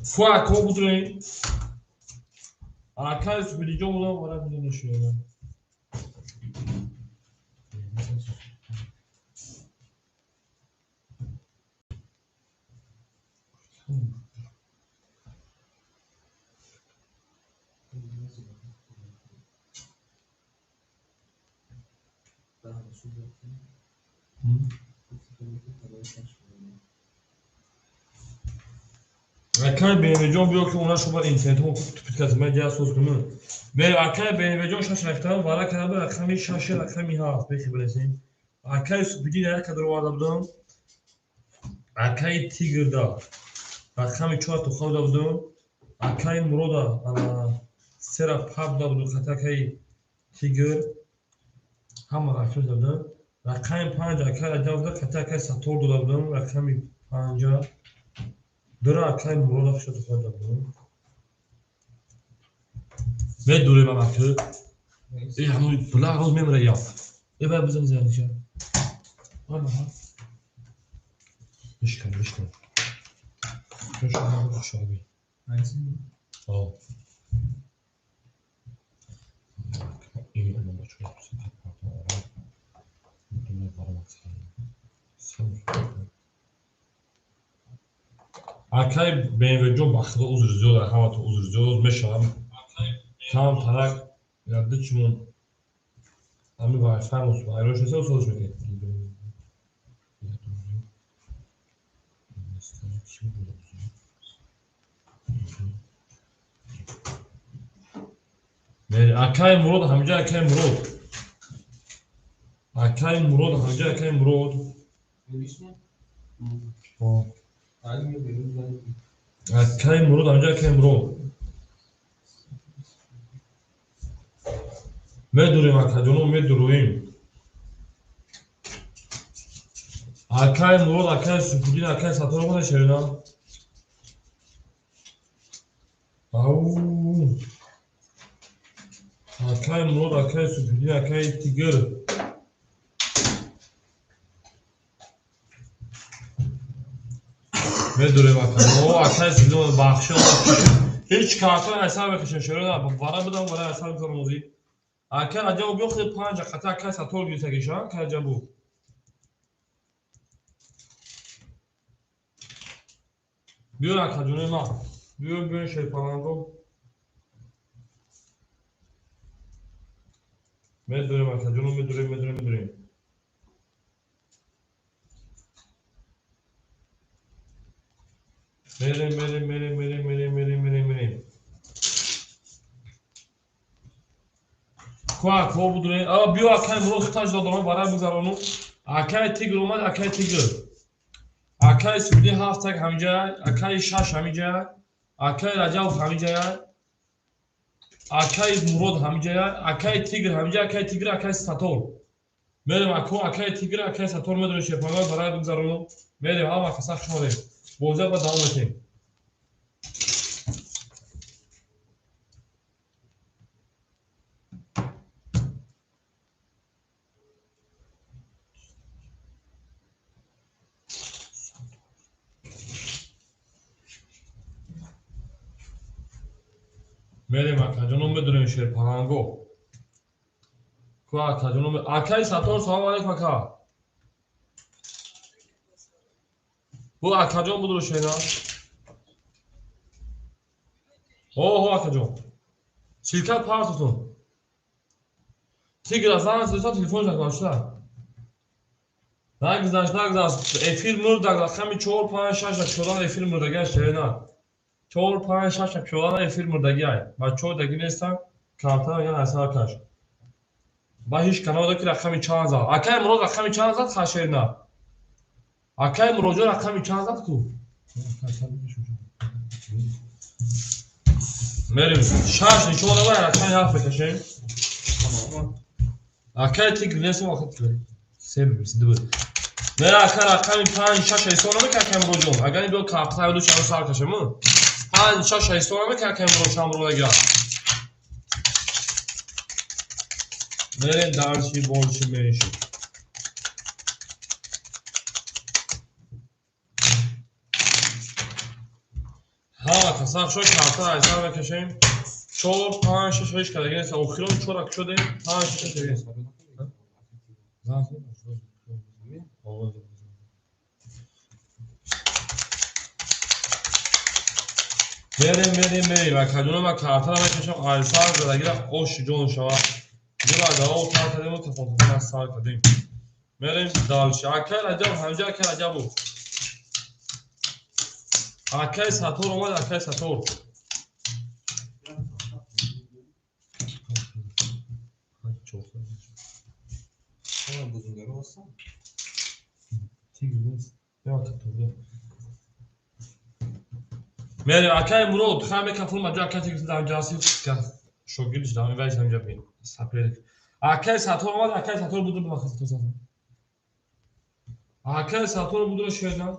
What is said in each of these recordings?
Fuck, como o trem? A cara subir de um não, agora não deixou, né? Arkaya BMW'cum yok ki ona şubat internetim okup tüpütkazıma gel söz günü. Ve arkaya BMW'cum şaşıraktan var arkaya bir rakami şaşı rakami ha peki bilesin. Arkaya süpüdü nereye kadar o adamdım. Arkaya Tiger'da rakami çoğu tuğavda buldum. Arkaya Muroda ana Sera Pub'da buldum katakayı Tiger. Hamar arkaya buldum. Rakami Panca arkaya acabda katakayı Sator'da buldum. Rakami Panca. Dura kaj Muroda şutu tuğavda buldum. Ve duruyor bakı. Yani bula roz memre yap. Ben bizim zannediyor. Ana ha. Müşkül. Şu abi. Hangisi? O. İyi ama çok güzel. Bunu yapmak istedim. Arkay BMW'cum baxdı uzurzuyorlar, havata uzurzuyorlar, meşalam. Tam tarak yaddı çimun. Ami var, fərm olsun. Ayrılışırsa o çalışmak etdi. Arkay Murod, hamca Arkay Murod. Arkay Murod, hamca Arkay Murod. O. Arkay Murod, hamca Arkay Murod. میدونیم اکادونو میدونیم اکای مرود اکای سپودین اکای ساتور کنه شرینا او اکای مرود اکای سپودین اکای تیگر میدونیم اکادونو اکای سپودین باخشه هیچ کارتون حساب بکشن شرینا برای بدم برای حساب کنم Arkaya acaba yok da panca kata arkaya satol gibi tekişan kaca bu. Diyor arkadaşlar ne? Diyor böyle şey falan bu. Medurum arkadaşlar medurum. Merim. Qual bu durum? Ama bir akay Murat Taj da donu var bu onu. Akay Tigr olmaz akay Tigr. Akay Sübli haftak hamca, akay Şaş hamca, akay Racav hamca, akay Murat hamca, akay Tigr hamca, akay Tigr akay Sator. Merim akay Tigr akay Sator medre şefana var bu onu. Merim ama kasak şöyle. Boza da devam edeyim. Merim akadonu medre şef parango. Kwa akadonu akay Sator selam aleyküm aka. Bu akadon budur şeyna. Oho akadon. Şirket partutun. Tigr zansı telefon arkadaşlar. Ne güzel. Efil murda kami çoğul pan şaşa çoğulan efil murda gel şeyna. Çoğul pan şaşa çoğulan efil murda gel. Ba çoğu da ginesem kartana gel asar kaç. Ba hiç kanaldaki rakami çanza. Akay murod rakami çanza taşıyna. Akay murojo rakami çanza tu. Merim şaş çoğula var rakami hafif kaşın. Tamam. Akay tigr nesi vakit kılıyor. Sevmiyorsun değil mi? Ne akar akar pan şaşayı sonra mı kakam bozum? Agani böyle kaptaydı şansı arkadaşım mı? پنج شش استوانه که اکای مرود شامرود گرد بریم درشی بولشی میشی ها تصاف شد کارتا ایزار بکشیم 4 5 6 8 کارگی است اخیرا چورک شده 5 6 8 بریم و کدوم و کارتا رو بکشیم ایزار زدگیر اوش جون شوا دیگه او کارتا دیمو که فوتوشوپ استفاده کردیم بریم دالشی اکای عجب همجا اکای عجب بود اکای ساتور اومد اکای ساتور bozulları olsa. میری اکای مرود خیلی کافون مجا اکای تیگرس دام جاسی که شوگیلش دام ویش همجا بین سپر اکای ساتور اومد اکای ساتور بودو بخواست تو زن اکای ساتور بودو شیدن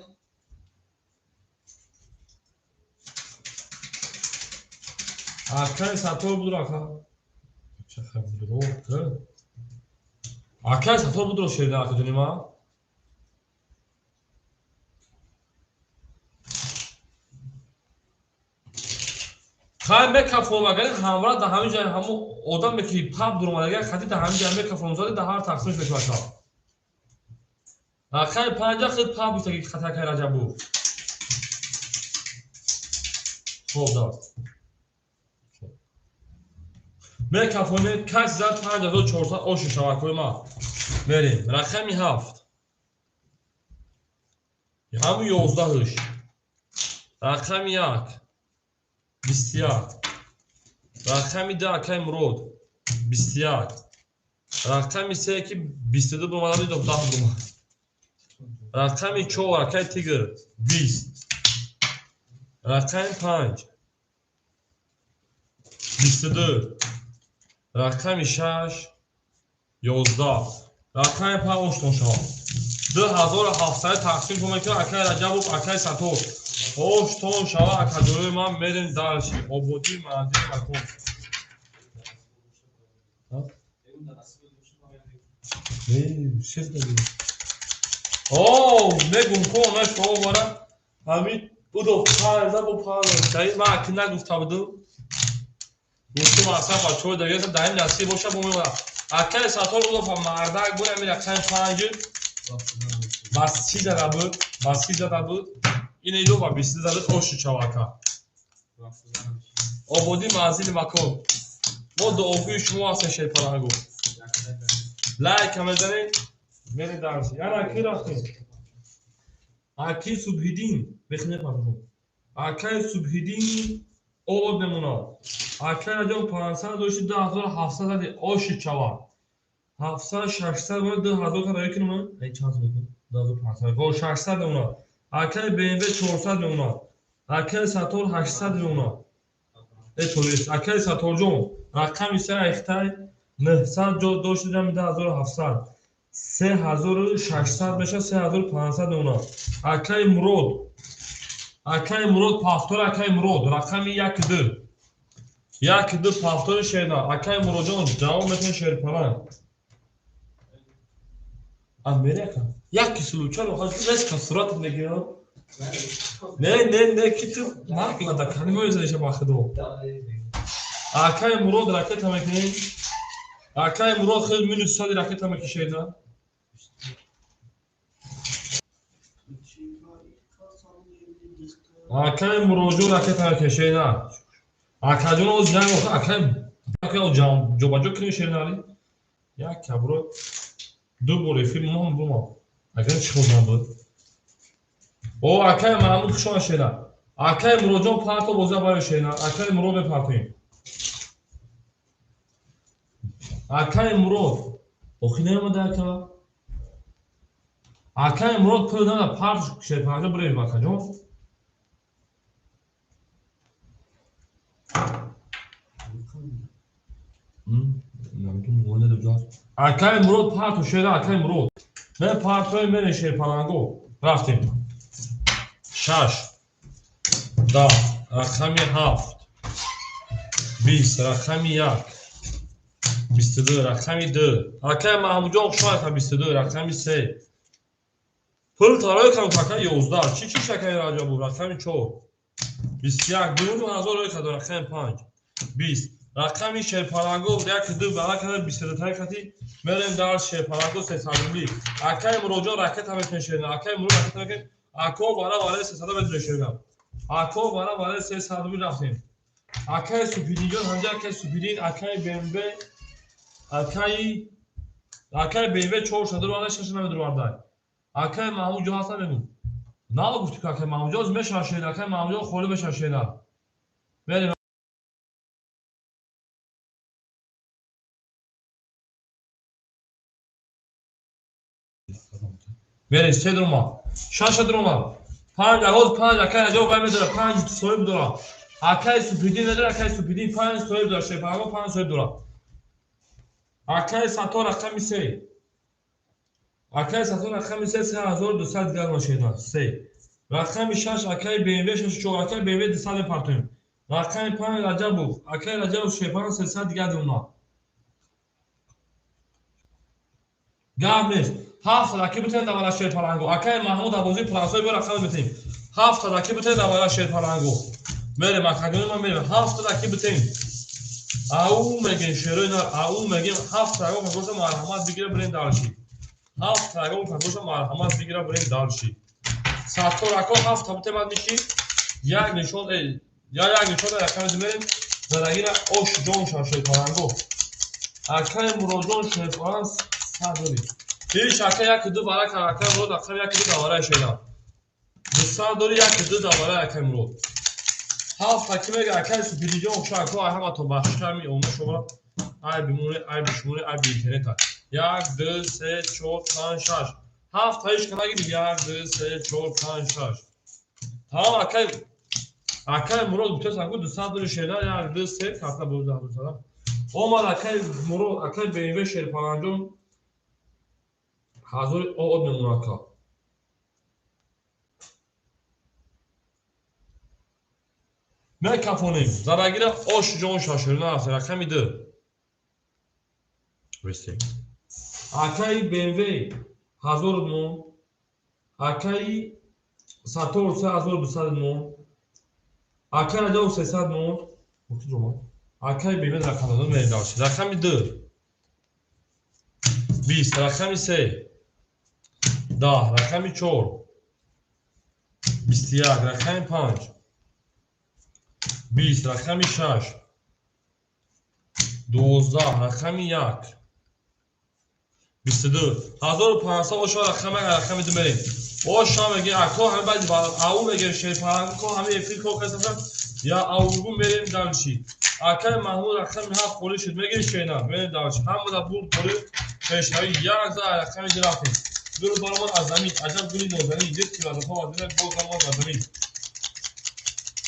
اکای ساتور بودو اکا چه خیلی بودو اکای ساتور بودو شیدن اکا دونیما خواهیم میکافون اگر همراه در همین جای همون آدم که پاپ درم اگر خطی در همین جای میکافون زده در هر تقسیمش بشه باشا خیلی پنجاه خیلی پاپ بیشتر که خطر که رجب بود خوب داد میکافونه کس زد 5400 اوش شبکه ما بریم رقمی 7 همون 11 رقم 1 21 رقم 2 اکای مرود 21 رقم 3 که 22 بماداری دو 10 بماد رقم 4 اکای تیگر 20 رقم 5 22 رقم 6 11 رقم 5 تون شما 2700 تقسیم کنم که اکای رجب و اکای ساتور اوش تون شما اکادوری من میرین درشی آبودی مهندی مکن شیف دادی اوه نگم کن نشو بارا همین بودو پارزا بو پارزا دایی من اکی نگفته بودو گفتم اصلا با چوی دیگه دایم نصیب باشه بومی اکای ساتور بودو فا مردک بود امیر اکسان 5 بس چی زده بود این ایدو با 20 زده اوش چواکا آبودی منزل مکان ما دو اوفی شما هستن شیپرانگو لایک هم بزنین میرین درسی یعنی اکی رفتیم اکی صبحیدین بخینه پاکتون اکی صبحیدین او بمونا اکی رجب 500 دوشی 10700 زده اوش چوا 700 600 و 2000 تا رای کنم ای چانس بکن 2500 گو 600 اونا اکی BMW 400 اونا اکی ساتور 800 اونا ای توریست اکی ساتور جون رقم سر اختای 900 جو دوشی دادم 10700 3600 بشه 3500 اونا اکی مرود پافتور اکی مرود رقم 1 2 پافتور شینا اکی مرود جون جواب میتون شیر پلان امریکا یکی سلوچه رو خواهد بسکن صورت نگیرم نه کی تو مارک لده کنی مویزه باخدو اکای مرود راکت همه کنین اکای مرود خیلی منو سالی راکت همه کشیده اکای مرود جو راکت همه کشیده اکای جون از جنگ وقت اکای جام جو باجو کنی شیرین علی یک برو دو بوری فیلم مهم بوما اگر چی خوزن بود او اکای محمود خشان شیرین اکای مرود جون پارتو بوزه باید شیرین اکای مرود بپارتوین اکای مرود اوخی نیمده اکای مرود پل داده پارت شیرین پارتو بریم اکای جون اکای مرود پارتو شیرین اکای مرود من پارتوی من شیرین پارانگو رفتیم 6 10 رقم 7 20 رقم 1 22 رقم 2 حرکت محمود جان خوشحال کنم 22 رقم 3 پول تارای کنم حرکت 11 چی شکلی راجع بود رقم 4 21 دور هزار روی کدو رقم 5 20 رقم شیرپالانگو یک دو بلا کنه 22 تایی کتی بریم در شیرپالانگو 300 اکای مروجان رکت همه تنشیرین اکای مرو رکت همه که اکو بارا 300 بدون شیرین اکو بارا 300 رفتیم اکای سوپیدینجان همجا اکای سوپیدین اکای بیمبه اکای بیمبه 400 رو ششن نمیدر واردای اکای محمود جان هستن بگو نه گفتی که اکای محمود جان میشاشید اکای محمود جان خورده بشاشید بریم بریم 3 درما 6 درما 5 اگه 5 اکای جو باید میداره 5 سویب داره اکای سوپیدین نداره اکای سوپیدین 5 سویب داره شیپاگو 5 سویب داره اکای ساتور رقم 3 اکای ساتور رقم 3 3200 گرم ماشین 3 رقم 6 اکای BMW 6 اکای BMW 200 پارتون رقم 5 رجبو اکای رجبو شیپان 300 دیگه دونا گامش 7 رقم بتن داولا شیپالانگو اکای محمود ابوزی پلاسوی بر رقم بتن 7 رقم بتن داولا شیپالانگو میره مکانیون ما میره 7 رقم بتن او میگن شروع او میگن 7 رقم گفتم مرحمت بگیره برین دالشی 7 رقم گفتم مرحمت بگیره برین دالشی ساتو رقم 7 تا بتن میشی یک نشون یا یک نشون رقم میریم درگیر اوش جون شیپالانگو اکای مروجون شیپالانگ صدوری هیچ اکای یک دو برای کاراکتر رو رقم یک دو داوره شیدا 200 دوری یک دو داوره اکای مرو هفت حکیمه اکای سوپیدیجان خوشا اکا همه تو بخش کمی اونه شما ای بیمونه ای بشمونه ای بی اینترنت یک دو سه چهار پنج شش هفت هایش کنه گیری یک دو سه چهار پنج شش تمام اکای مرو بوده سنگو 200 دوری شیدا یک دو سه کارتا بود ده بود اومد اکای مرو اکای بیمه شیرپالانجون حضور او نمونه اکا من کافونیم زبگیر آش جون شاشرونه هست رقمی 2 بسیم اکای BMW 1009 اکای ساتور 3209 اکای رجاو 309 اکای BMW رقم 2 میداشت رقمی 2 20 رقمی 3 10 رقمی 4 21 رقمی 5 20 رقمی 6 12 رقمی 1 22 1500 و شما رقم دو بریم و شما میگه اکو همه بعد او میگه شیرپالانگو کو همه افیل کو کسا یا اوگون بریم دالشی اکای محمود رقم 7 خوری شد میگه شینا بریم دالشی هم بودا بود خوری پیشنهایی 1000 رقم گرفتیم دور بارمان از زمین عجب گلی نوزنی دید که وظیفه وظیفه بازمان از زمین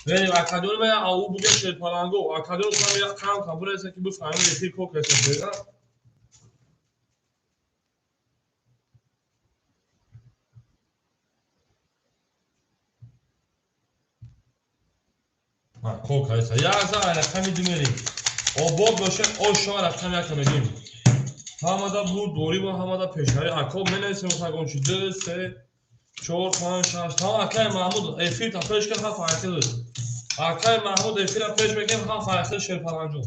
بریم اکادون میگه او بوده شیرپالانگو اکادون میگه کام کابور است که بفهمید افیل کو کسا کوک هست یا زا رقمی دو میریم او بود باشه او شما رقم یک میگیم همه بود دوری با همه پیشنهایی اکو منویسیم خواهیم چی 2 3 4 5 6 تا اکای محمود افیر تا پیش کرد ها فایده داد اکای محمود افیر پیش میکنیم ها فایده شیرپالانجون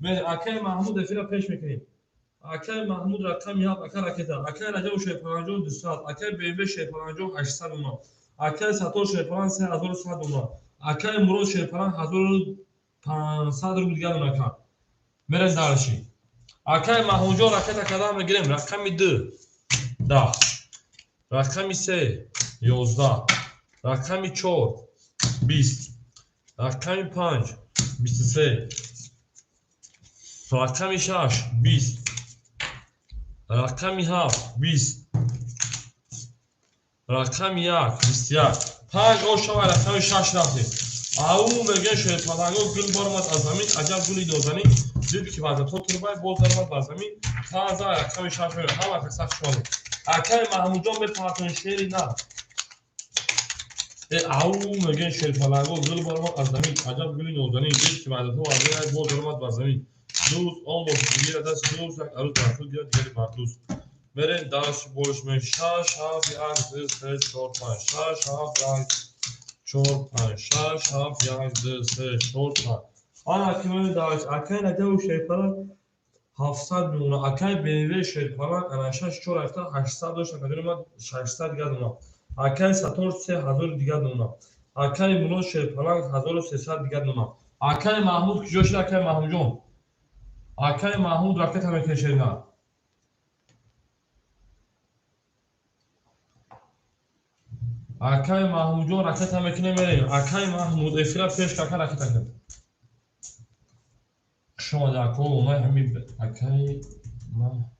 من اکای محمود افیر پیش میکنیم اکای محمود رقم یا اکای راکتا اکای رجب شیرپالانجون 200 اکای BMW شیرپالانجون 809 اکای ساتور شیرپالانگ 3109 اکای مرو شیرپالانگ 1500 رو دیگه اونکا میریم دالشی اکای محمود جان راکتا کدام میگیریم رقم 2 10 رقم 3 11 رقم 4 20 رقم 5 23 رقم 6 20 رقم 7 20 رقم 1 21 5 او شما رقم 6 رفتیم او میگه شیرپالانگو گل بارمد از زمین عجب گلی دوزنی دید که بعد تو تربای باز درمد بر زمین تا از رقم 6 میره همه کسا شما اکای محمود جان به پارتون شیری نه او میگن شیرپلنگو گل بارما از زمین عجب گلی نوزنی یک که بعد تو از بود درآمد بر زمین دوست آن موسیقی را دست دوست عروض برفو دیگر دیگری بردوست برین داشت بولش می شش هفت یک سه چهار پنج شش هفت یک چهار پنج شش هفت یک سه چهار پنج آن اکنون داشت اکنون نده و شیرپلنگ 700 میمونه اکای BMW شیرپلنگ اناشش 4 هفته 800 داشت اکنون ما 600 دیگه دونه اکای ساتور 3000 دیگه دونه اکای مونو شیرپلنگ 1300 دیگه دونه اکای محمود کجا شد اکای محمود جون اکای محمود راکت همه کشه نه اکای محمود جون راکت همه کنه میریم اکای محمود افرا پیش کاکا راکت کنه شما داکو ما همین اکای ما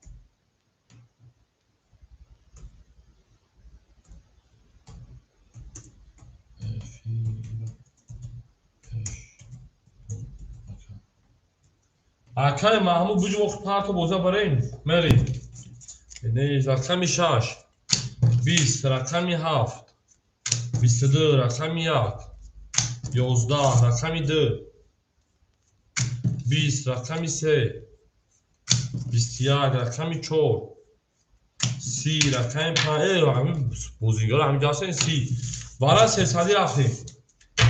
اکای محمود بجو وقت پارتو بوزا برین مرین نه رقمی 6 20 رقمی 7 22 رقمی 1 11 رقمی 2 20 رقمی 3 21 رقمی 4 30 رقمی 5 رقمی بوزیگر همین جاسه 30 برای 300 رفتیم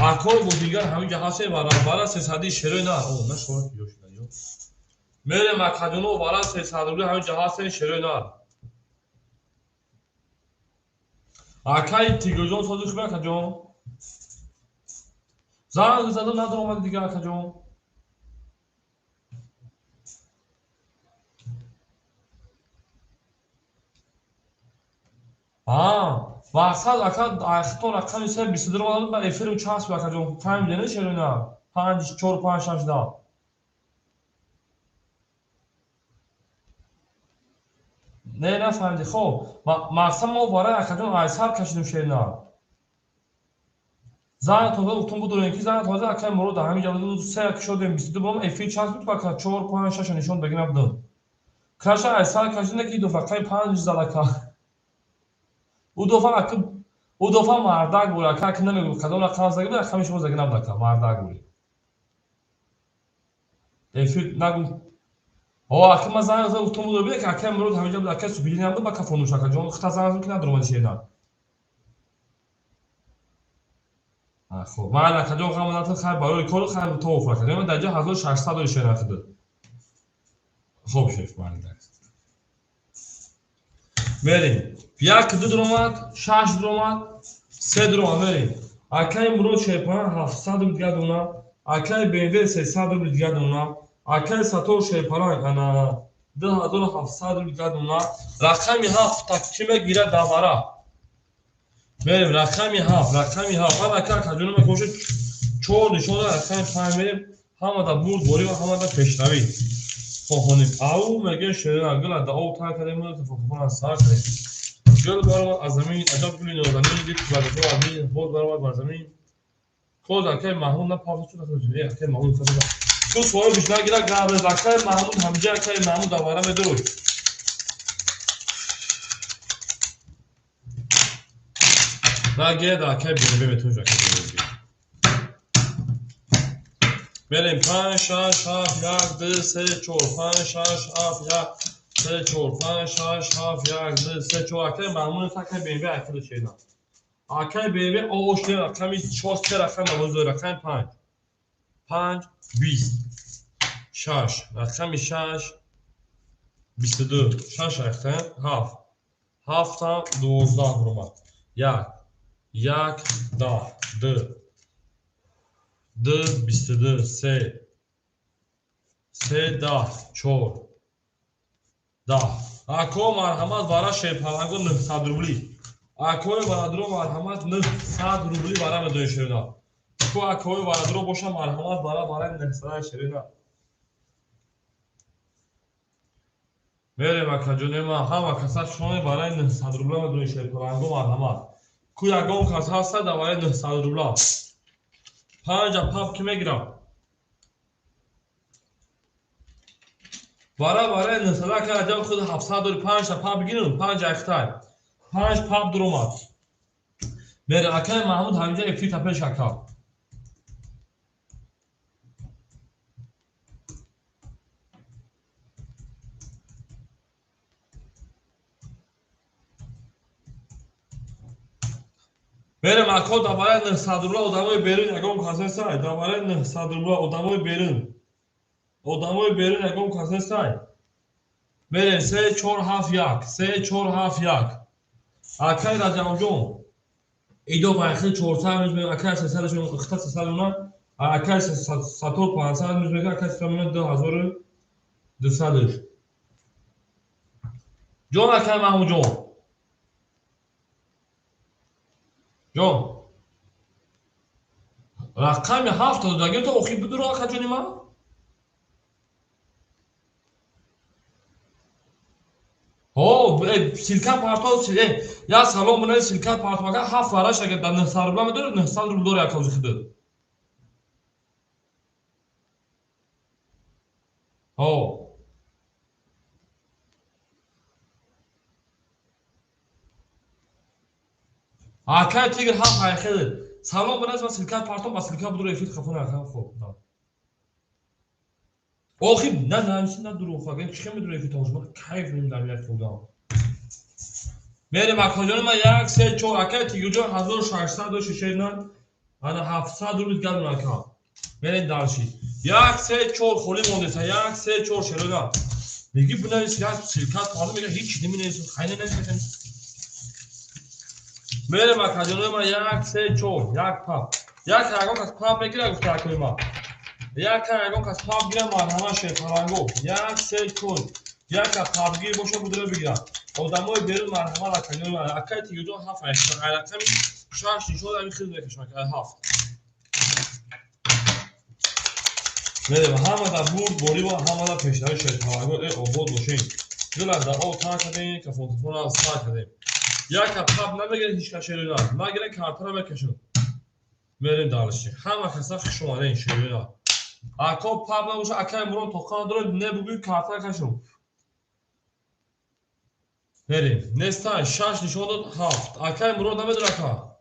اکای بوزیگر همین جاسه برای 300 شروع نه او نه شما پیوش نه میره مکدونو برای 300 روبل همین جاسه شروع نه اکای تیگوجون سازش بکن جون زنگ زدم ندارم اومد دیگه اکا جون مقصد اکا اخطا رقمی سه 22 رو دادم به افرم چسب اکا جون فهمیده نه چرا نه 5 4 5 6 10 نه نفهمیدی خب مقصد ما برای اکا جون ایسر کشیدیم شیر نه زنگ تازه گفتم بود اینکه زنگ تازه اکا مورد همین جا سه شدیم 22 برام افی چسب بود اکا 4 5 6 نشون بگیرم دادم کاش ایسر کشیدن که دو فقط 5 زدکا او دفعه مردک بود اکا که نمیگو کدام رقم زدگی بود رقمش بود زدگی نبود اکا مردک بود افیت نگو اکا ما زنگ زدم گفتم بود بیده که اکا امروز همینجا بود اکا سوپیلی نبود بکا فونوش اکا جون خطا زنگ زدم که ندارم از شیرنا خب من اکا جون خواهم نتون خیلی برای کل خیلی توف اکا من در جا 1600 رو شیرنا خده خوب شیف من درست بریم یک دو درامد 6 درامد 3 درامد بریم اکای مرود شیرپلنگ 700 رو دیگه دونه اکای BMW 300 رو دیگه دونه اکای ساتور شیرپلنگ انا 2700 رو دیگه دونه رقمی 7 تا کی میگیره داورا بریم رقمی 7 من اکا کجونم کوشش 4 نشون رقم 5 بریم همه دا برد بوری و همه دا پیشروی خواهانیم او میگه شیرنا گل دا او تا کردیم رو تفکر سر کنیم گل برآمد از زمین عجب گلی نوزنی دید که بعد تو آدمی بود برآمد بر زمین خود اکای محمود نه پاس شد اکای اکای محمود خود تو سوال بیشتر گیره قبل اکای محمود همجا اکای محمود دوباره میدرو راگه اکای بیرون میتونی اکای بیرون بریم 5 6 7 1 2 3 4 5 6 7 1 3 4 5 6 7 1 2 3 4 اکای محمود اکای بیرون اکای شیرنا اکای بیرون اوشته رقمی 4 رقم موضوع رقم 5 20 6 رقمی 6 22 6 رقم 7 تا 12 برآمد 1 10 2 22 3 10 4 10 اکو مرحمت برای شیرپلنگو 900 روبلی اکوی برادرو مرحمت 900 روبلی برای مدون شیرنا تو اکوی برادرو باشه مرحمت برای 900 شیرنا میریم اکا جون ما هم کسا شما برای 900 روبلا مدون شیرپلنگو مرحمت کو یگام کسا هست برای 900 روبلا 5 پاپ که میگیرم برای 900 که عجب خود 700 داری 5 پاپ بگیرم 5 اختار 5 پاپ درآمد بله اکای محمود همینجا افتی تپه شکا بله مکا دوباره 900 روبل آدمای بیرون یگام کاسه سای دوباره 900 روبل آدمای بیرون آدمای بیرون یگام کاسه سای بله 3471 3471 اکای رجب جون ایدو باید 400 میشه اکای 300 شون اختصاص 300 اونا اکای 100 500 میشه اکای 2200 جون اکای محمود جون رقم 7 داده تو اخی بدو رو اکای جونی ما او سیلکا پارتو یا سلام بنای سیلکا پارتو مگه 7 وراش اگه در 900 روبل میداره 900 روبل داره اکای خود او اکای تیگر 7 خیلی سلام بنای سیلکا پارتو با سیلکا بدو افیت خفون اکای خوب آخی نه نه دروغ فقط چی میدونه که تاج ما کیف نمیدم یک خدا میره مکانجان ما یک سه چهار اکای تیگو جان 1600 و شیشه نه انا 700 رو گل مکان میره دارشی یک سه چهار خولی مونده تا یک سه چهار شروع میگی بنا سیلکات حالا میگه هیچ نمیشه خیلی نمیشه میره مکانجان ما یک سه چهار یک پاپ یک رقم از پاپ بگیره گفته اکای ما یک رقم از پاپ گیره مرحمه شیطانگو یک سه چهار یک پابگیر باشه بودره بگیرم آدمای بیرون مرحمه را کنیم اکای تیگو جان 7 اشتر رقمی شاش نشون همین خیلی بکشم که 7 میره همه در بود بوری با همه در پیشتر شیطانگو آباد باشین جلال در آب تا کردیم که فونتفون را سا کردیم یک پاب نمیگیره هیچ کسی رو نه مگیره کارتر را بکشون میریم دارشی همه کسا خشمانه این شیری نه اکا پاب نباشه اکای مرون توقعان داره نبوگی کارتر کشون بریم نستان شش نشون داد 7 اکای مرون نمیدونه اکا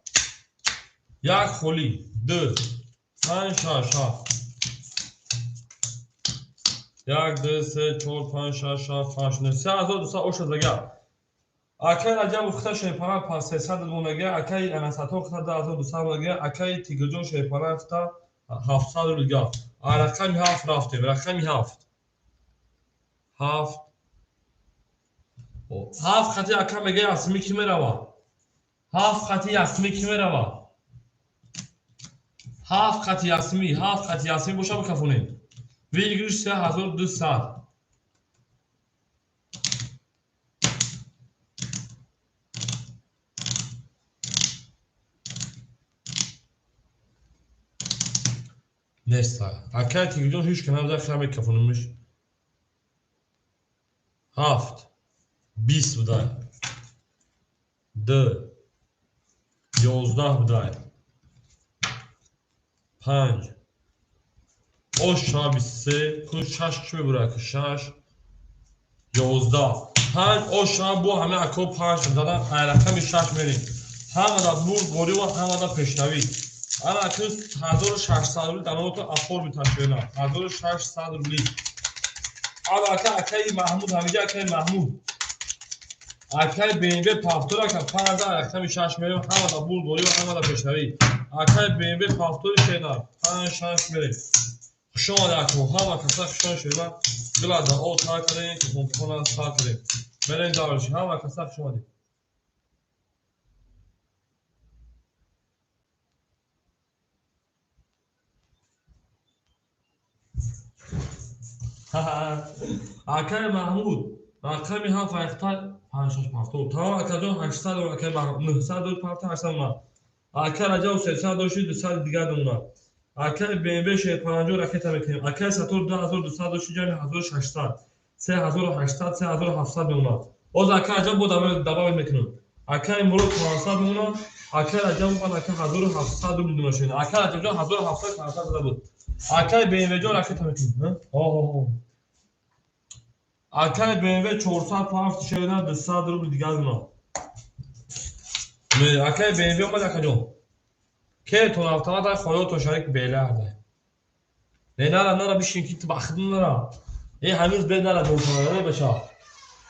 یک خولی 2 5 6 7 یک 2 3 4 5 6 7 8 9 3200 اوش زگر اکای رجب اختا شیپانه پاس 300 دونگه اکای انساتو اختا 2200 دونگه اکای تیگجون شیپانه اختا 700 روگه رقمی 7 رفته رقمی 7 7 7 خطی اکا میگه اسمی کی میروه 7 خطی اسمی کی میروه 7 خطی اسمی باشه بکفونیم ویرگیرش 3200 نستا اکای تیگجون هیچ کنار در خیلی کفونیمش 7 20 بودای 2 11 بودای 5 او 23 کن 6 چی ببره که 6 11 5 او بو همه اکو 5 دادن رقم 6 میریم همه دا بور گوری و همه دا پشتوی انا اکو 1600 روبل در تو افور بیتاشوینا 1600 روبلی انا اکای محمود همینجا اکای محمود اکای BMW پافتورا که 5000 رقم 6 میریم همه دا بور گوری و همه دا پشتوی اکای BMW پافتوری شینا 5 6 میریم شما در کوه ها و کسا خشون شده گلاد در او تا کردیم که کنفران سا کردیم برین دارشی ها و کسا خشون دیم اکای محمود رقمی ها فایقتا 5 پافتور تا اکای جان 800 و اکای محمود 900 و پافتور 800 ما اکای رجا و 300 دوشی 200 دیگر دونا اکای BMW شاید 50 رکت میکنیم اکای ساتور 2200 جمع 1800 3800 3700 میمونه باز اکای عجب بود دبا میکنم اکای مرو 500 میمونه اکای عجب بود اکای 1700 میمونه شین اکای عجب جان 1700 500 بود اکای BMW جان رکت میکنیم اکای BMW 400 پافت شده 200 روبل دیگه از ما اکای BMW اومد اکجون که تو автомат خودت تو شریک بیلرده نه نرا بشین که تو بخدون نرا این هنوز به نرا دورتونه بچا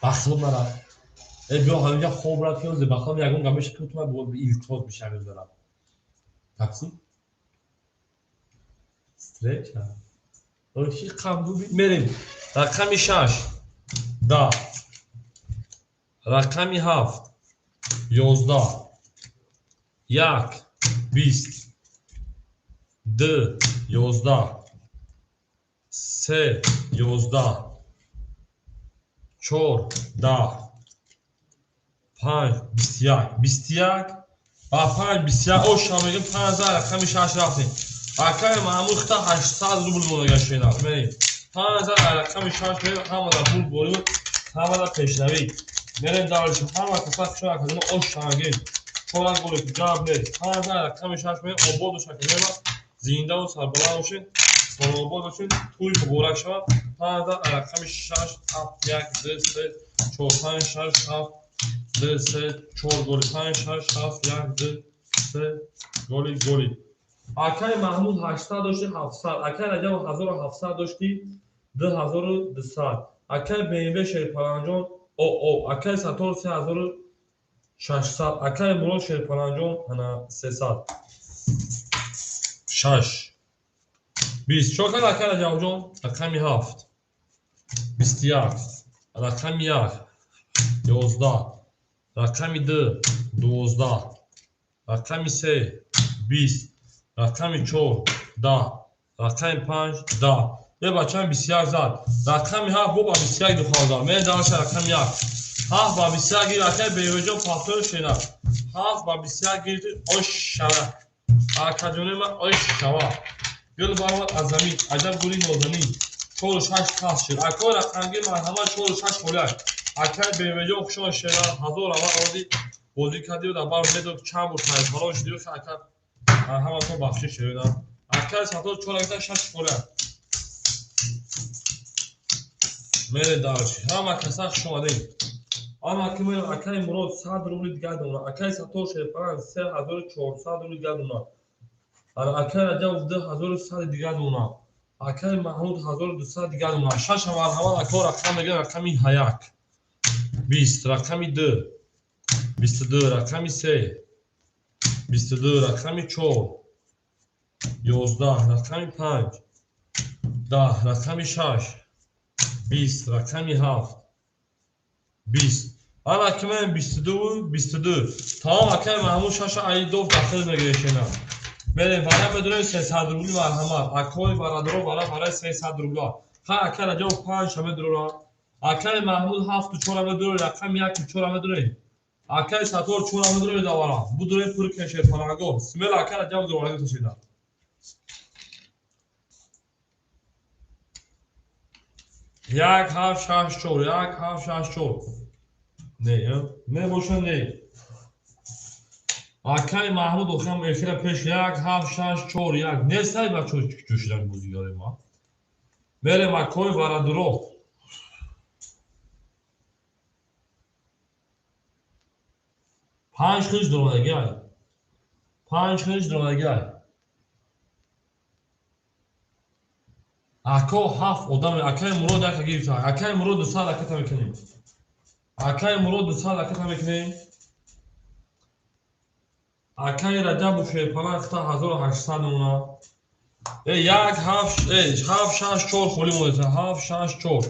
بخدون نرا ای بیا همینجا خوب را پیوزه بخوام یکون گمش که تو با ایلکتروز میشه هنوز دارم تاکسی استریچ روشی قبضو میریم رقمی 6 10 رقمی 7 11 1 20 2 11 3 11 4 10 5 21 با 5 21 او شما میگم 5000 رقمی 6 رفتیم اکای معمول خطا 800 روبل مونگشت اینا میریم 5000 رقمی 6 میریم همه در پول بولو همه در پیشنوی میریم دارشیم همه کسا شما کدوم او شما میگیم چوران گلو که جاب نید 5000 رقمی 6 میریم آباد و شکل میریم زینده و سربلند باشین سر آباد باشین توی بگورک شما 5000 رقمی 6 7 1 2 3 4 5 6 7 2 3 4 گلی 5 6 7 1 2 3 گلی اکای محمود 800 داشتی 700 اکای رجب 1700 داشتی 2200 اکای BMW شیرپلنجان او اکای ساتور 3600 اکای مراد شیرپلنجان انا 300 6 20 چوکان اکای رجب جان رقمی 7 21 رقمی 1 11 رقمی 2 12 رقمی 3 20 رقمی 4 10 رقمی 5 10 یه بچه هم 21 زد رقمی 7 با 21 دخواه زد من دارش رقمی 1 7 با 21 گیر رقمی بیوجان فاکتور شینا 7 با 21 گیر آش شوه اکجونه من آش شوه گل باید از زمین عجب گولی نوزنی 4 6 پاس شد اکای رقم گیر مرحمه 4 6 خولیش اکای بیوجان خوشان شینا هزار اول آردی بازی کردی و در بار میدو چند بود خیلی فرا شدی و اکای همه تو بخشی شدیدم اکای ساتور 4 اکتا 6 خوله میره دارشی همه کسا شما دیم اما که میرم اکای مراد 100 روبل دیگه دونه اکای ساتور شیرپلنج 3400 روبل دیگه دونه اکای رجب 2100 دیگه دونه اکای محمود 1200 دیگه دونه 6 مرحبا اکای رقم میگه رقمی 1 20 رقمی 2 22 رقمی 3 22 رقمی 4 11 رقمی 5 10 رقمی 6 20 رقمی 7 20 اما که من 22 تمام اکای محمود 6 ای دو داخل میگیشینا میریم برای بدون 300 روبل مرحمت اکای برادرو برای 300 روبل ها اکای رجب 5 شمه درو اکای محمود 7 4 درو رقم 1 4 درو اکای ساتور 4 درو داورا bu درو پر کشه پناگو سمل اکای رجب درو تشیدا یک 7 6 4 یک 7 6 4 نه باشن نه اکای محمود اوخم اخیر پیش 1 7 6 4 1 نه سای بچو جوشیدن بوزیگاری ما بریم اکای برادرو 5 خیش درونگی 5 خیش درونگی اکا 7 آدم اکای مراد اکا گیرتا اکای مراد 200 اکتا میکنیم اکای مراد 200 اکتا میکنیم اکای رجب و شیرپلنج اکتا 1800 اونا 1 7 6 4 خولی مونده 7 6 4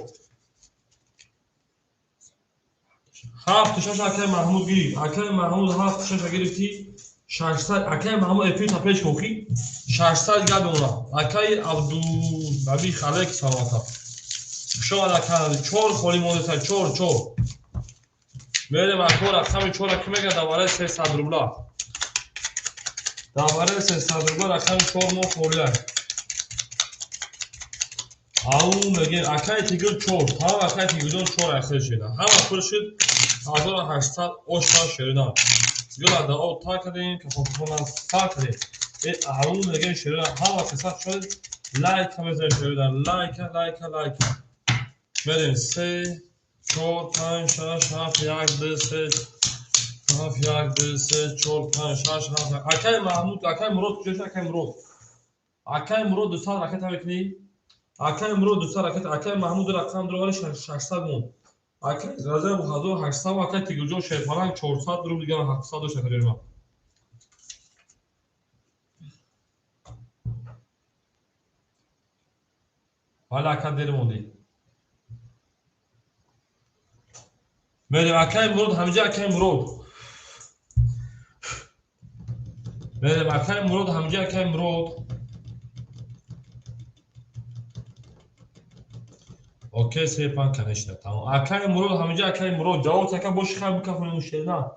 7 6 اکای محمود گیری اکای محمود 7 6 گرفتی 600 اکای محمود اپی تا پیش کوخی 600 گاد اونا اکای عبدو نبی خالق سلامتا شما اکای 4 خولی مونده 4 میریم اکای رقم 4 که میگه دوباره 300 روبل دوباره 300 روبل رقم 4 مو خولیه او میگه اکای تیگر 4 تا اکای تیگر 4 اخیر شده همه پر شد 1800 اوشا شدن گل دا او تا کردیم که خودمون تا کردیم این اون میگه شده همه کسا شد لایک هم شدن لایک بریم 3 4 5 6 7 1 2 3 هفت یک دو سه چهار پنج شش هفت اکای محمود اکای مراد کجاست اکای مراد دوستان رکت میکنی اکای مراد دوستان رکت اکای محمود رقم دروازه 600 مون اکای رضا 1800 اکای تیگوجو شیفالان 400 رو دیگه 700 شکر ما حالا اکای دیر موندی میریم اکای مراد همینجا اکای مراد میریم اکای مراد همینجا اکای مراد اوکی سه پان کنشته تمام اکای مراد همینجا اکای مراد جواب تکا باش خیلی بکفونی مشکل نه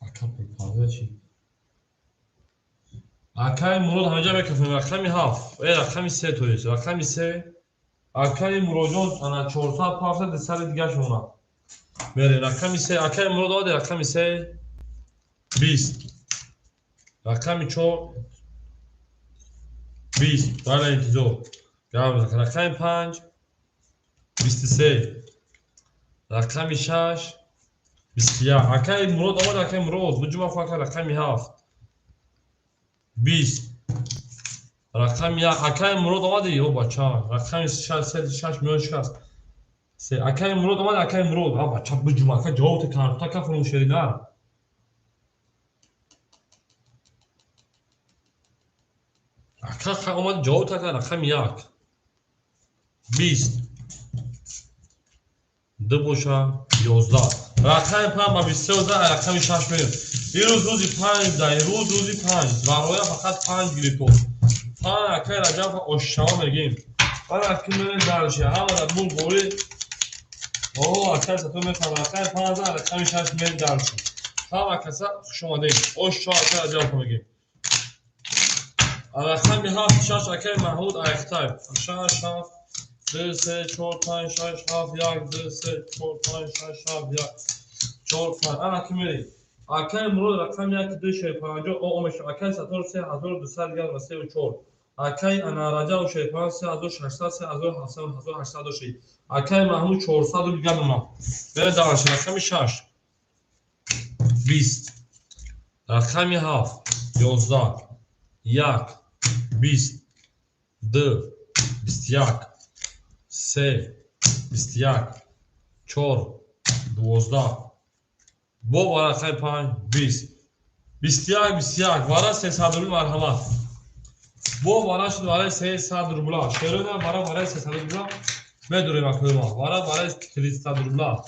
اکا پرپاره چی اکای مراد همینجا بکفونی رقمی هفت رقمی سه تویست رقمی سه اکای مراد جان انا 400 500 سال دیگه شما میره رقمی سه اکای مراد داده رقمی سه 20 رقمی 4 20 ولی انتظار رقمی 5 23 رقمی 6 21 اکای مراد آمد اکای مراد بجمع فاکر رقمی 7 20 رقم یک اکای مراد آمده یا بچه رقم 6 میلیون شکست سه اکای مراد آمده اکای مراد بچه بجمع اکای جواب تکن تا که فرمون شریدن اکای آمده جواب تکن رقم یک 20 دو بوشه 11 رقم 5 با 23 رقم 6 میلیون این روز روزی 5 ده روزی 5 برای فقط 5 گیری اکای رجب اشتباه میگیم ولی اکی میرین درشه همه در بون گوری اکای ستو میفهم اکای 15 رقم 6 میرین درشه همه کسا شما دیم اشتباه اکای رجب میگیم رقم 7 6 اکای محمود ایختای 6 7 2 3 4 5 6 7 1 2 3 4 5 6 7 1 4 5 اکی میرین اکای مراد رقم 1 2 6 5 اومش اکای ستور 3234 اکای انا رجا و شیطان 3600 3700 1806 اکای محمود 400 رو دیگه اونا بره دانش رقم 6 20 رقم 7 11 1 20 2 21 3 21 4 12 با رقم 5 20 21 وارا 300 رو مرحمت بو وارا شد وارا 300 روبلا شروع وارا 300 روبلا میدونیم اکنون ما وارا 300 روبلا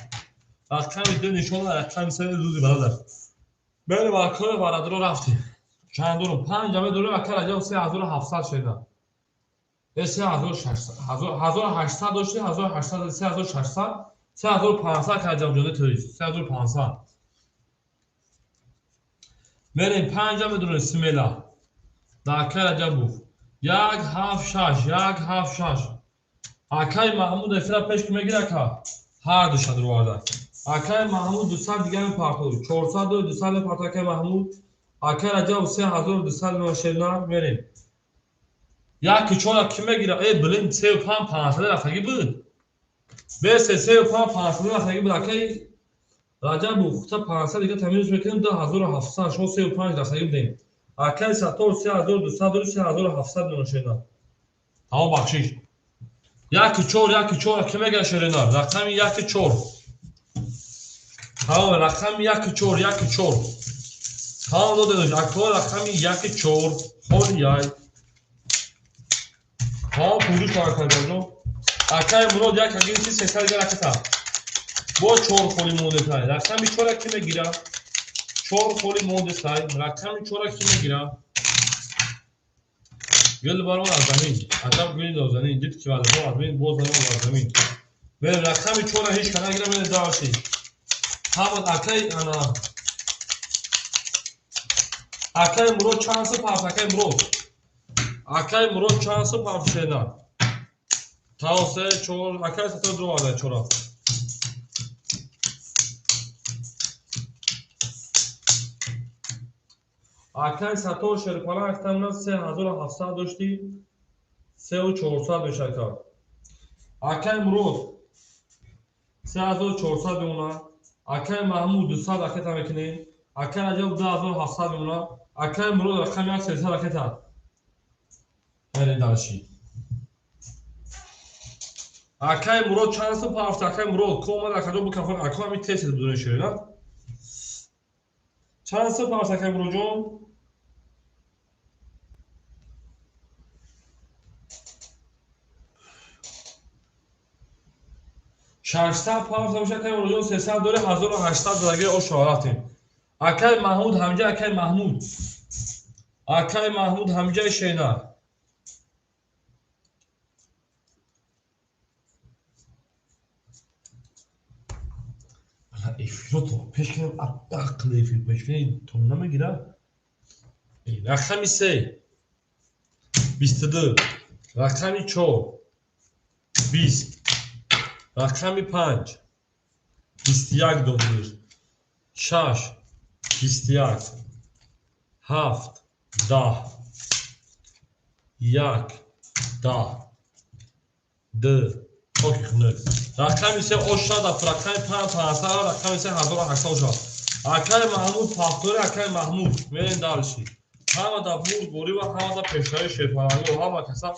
رقم دو نشون رقم 3 روزی برادر بله واکر وارا رو رفتیم چند دورم 5 جمع دورم اکر اجا 3700 شدن 3800 داشتی 1800 3600 3500 که اجا جونه تویست 3500 بریم 5 جمع دورم سیمیلا داکر اجا بود 176 اکای محمود افرا پیش که میگیره که هر دو شد رو آرده اکای محمود 200 دیگه می پارتو 400 و 200 می پارتو اکای محمود اکای رجا و 3200 می شیرنا میریم یکی چون که میگیره ای بلند 35 500 رفتگی بود به 35 500 رفتگی بود اکای رجا بوخته 500 دیگه تمیز میکنیم 2700 شما 35 رفتگی بودیم اکای ستور 3200 و 3700 می شیرنا تمام بخشیش یکی چور که میگه شیرنا رقم یکی چور تمام رقم یکی چور تمام دو داداش اکبر رقم یکی چور خود یای تمام پوزش کار کنم اکای مراد یک اگه چیز 300 دیگه رکتا با چور خولی مونده تای رقم چور که میگیره چور خولی مونده تای رقم چور که میگیره گل بارون از زمین عجب گلی از زمین دید که بعد از زمین باز از زمین به رقم چور هیچ کنه گیره من داشتی همون اکای انا اکای مراد چانس پاس اکای مراد چانس پاس شدن تاوسه چور اکای ستو درو آده چورا Arkay Sator Şerifana aktamına 3700 dاشتی 3400 بشکر. Arkay Murod 3400 بمونه. Arkay Mahmud 200 حرکت میکنه. Arkay Rajab 10700 بمونه. Arkay Murod رقم 1300 حرکت برین داشتی. Arkay Murod چند تا پافت Arkay Murod کومه در کجا بکن Arkay می تست بدون شده نه. چند تا پافت Arkay Murod جون ششصد پافت میشه Arkay Murod جون 300 داره 1800 درجه او شاراتیم. Arkay Mahmud همجا Arkay Mahmud. Arkay Mahmud همجا شینا. ایفیلو پیش کنم عقل ایفیل پیش کنم تو نمیگیره. رقمی 3 22 رقمی 4 20 رقمی 5 21 دور 6 21 7 10 1 10 2 رقمی 3 اشاد رقمی 5 رقمی 3 1800 Arkay Mahmud faktörü Arkay Mahmud verin dalışi. Hava da bu gori ve hava da peşleri şefaları hava kasa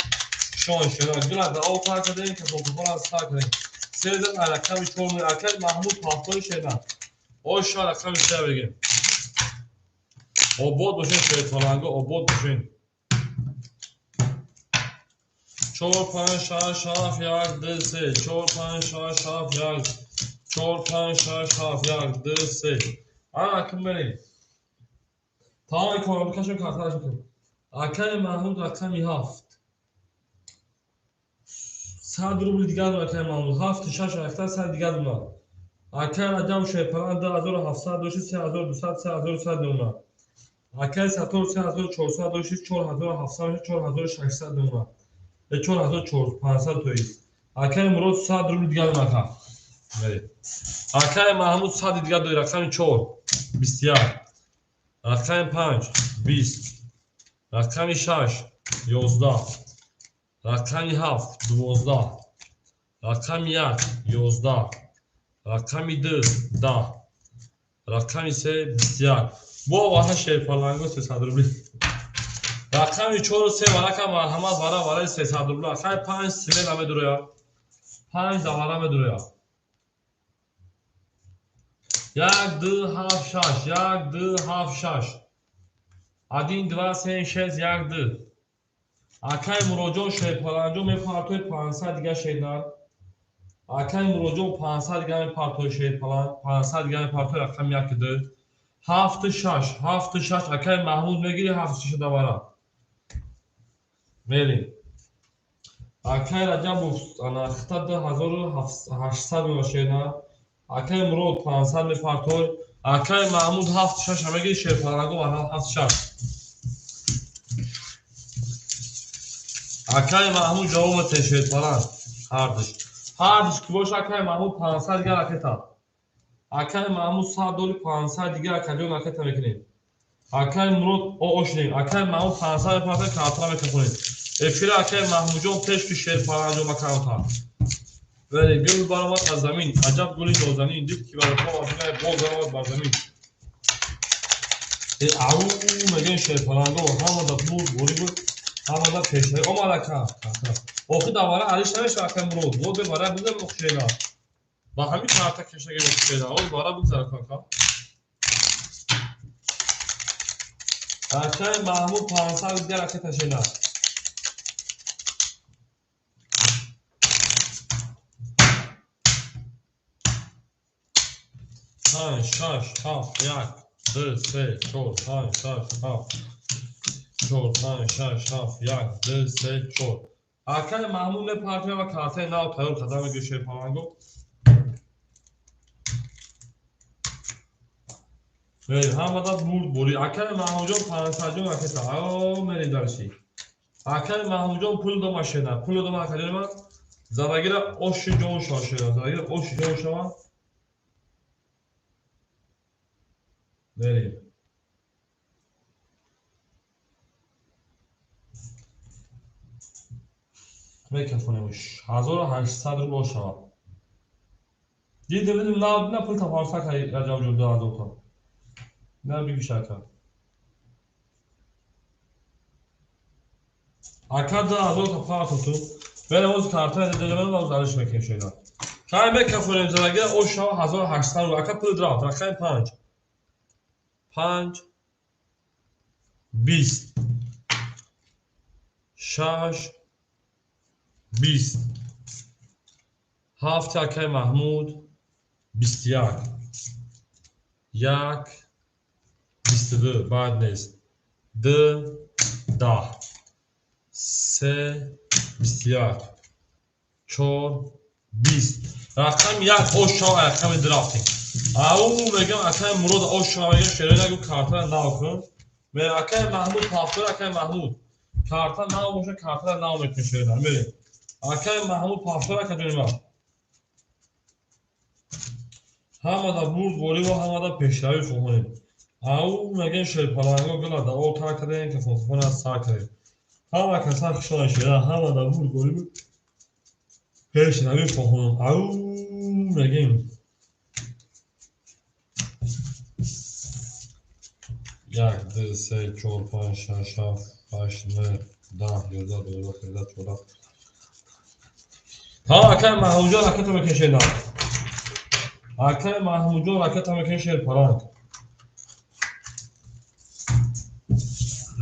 şon şener. Güne de o fark edin ki fotoğraflar sağ edin. Sizden Arkay çoğunluğu Arkay Mahmud faktörü şener. O şar Arkay sevgin. O bod düşün şefaları o bod düşün. Çor pan şaf yak dese çor pan şaf yak çor pan şaf yak dese. Akım beni. Tamam ekonomi kaçın kartlar çekin. Arkay Mahmud rakami 7. Sad rubl دیگر Arkay Mahmud 7 6 rakam sad دیگر bunlar. Arkay Rajab Şerifana 2700 داشت 3200 3300 bunlar. Arkay Sator 3400 داشت 4700 4600 bunlar. Ve 4500 toyiz. Arkay Murod 100 rubl دیگر bunlar. Evet. Arkay Mahmud 100 دیگر دو rakam 4 21 رقم 5 20 رقم 6 11 رقم 7 12 رقم 1 11 رقم 2 10 رقم 3 21 bu vaha şerifalangı 300 rubl رقم 4 3 رقم مرحمت برای 300 rubl رقم 5 سیمه نامه duruyor 5 davarame duruyor Yagdı hafşaş, yagdı hafşaş. 1, 2, 3, 4 yagdı. Arkay Murojon şerifalangı me partoy 500 دیگه şeyler. Arkay Murojon 500 دیگه me partoy şerifalan, 500 دیگه me partoy rakam yakdı. Haftı şaş Arkay Mahmud megiri haftı şaşı da var. Verin. Arkay Rajab ana xitadı 1800 şeyler. Arkay Murod 500 me partoy. Arkay Mahmud 7 şaş همگی şerifalangı var 7 şaş. Arkay Mahmud cevap teşvik falan. Hardış ki boş Arkay Mahmud 500 دیگه raketa. Arkay Mahmud 100 دور 500 دیگه akadyon raketa mekineyim. Arkay Murod o oşleyin. Arkay Mahmud 500 partoy kartına mekineyim. Efir Arkay Mahmudjon peş ki şerifalangı makamta. Böyle gül baramat az zamin. Acab gülü dozani dip ki var bu aslında bol baramat bar zamin. Au megen şerifalangı o hamada bu gori bu hamada peşleri o malaka. Oku davara aliş nemiş Arkay Murod. O bir bara bize bu şeyler. Bak hemi karta keşe geliyor şeyler. O bara bize kanka. Arkay Mahmud 500 diğer raketa şeyler. Pan şaş haf yak dı se çor pan şaş haf çor pan şaş haf yak dı se çor. Arkay Mahmud ne partiye ve kartaya ne yapıyor kadar ve göçer falan ve hamada bur buri Arkay Mahmudjon 500 raketa o meni darşi. Arkay Mahmudjon pul do maşina pul do makadema zavagira oş jon şaşıyor zavagira oş jon şama vereyim. بکفونیمش 1800 رو باشه دیدیم نه پول تفاوت که رجب جون 2000 تا نه بگی شکر اکا 2000 تا پارت تو بله اوز کارتا دیگه من اوز دارش میکنم شیدا خواهیم بکفونیم زرگه او شما 1800 رو اکا پول درافت رخیم 5 20 6 20 هفت اکای محمود 21 یک 22 بعد نیست 2 10 3 21 4 20 رقم یک اوشا رقم درافتینگ او میگم اکای مرود اوشا میگم شروع نگو کارتا ناو کن میگم اکای محمود پافتور اکای محمود کارتا ناو باشه کارتا ناو میکنه شروع نگو اکای محمود پافتور اکای دونیم همه دا برد گولی و همه دا پیشتایی فهمونیم او میگن شیرپالانگو گلا دا او تا کردن که فهمون از سا کرد همه کسا خشان شیره همه دا برد گولی بود پیشتایی فهمونیم او میگن 1 2 3 4 5 6 7 8 9 10 11 12 13 14 ها اکای محمود جان اکای تو میکن شیرنا اکای محمود جان اکای تو میکن شیرپالانگ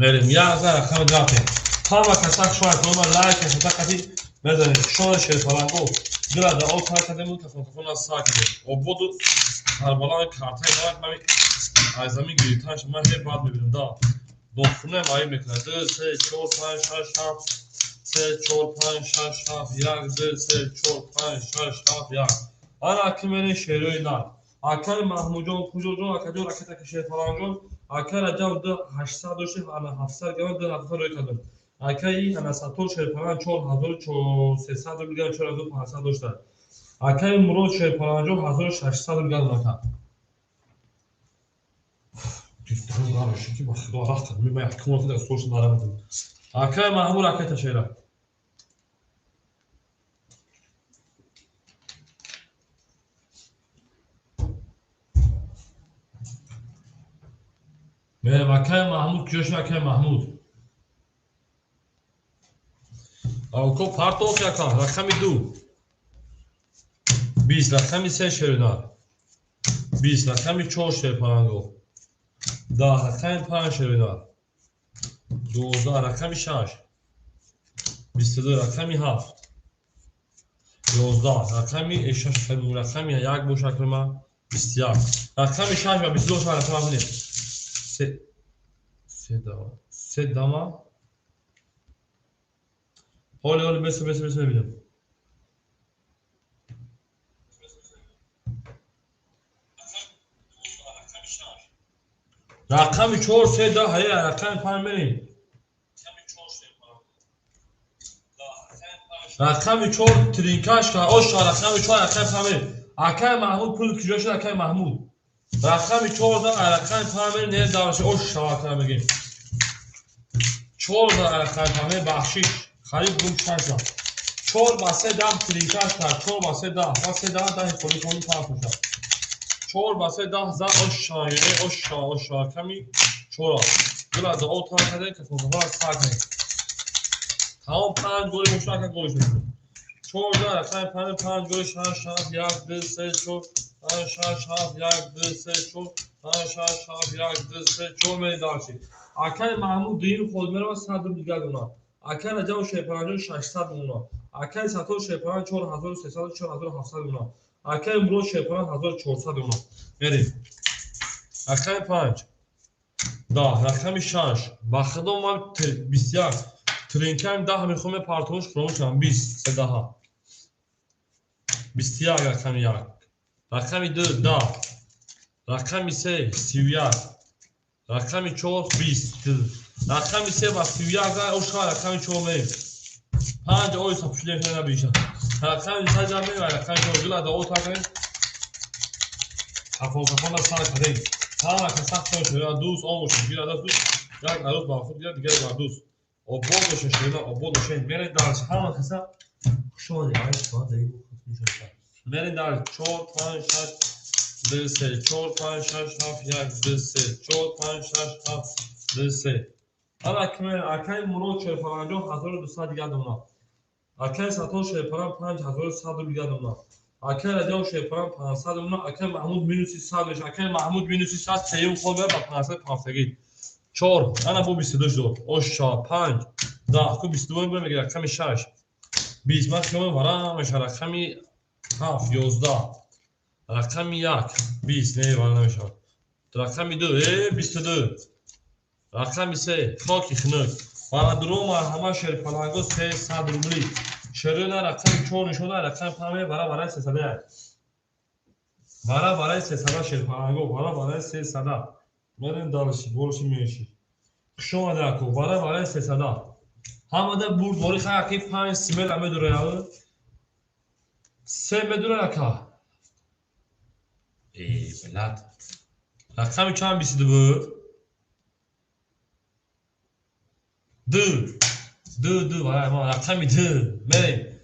بریم 11 رقم درافت همه کسا خشان کنم لایک کسا کتی بزنید شان شیرپالانگو گلا دا او تا کردن که فهمون از سا کرد او بودو هر بالای کارتای نوک ممی از زمین گیریتانش من هی بعد میبینم دا دختونه مایی میکنه 2 3 4 5 6 7 3 4 5 6 7 1 2 3 4 5 6 7 1 آن اکیمنی شیروی نار اکر محمود جان پوجو جان اکر جان اکر تک شیطان جان اکر رجب 800 دوشه انا 700 گرم 2000 روی کردم اکر این انا ساتور شیطان 4300 رو میگن 4500 داشته اکر مرود شیطان جان 1600 رو میگن نکرد دیفترون دارش کی با خدا راست می يحكمون كده الصوص دارم اكاي معمول اكاي تشيله میرم اکاي محمود کیوش اکاي محمود او کو پارتو کیا کار رقم 2 20 رقم 3 شیرنا 20 رقم 4 شیرپانگو 10 رقم 5 شیرنا 12 رقم 6 22 رقم 7 11 رقم 6 رقم 1 بوش رقم 21 رقم 6 و 22 رقم همین سه دama حالا مثل ببینم رقم 4 3 ده هی رقم 5 بریم رقم 4 ترینکاش که اوش رقم 4 رقم 5 بریم اکای محمود پول کجا شد اکای محمود رقم 4 ده رقم 5 بریم نه دارش اوش شواکر میگیم 4 ده رقم 5 بخشش خرید گم شد 4 با 3 ده ترینکاش کرد 4 با 3 ده با 3 ده ده پولی کنی پاس شد 4 با 3 ده زد اوش کمی 4 گلا ده او تا کرده که فوتبال ساعت نه تمام 5 گل مشترک گلش میشه 4 ده رقم 5 گل 6 7 1 2 3 4 5 6 7 1 2 3 4 5 6 7 1 2 3 4 می داشتی اکل محمود دین خود میره و 100 دیگه اونا اکل رجب شیپران 600 اونا اکل ساتور شیپران 4300 4700 اونا اکل مرو شیپران 1400 اونا بریم اکل 5 ده رقم 6 بخدم مال 21 ترینکم 10 میخوام پارتوش فروشم 20 سه ده 21 رقم 1 رقم 2 10 رقم 3 31 رقم 4 20 رقم 3 با 31 اوش رقم 4 می 5 اوی سپشلی نه بیشه رقم 3 جمع می رقم 4 گلا دو تا کنیم افوقفون سر کردیم تمام که سخت شد یا دوست آموش گیر دوست یک عروس با خود دیگه با دوست آباد باشه شده آباد باشه میره درش همه کسا شما دیگه باید دیگه میشه میره در 4 5 6 2 3 4 5 6 7 1 2 3 4 5 6 7 2 3 حالا که اکای مرو 45200 دیگه دونه اکای ساتور شپرام 5100 دیگه دونه اکای رجاو شپرام 500 دونه اکای محمود مینوسی 100 اکای محمود مینوسی 100 تیم خود با 500 پافتگی 4 انا بو 22 دور اوشا 5 10 کو 22 بمیگه رقم 6 20 من شما ورا میشه رقم 7 11 رقم 1 20 نه ورا نمیشه رقم 2 22 رقم 3 خاکی خنک ورا درو مرحمه شیر پلانگو 300 روبلی شرون رقم 4 نشونه رقم 5 ورا 300 ورا 300 شیر پلانگو ورا 300 بریم دالشی بولشی میشی شما داکو ورا 300 همه برد ولی خاکی 5 سیمل همه دوره 3 بدون رکا ای بلاد رقم چند 22 دو برای ما رقم 2 بریم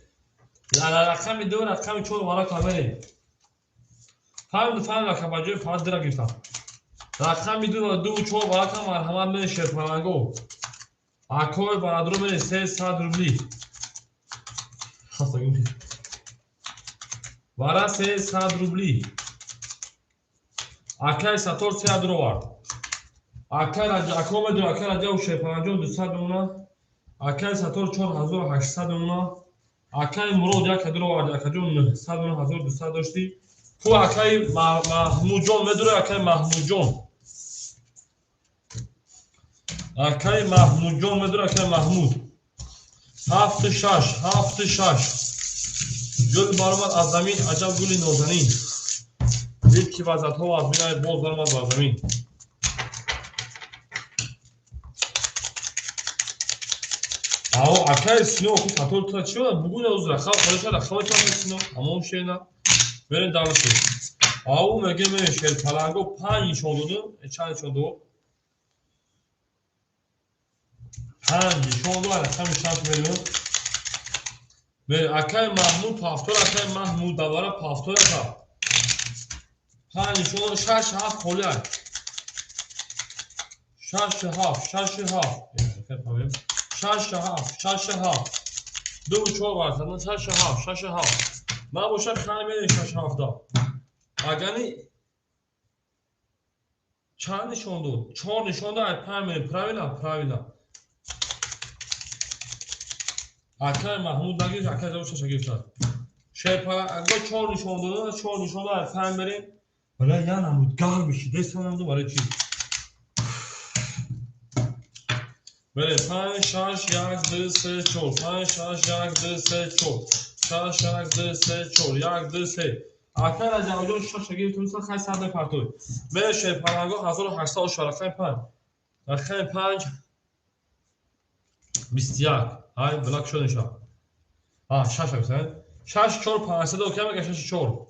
رقم 2 رقم 4 برای کاملی فهم رقم باجه فقط درا گرفتم رقم 2 و 4 برای کام مرحمت من شرپرانگو اکوی برادرو من 300 روبلی خواستگیم برای 300 روبلی اکای ساتور 3 درو وارد اکای اکوم دو اکای راجع و شرپرانگو 200 دونا اکای ساتور 4800 دونا اکای مرود یک درو وارد اکای جون 900 داشتی خو اکای محمود جون مدره اکای محمود جون اکای محمود جون مدره اکای محمود 7 6 گل برآمد از زمین عجب گلی نازنین دید که وزت ها از بینای باز برآمد بر زمین او اکای سینو کو ساتور تا چی بود بگو از رخا خودش رخا چون سینو اما اون شینا برین دانشی او مگه میشه پلنگو 5 شون دو چند شون دو 5 شون دو رقم شانس میلیون به اکای محمود پافتور اکای محمود دوباره پافتور کا 5 شون 6 7 خولیا 6 7 دو 4 واسه 6 7 ما باشه خیلی 6 7 دا اگانی چند نشون داد 4 نشون داد 5 правильно اکای محمود نگیش اکای دوست شگفت شپا اگه 4 نشون داد 5 بریم ولی یا نمود گار میشی دستم دو برای چی بله 5 6 1 2 3 4 5 6 1 2 3 4 6 1 2 3 4 1 2 3 اکای از جوجو شگفت تو خیلی ساده پرتو بله شپا 1800 شرکای 5 رقم 5 21 های بلاک شد نشان 6 هستن 6 4 500 اوکی میگه 6 4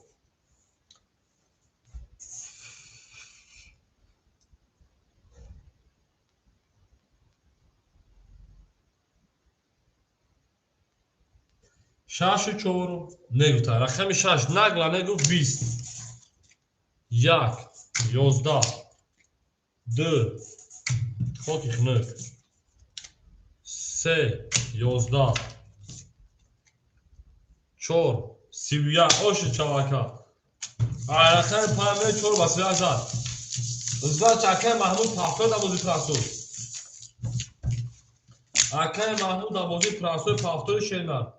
6 4 نگفت رقم 6 نگلا نگفت 20 1 11 2 خاکی خنک 3 11 4 31 اوش چواکا رقم 5 4 واسه آزاد زاد چاکه محمود پافتور دا بودی پراسو اکای محمود آبادی پراسوی پافتور شیرنا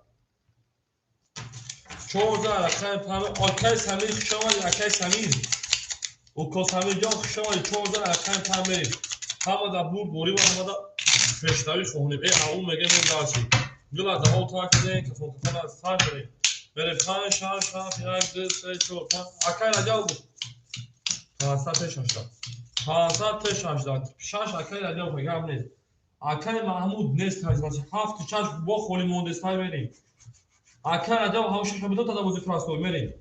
14 رقم 5 اکای سمیر خشمای اکای سمیر او کو سمیر جان خشمای 14 رقم 5 بریم همه دا بود بوری و همه دا فشتاوی خونیم ای اون میگه من داشتی گلا دا اول تا کنه که فون از سر بریم بره 5 6 7 1 2 3 4 5 اکای راجع بود 500 شاشتا 500 شاشتا 6 اکای راجع بود میگم نیست اکای محمود نیست از 7 چاش با خولی موندستای بریم اکای راجع هم شش بدو تا بودی فرستو بریم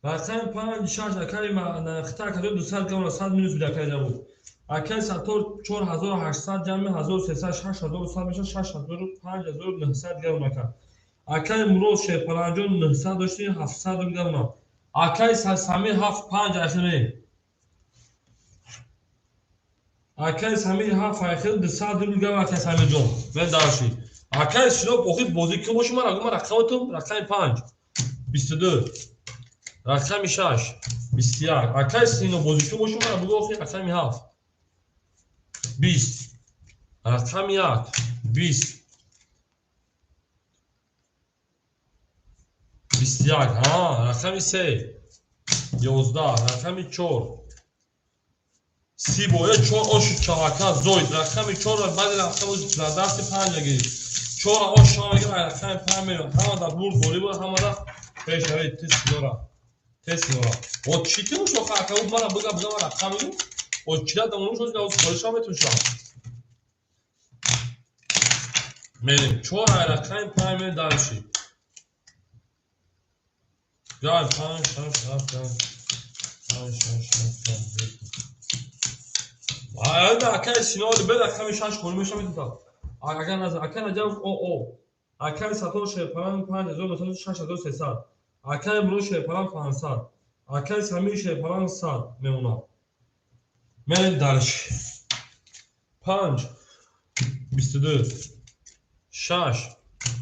رقم 5 6 اکای خطا کدو 200 گرم 100 مینوس بده اکای جواب اکای ساتور 4800 جمع 1300 6100 میشه 6000 5900 گرم اکای اکای مروز شه پلنجون 900 داشتی 700 گرم اکای سمی 7 5 اخیری اکای سمی 7 اخیر 200 گرم اکای سمی جون من داشتی اکای شلو اوخید بازی که باشه من رقمتون رقم 5 22 رقم 6 21 اکای سینو بازی که باشه من بگو اوخید رقم 7 20 رقم 1 20 21 ها رقم 3 11 رقم 4 سی بویه 4 آش چهارتا زوید رقم 4 و بعد رقم در دست 5 گیری 4 آش شامگی رقم 5 میلیون همه در بور بوری بود همه در پیش هایی تست نورا o چی که موش آخه اکا بود من بگم رقم میگم o چی در دمونوش هست که از پایش هم بتون شام میریم 4 رقم 5 میلیون درشی گل 5 6 7 5 6 هذا اكل شنو بدا خمس شاش كل مش متى اكل جاوب او اكل ساتوش پلان 5200 6300 اكل مروش پلان 500 اكل سمیش پلان 100 میمونه من دارش 5 22 6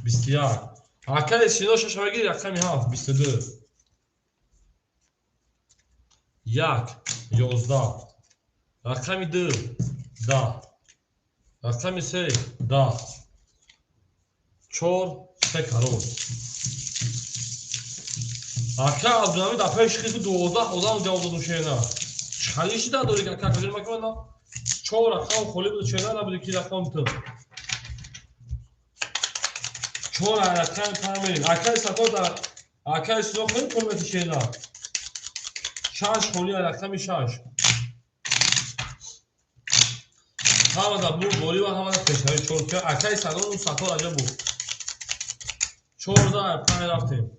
21 اكل شنو شش بگیر رقم 7 22 1 11 رقم 2 10 رقم 3 10 4 3 کرور اکا عبدالنامی در پیش خیلی 12 خودم جواب دادم شینا چلیشی در دوری که کجوری مکنم 4 رقم خولی بود شینا نبوده که رقم تو 4 رقم تامین اکا ساتو در اکا سلو خیلی کلمتی شینا 6 خولی رقم 6 همه در بور بوری و همه در پشتری چون که اکای سالون اون سطور عجب بود 14 5 رفتیم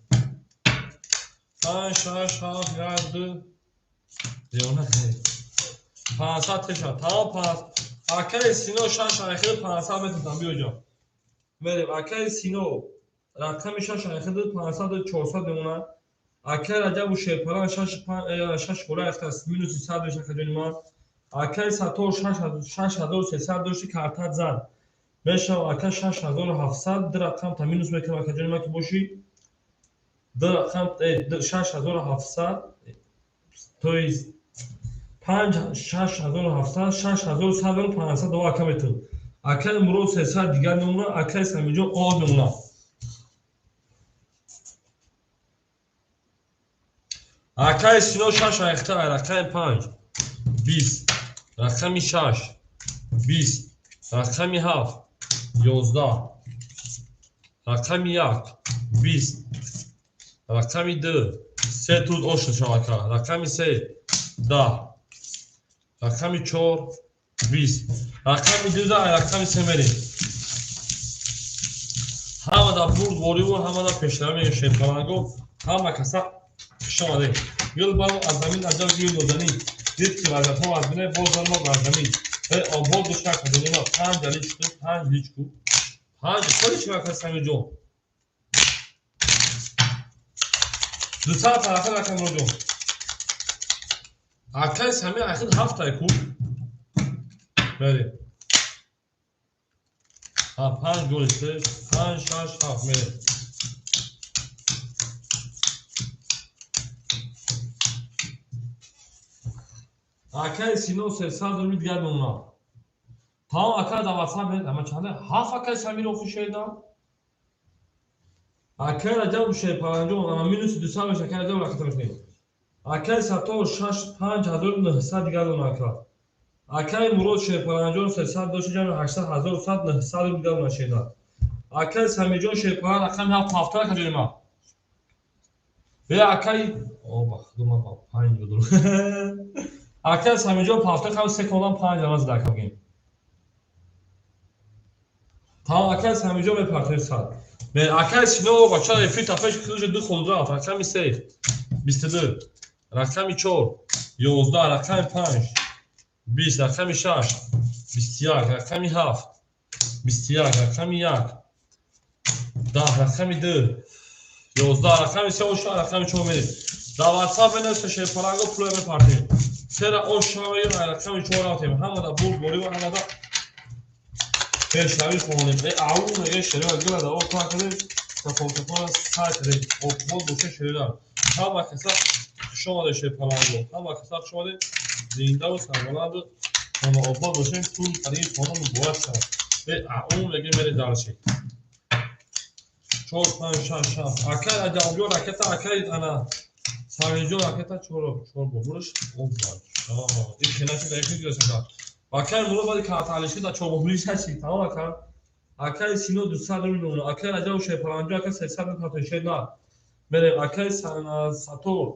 5 6 7 8 دیونه خیلی 500 تشا تمام 5 اکای سینو 6 اخیر 500 بتونم بیو جا بریم اکای سینو رقم 6 اخیر 500 400 بمونه اکای عجب و شیپران 6 خوله اختاس مینوس 300 بشه کجانی ما اکای ساتور 6300 داشتی کارتات زد بشه اکای 6700 در رقم تا مینوس بکنم اکای جانی ما که باشی در رقم 6700 تویز 5 6700 6500 دو اکای میتون اکای مرو 300 دیگر نمونه اکای سمیجون آد نمونه اکای سینو 6 اختار رقم 5 20 رقم 6 20 رقم 7 11 رقم 1 20 رقم 2 3 تود اوش شماکا رقم 3 10 رقم 4 20 رقم 2 رقم 3 مریم همه در برد بوری و همه در پشترم شیپلانگو همه کسا شماده یل باو از زمین عجب گیر دادنی دید که وزن ها از بینه باز ما بر زمین آباد داشته کدونی ما 5 لیچکو 5 لیچکو 5 کلی چی وقت سمی جون دو سال طرفه رقم رو جون اکای سمی اخیر 7 تایکو بریم 5 گل است 5 6 7 میره اکای سینو 300 دو دیگر نمونه تا اکای در واتساپ بید اما چنده 7 اکای سمی رو خوش شیدم اکای رجب و شیپلانجون اما مینوس 200 بشه اکای رجب رکتا میکنیم اکای ساتو 6 5900 دیگر نمونه اکای مرود شیپلانجون 300 داشته جمع 8100 900 دیگر نمونه شیدم اکای سمیجون شیپلان رقم 7 کجوری ما به اکای او بخدو ما با 5 بدون اکای سمیجون 7 خواهد 3 کلان 5 نماز در کمگیم تا اکای سمیجون به پرتر سال به اکای سینو با چرا فیت افش کلوش دو خود رفت رقم 3 22 رقم 4 11 رقم 5 20 رقم 6 21 رقم 7 21 رقم 1 10 رقم 2 11 رقم 3 و 4 رقم 4 میریم در واتساپ بنویس شیپالانگو پول بپارتیم سر او شاوی رقم 4 آتیم همه دا بول بولی و همه دا پیشنهادی خونیم ای اون میگه شریف گل دا او تا کنه تفاوت‌ها ساعت دی او بول دوشه شریف همه کسا شما ده شیپالانگو همه کسا شما ده زنده و سربلند همه او بول دوشه پول قریب خونم باید شد ای اون میگه میره دارشی چور پنج شش هفت اکل اجابیو راکتا اکل انا سامیجو راکتا چور بابورش او باد این کناشی دقیقی دیگه اکل مولو بادی کارتالشی دا چور بابوریش هستی تمام اکل سینو 200 میلیون اکل اجاو شیپالانجو اکل 300 کارتشه نه بله اکل ساتور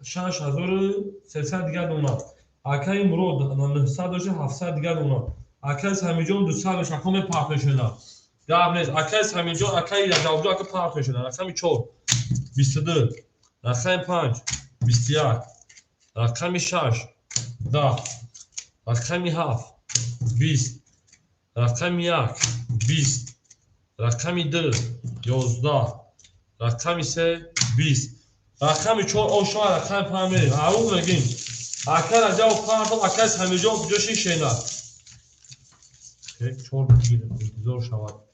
6300 دیگه دونا اکل مرود 900 دوشه 700 دیگه دونا اکل سامیجو 200 دوشه کم پارتشه نه Gavnez, akay saminjon, akay yajavjo, akay parto shona. Rakam 4, 22, rakam 5, 21, rakam 6, 10, rakam 7, 20, rakam 1, 20, rakam 2, 11, rakam 3, 20, rakam 4, o shona, rakam 5 میریم. اون میگیم. akay rajav parto, akay saminjon, joshi shena. یک 4 بگیریم. انتظار شود.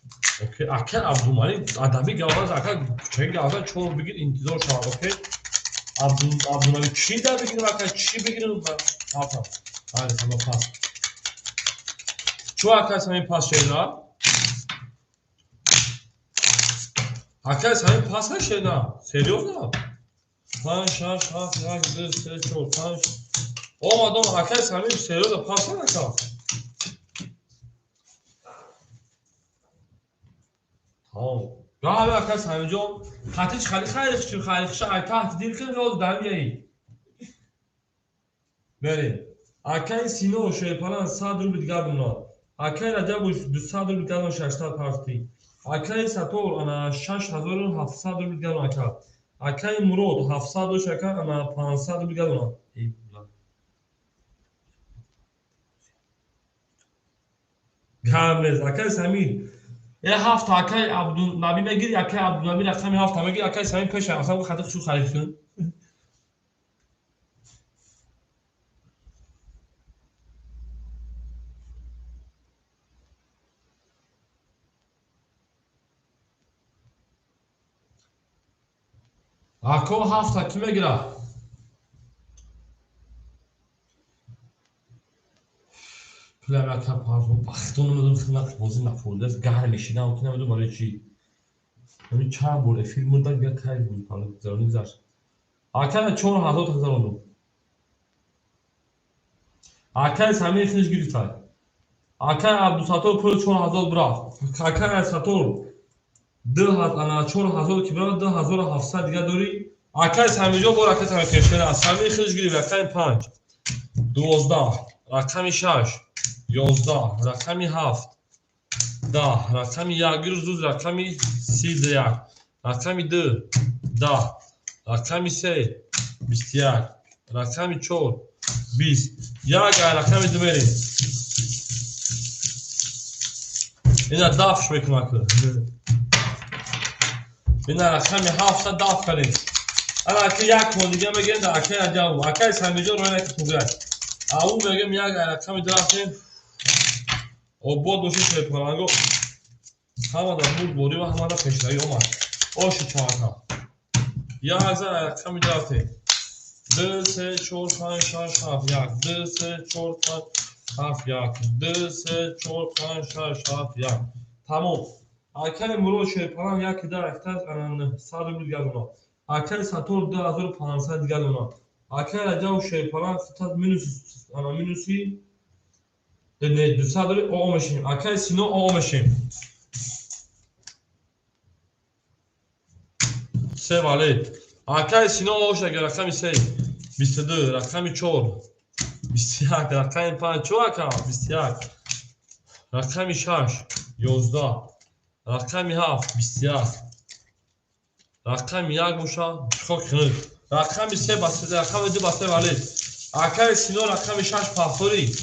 اوکی اکل عبدالمانی آدمی گاواز اکل چه گاواز چون بگیر انتظار شما اوکی عبدالمانی چی در بگیریم اکل چی بگیریم آفا آره سما پاس چو اکل سمی پاس شینا اکل سمی پاس شینا سریوز نه 5 6 7 1 2 3 4 5 او مادام اکل سمی سریوز پاس نکرد یا همه اکل سمیجون خطیش خیلی تحت دیل کنیم یا دمیایی بریم اکل سینو و شیپالان 100 رو دیگر دونا اکل رجب 200 رو دیگر دونا 600 پرستی اکل سطور 6700 رو دیگر دونا اکل مرود 700 رو شکر 500 رو دیگر دونا گمز اکل سمید یه هفت اکای عبدالنبی میگیری اکای عبدالنبی رقمی هفت میگیری اکای سمین پشه اصلا اون خطه خشو خریف کن اکا هفت اکی میگیره پلم اکا پارفون بختون نمیدون خیلی بازی نفولده است گهر میشیدم اکی نمیدون برای چی همین چند بوده فیلم بودن بیا کاری بود حالا زرانی گذاشت اکا 4000 تا زرانو اکا سمین خیش گیری تای اکا عبدالساتور پول 4000 برا اکا ساتور 4000 که برا 2700 دیگه داری اکا سمیجو بور اکا سمین کشتره سمین خیش گیری رقم 5 12 رقم 6 11 رقم 7 10 رقم 1 روز رقم 13 رقم 2 10 رقم 3 21 رقم 4 20 یک رقم 2 بریم اینا دافش میکنم اینا رقم 7 داف کنیم الان که یک کن دیگه میگن در اکی اجاو اکی سمیجو روی نکی توگه اون میگم یک رقم درفتیم او بود دوشی شیپالانگو همه در بود بودی و همه در پیشنهی اومد اوشی چهارتا یک رقم درفتیم 2 3 4 5 6 7 1 2 3 4 5 7 1 2 3 4 5 6 7 1 تمام اکل مرو شیپالان یکی در اختر 100 رو دیگر اونا اکل ساتور 2500 دیگر اونا اکل اجاو شیپالان ستاد مینوسی نه 200 داری او میشیم اکل سینو او میشیم سه والی اکل سینو او شده رقم 3 22 رقم 4 21 رقم 5 چو اکل 21 رقم 6 11 رقم 7 21 رقم 1 موشا چخو کنید رقم 3 بسته رقم 2 بسته ولی اکای سینو رقم 6 پافتوری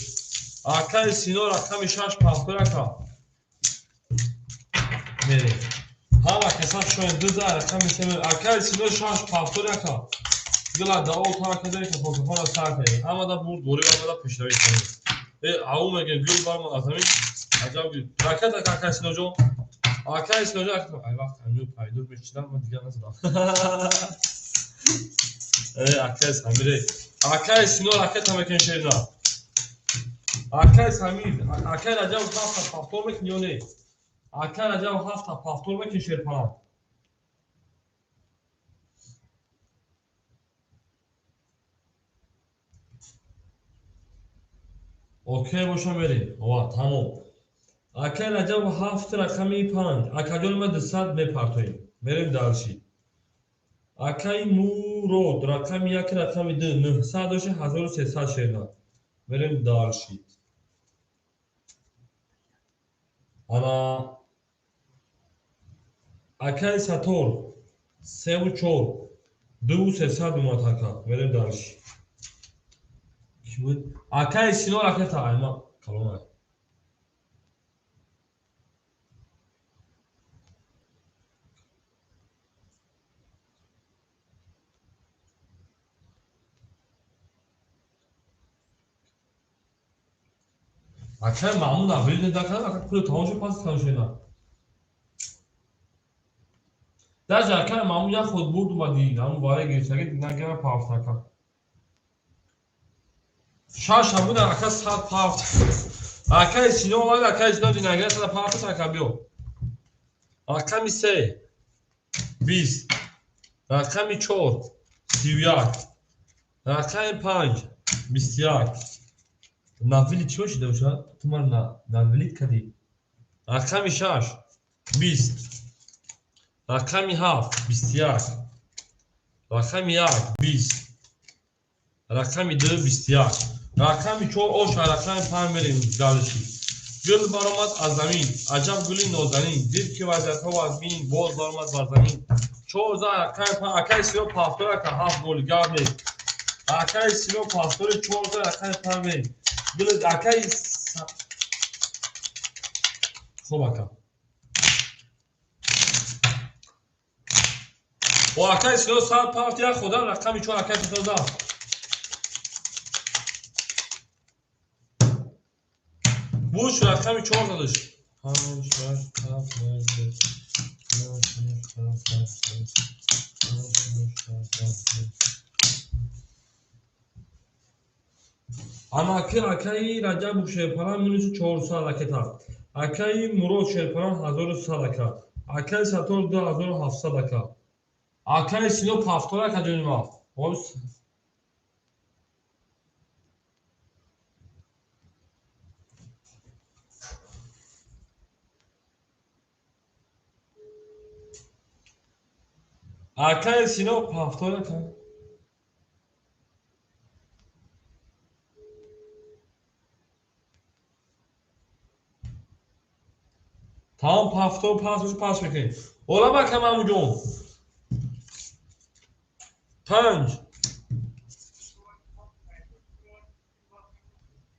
اکای سینو رقم 6 پافتور اکا میره ها کسان شاید دو در رقم 3 اکای سینو 6 پافتور اکا گلا داو تا کدی که فوتوفون سر کنی اما دا بود دوری و دا پیشروی کنی او میگه گل بارم از همین عجب گل راکت اکای سینو جو اکای سینو جو ای وقت همیو پایدور میشیدم و دیگه نزدم اکای سمیره اکای سینو راکت هم کن شیرنا اکای سمیر اکای رجب هفت پافتور میکنی اکای رجب هفت پافتور میکن شیر پناه اوکی باشم بریم وا تمام اکای رجب هفت رقمی 5 اکاجون ما 200 میپرتویم بریم دالشی اکای مورود رقم 1 رقم 2 900 باشه 1300 شیرنا بریم دالشی اما اکای ساتور 3 و 4 2300 ماتاکا بریم دالشی کی بود اکای سینو راکت اما کلمه اکای معمول اولی نداکنم اکای پول تماشا پاس کنشینا در جاکای معمول یا خود بود اومدی همون واره گیرسگی نگرم پافتاکا شاش هم بود اکای 100 پافت اکای سینو اومد اکای سینو دی نگرم 100 پافت اکا بیو رقم 3 20 رقم 4 31 رقم 5 21 ناویلی چی باشیده باشه؟ تو من ناویلی کدی رقم 6 20 رقم 7 21 رقم 1 20 رقم 2 21 رقم 4 اوش رقم 5 بریم دالشی گل برآمد از زمین عجب گلی نازنین دید که وضعیت ها از بین باز برآمد بر زمین 14 رقم 5 اکای سینو پافتور که 7 گلگر می اکای سینو پافتور 14 رقم 5 می گل اکای خوب اکا و اکای سینو 100 پافت یا خدا رقم 4 اکای 14 بوش رقم 4 دادش 5 6 7 اما اکای رجب شیرپران منوش 400 اکتا اکای مرود شیرپران 1100 اکا اکای ساتور 2700 اکا اکای سینو پافتور اکا جونیما اکای سینو پافتور اکا tamam paftor pas میکنیم اولا بکم همون جون 5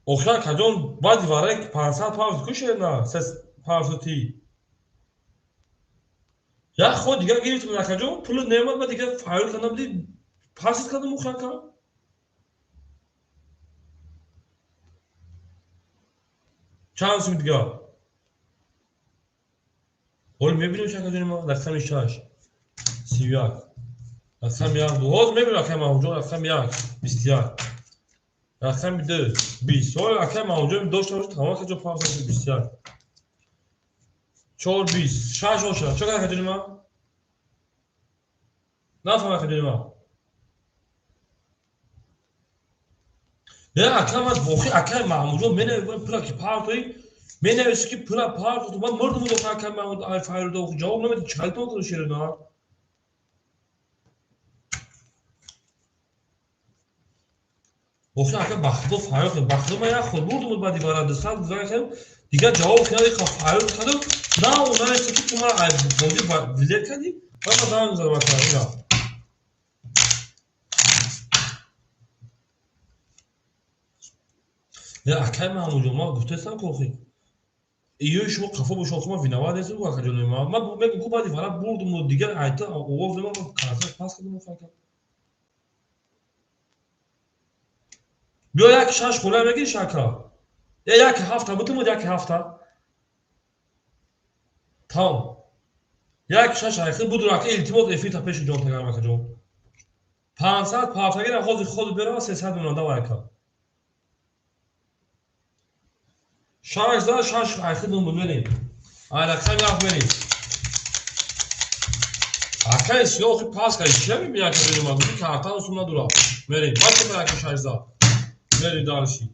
اوخیا کجون باید واره 500 پاوز کشه نه 3 پاوزتی یا خود دیگه گیرید کنه کجون پول نمیاد و دیگه فایل کنم بودی پاسید کنم اوخیا کنم چند سیم دیگه اول میبینیم چه کجونی ما رقم 6 31 رقم 1 دوز میبینیم رقم همونجا رقم 1 21 رقم 2 20 اول رقم همونجا داشته باشه تمام کجا پاس 21 4 20 6 باشه چقدر کجونی ما نفهم کجونی ما یا اکم از بخی اکم معمولا منه پلا کی پارتوی منه اسکی پلا پارتو تو من مردم دو اکم معمول آی فایر دو جواب نمیدی چال تو تو شیر نه بخی اکم بخدو فایر بخدو ما یا خود بود بعدی برای دستان زایم دیگه جواب کنی که فایر کردم نه اون اسکی تو ما بودی ویلیت کردی فقط دارم زدم مثلا اکای محمود ما گفتستم کوخی ایو شما کافه boşaltma vinava desin bu akacını ma bu ben bu badi falan buldum o diğer ayta o zaman karşı pas kıldım o fark. Bir yak şaş kolay mı şaka? Ya yak hafta bütün mu yak hafta? Tamam. Yak şaş ayı bu durak iltimos efi tapeş جون تگر makacım. 500 پافگیر خود برام 300 اوندا وایکا. شاش ayıkı bunu Alakam yap vereyim. Arkadaş yok pas işe mi bir yakın benim adım kartan sonuna dura. Vereyim. Başka merak şarjda. Vereyim darışı.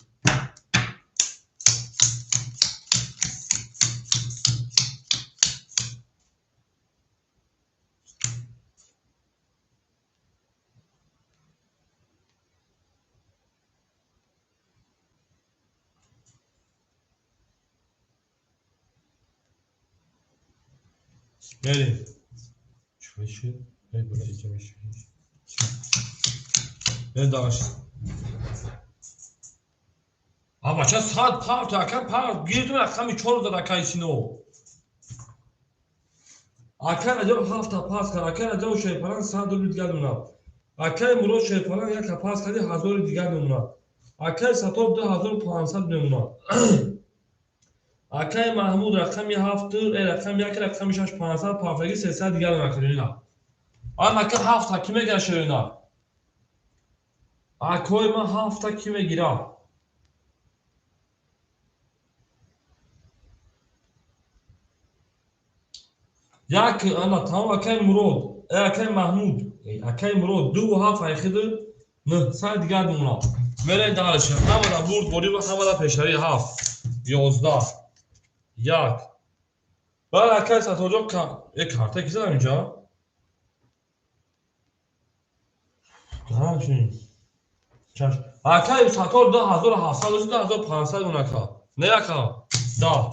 Vereyim. Şurası. Ben böyle içeceğim. Ben darışı. Ama çat saat part akam part girdim akam çorda da kaysino. Akar acaba hafta pas kar akar acaba şey falan saat dolu diğer ona. Akar muro şey falan ya kapas kadi hazır diğer ona. Akar satop da hazır 500 ona. Akar Mahmud rakam hafta rakam ya rakam 500 pafagi 300 diğer ona kırına. Ama akar hafta kime geçiyoruna? Akoy ma hafta kime girer? Yak ama tamam akay Murod, akay Mahmud, akay Murod dو هفت ayıkıdı ne saat geldi ona. Böyle dağılışır. Havada vurd bori ve havada peşeri haf. 11 yak. Böyle akay satacak karta güzel önce. Tamam şimdi. Çaş. Akay satır da hazır hafsa da hazır 500 ona ka. Ne yaka? Da.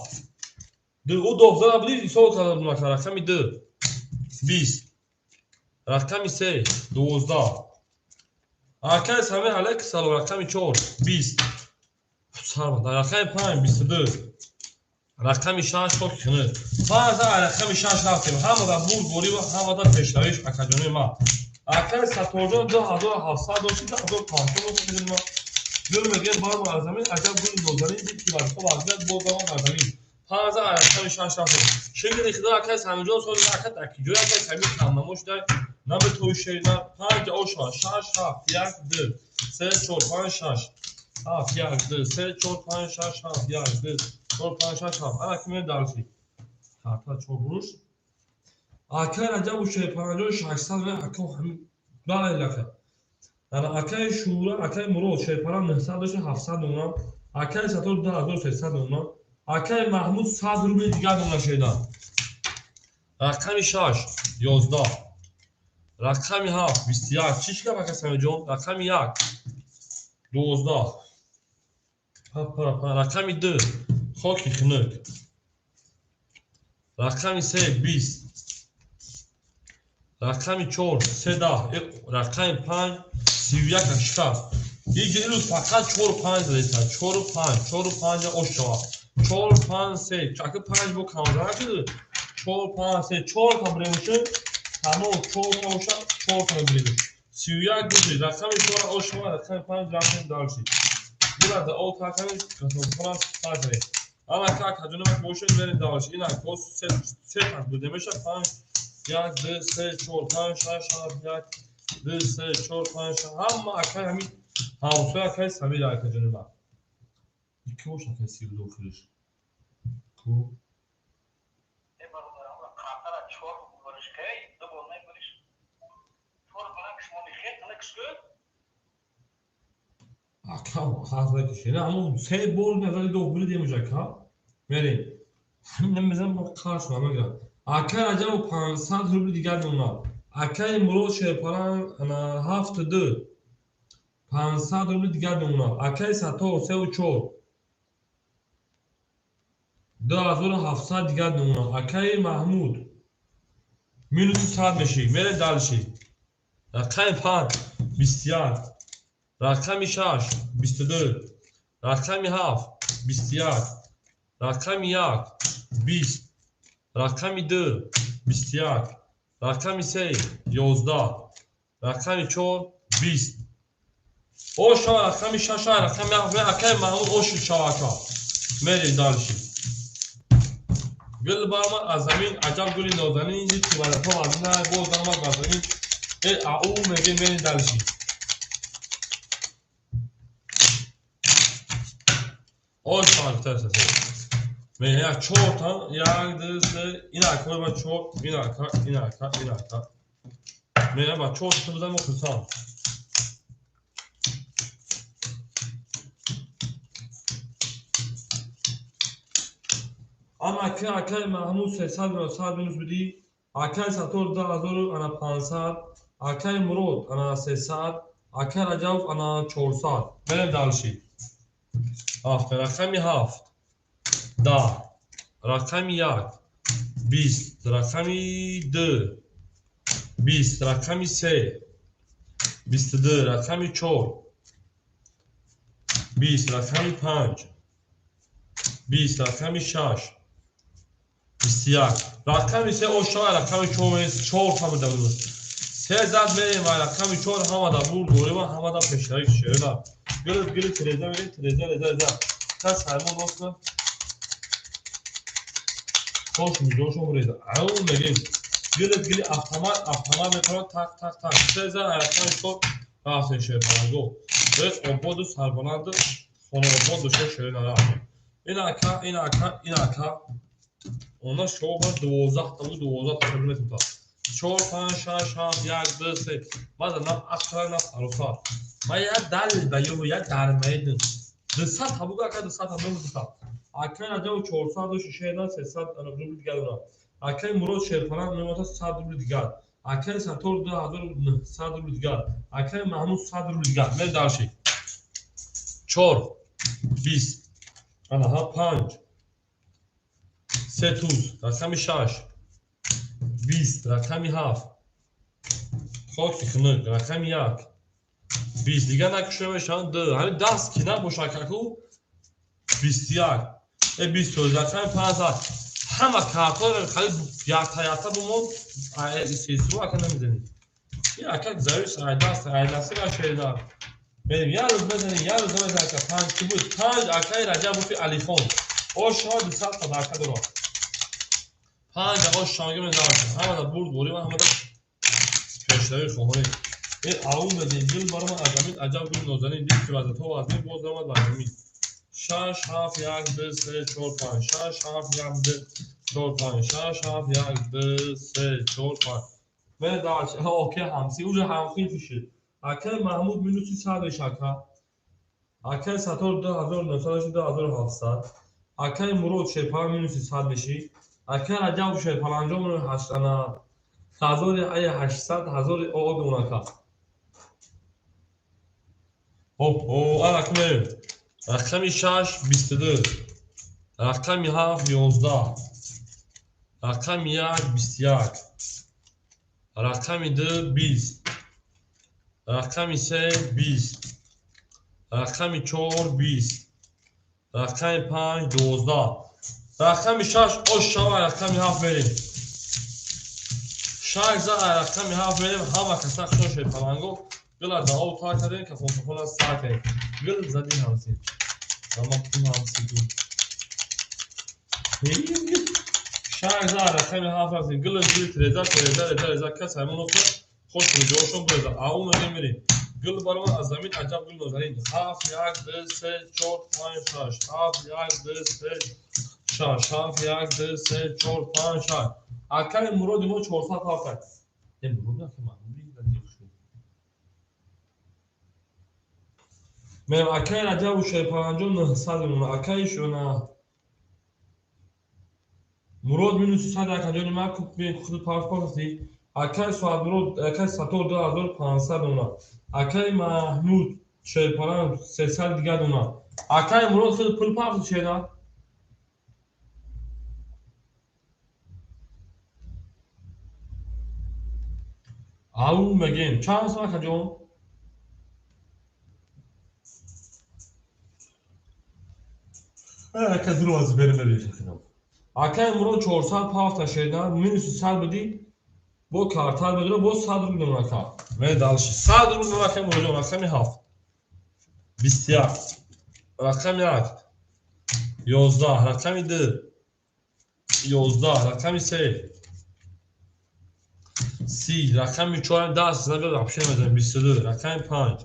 O 90 bilir sol kadar buna ka rakam 20 rakam ise 12 arkadaş همه علیک سال رقم 4 20 سال رقم 5 22 رقم 6 çok کنه فازا رقم 6 هستیم همه da بول و همه da peşlaviş akademi ma arkadaş satırda da hazır hafsa doşi da hazır pantolon olsun ma görmegen var mı azami acaba bu dozları bir var o vaziyet bu zaman azami فازا رقم 6 هستیم şimdi iktidar arkadaş همینجا sonra arkadaş ki göre arkadaş همین tamamlamış da نام توی شیرنا 5 اوشا 6 7 1 2 3 4 5 6 7 1 2 3 4 5 6 7 1 2 4 5 6 7 ana kimi darsi karta çok vuruş akar acaba bu şey parajo 800 ve akar hem daha ilaka yani akar şura akar muro şey para 900 700 ona akar satır da hazır 800 ona akar Mahmud 100 ruble دیگر ona şeyda rakam 6 11 رقمی 7 21 چیش که بکسم جون رقمی 1 12 رقمی 2 خاکی خنک رقمی 3 20 رقمی 4 13 رقمی 5 31 اشکال یه گلو فقط 4 5 دیدن 4 5 4 5 اشکال 4 5 3 چاکه 5 بو کامرا شده 4 5 3 4 کامرا همه چهار تا 4 تا بگیرید 31 گوشی رقم شما او شما رقم 5 رقم دارید burada o kartını falan sadece ama kartını bak boşun verin davaş inan kos set bu demiş falan ya se çor pan şaş ya se çor pan şaş ama akay hamit havsu akay samir arkadaşını bak iki boş akay sivri okuyor ku akam hazır kişiler ama şey bol nezarı doğru diyemeyecek ha. Vereyim. Hem mesela bak karşılama göre. Akar acaba 500 ruble diğer bunlar. Akar muro şey para ana haftada 500 ruble diğer bunlar. Akar sato se o çor. 2700 diğer bunlar. Akar Mahmud. Minütü saat beşi. Mere dalşi. Akar pan. 20 رقم 6 22 رقم 7 21 رقم 1 20 رقم 2 21 رقم 3 11 رقم 4 20 او شما رقم 6 رقم 7 اکای محمود او شواکا میریم دالشی گل بارما از زمین عجب گلی نازنین اینجی که برای تو از نه گل بارما بازنین او میگه میریم دالشی او شما ترسه میگه یک چورتا یک دسته این اکای با چورت این اکا میگه با چورت تو بزن خسان اما اکای محمود 300 و 100 minus بدی اکای ساتور 10000 انا 500 اکای مرود انا 300 اکای رجب انا 400 بریم دالشی رقم 7 10 رقم 1 20 رقم 2 20 رقم 3 22 رقم 4 20 رقم 5 20 رقم 6 21 رقم 3 اوشا رقم 4 هم دادم 3 زد بریم و رقم 4 هم دا بور دوره و هم دا پشتایی شده گل تریزه بریم تریزه کس هرمون نوستن خوش میجوشون بریزه اون میگیم گل افتمار میکنه تک 3 زد رقم 4 راسته شیرپرنگو بس اوبودو سربانند sonra اوبودو شیرین آرام این اکا Ona şova 12 ta bu 12 ta bilet ta. 4 5 6 7 1 2 3 بعد نم اخر نم اروفا ما یا دل بیو یا درمید دسات habuk اکا دسات هم دسات اکا نجا 400 و 600 300 روبل دیگر اونا اکا مرود شیرفران نمیتا 100 روبل دیگر اکا ساتور 100 روبل دیگر اکا محمود 100 روبل دیگر من داشی 4 20 انا ها 5 30 رقم 6 20 رقم 7 خاک کنه رقم 1 20 دیگه نکشمشان 2 همین دست که نموشککو 21 20 رقم 50 همه کارتا رو خیلی یاتا بمون سیسو اکا نمیزنید این اکا زویش دستی را شیدار بریم یه روز بزنید یه روز بزنید که 5 کی بود 5 اکای رجب بودی علیفون او شما 200 تا اکا درو 5 آقا شانگه من دارم همه دا برد بوری و همه دا پیشتری خوهاری این آون بدین گل برام عجمید عجب گل نوزنی دید که وزد تو وزنی باز درمد وزنی 6 7 1 2 3 4 5 6 7 1 2 4 5 6 7 1 2 3 4 5 من دارش اوکی همسی اونجا همخین فیشه اکل محمود مینوسی 100 شکر اکل ساتور 2900 اکل مرود شیپار مینوسی 100 بشی اکل رجب شیپار انجام رو 1800 1000 او دونکا رقم رقم 6 22 رقم 7 11 رقم 1 21 رقم 2 20 رقم 3 20 رقم 4 20 رقم 5 12 رقم 6 اشتباه رقم 7 بریم 6 رقم 7 بریم همه کسک شوشه پلنگو گل دا او تا کردیم که فونتون از ساعته گل زدی همسی اما پول همسی دو 6 رقم 7 هستیم گل تریزه کس همون اصلا خوش رو جوشون بریزه او میریم گل برام از زمین عجب گل نازنین 7 1 2 3 4 5 6 7 1 2 3 6 7 1 2 3 4 5 6 اکل مرود ما 400 ها کرد این مرود که معمولی دیگه من اکل عجب و شیپانجون 900 اکل شونا مرود مینوسی 100 اکل ما خود پاسپورت دی اکل سواد مرود اکل ساتور 2500 اونا اکل محمود شیپان 300 دیگه اونا اکل مرود خود پول پاسپورت شده او میگیم چند سال کجا Herkes dur vazı verime verecek. Akay Muron 400 hafta şeyden minüsü sal budi bu kartal بدونه bu صدر میلیون رقم و دالشی صدر میلیون رقم مورد رقمی هفت 20 رقم یک 11 رقمی 2 11 رقمی 3 30 رقمی 4 10 زده رقم میزنم 22 رقمی 5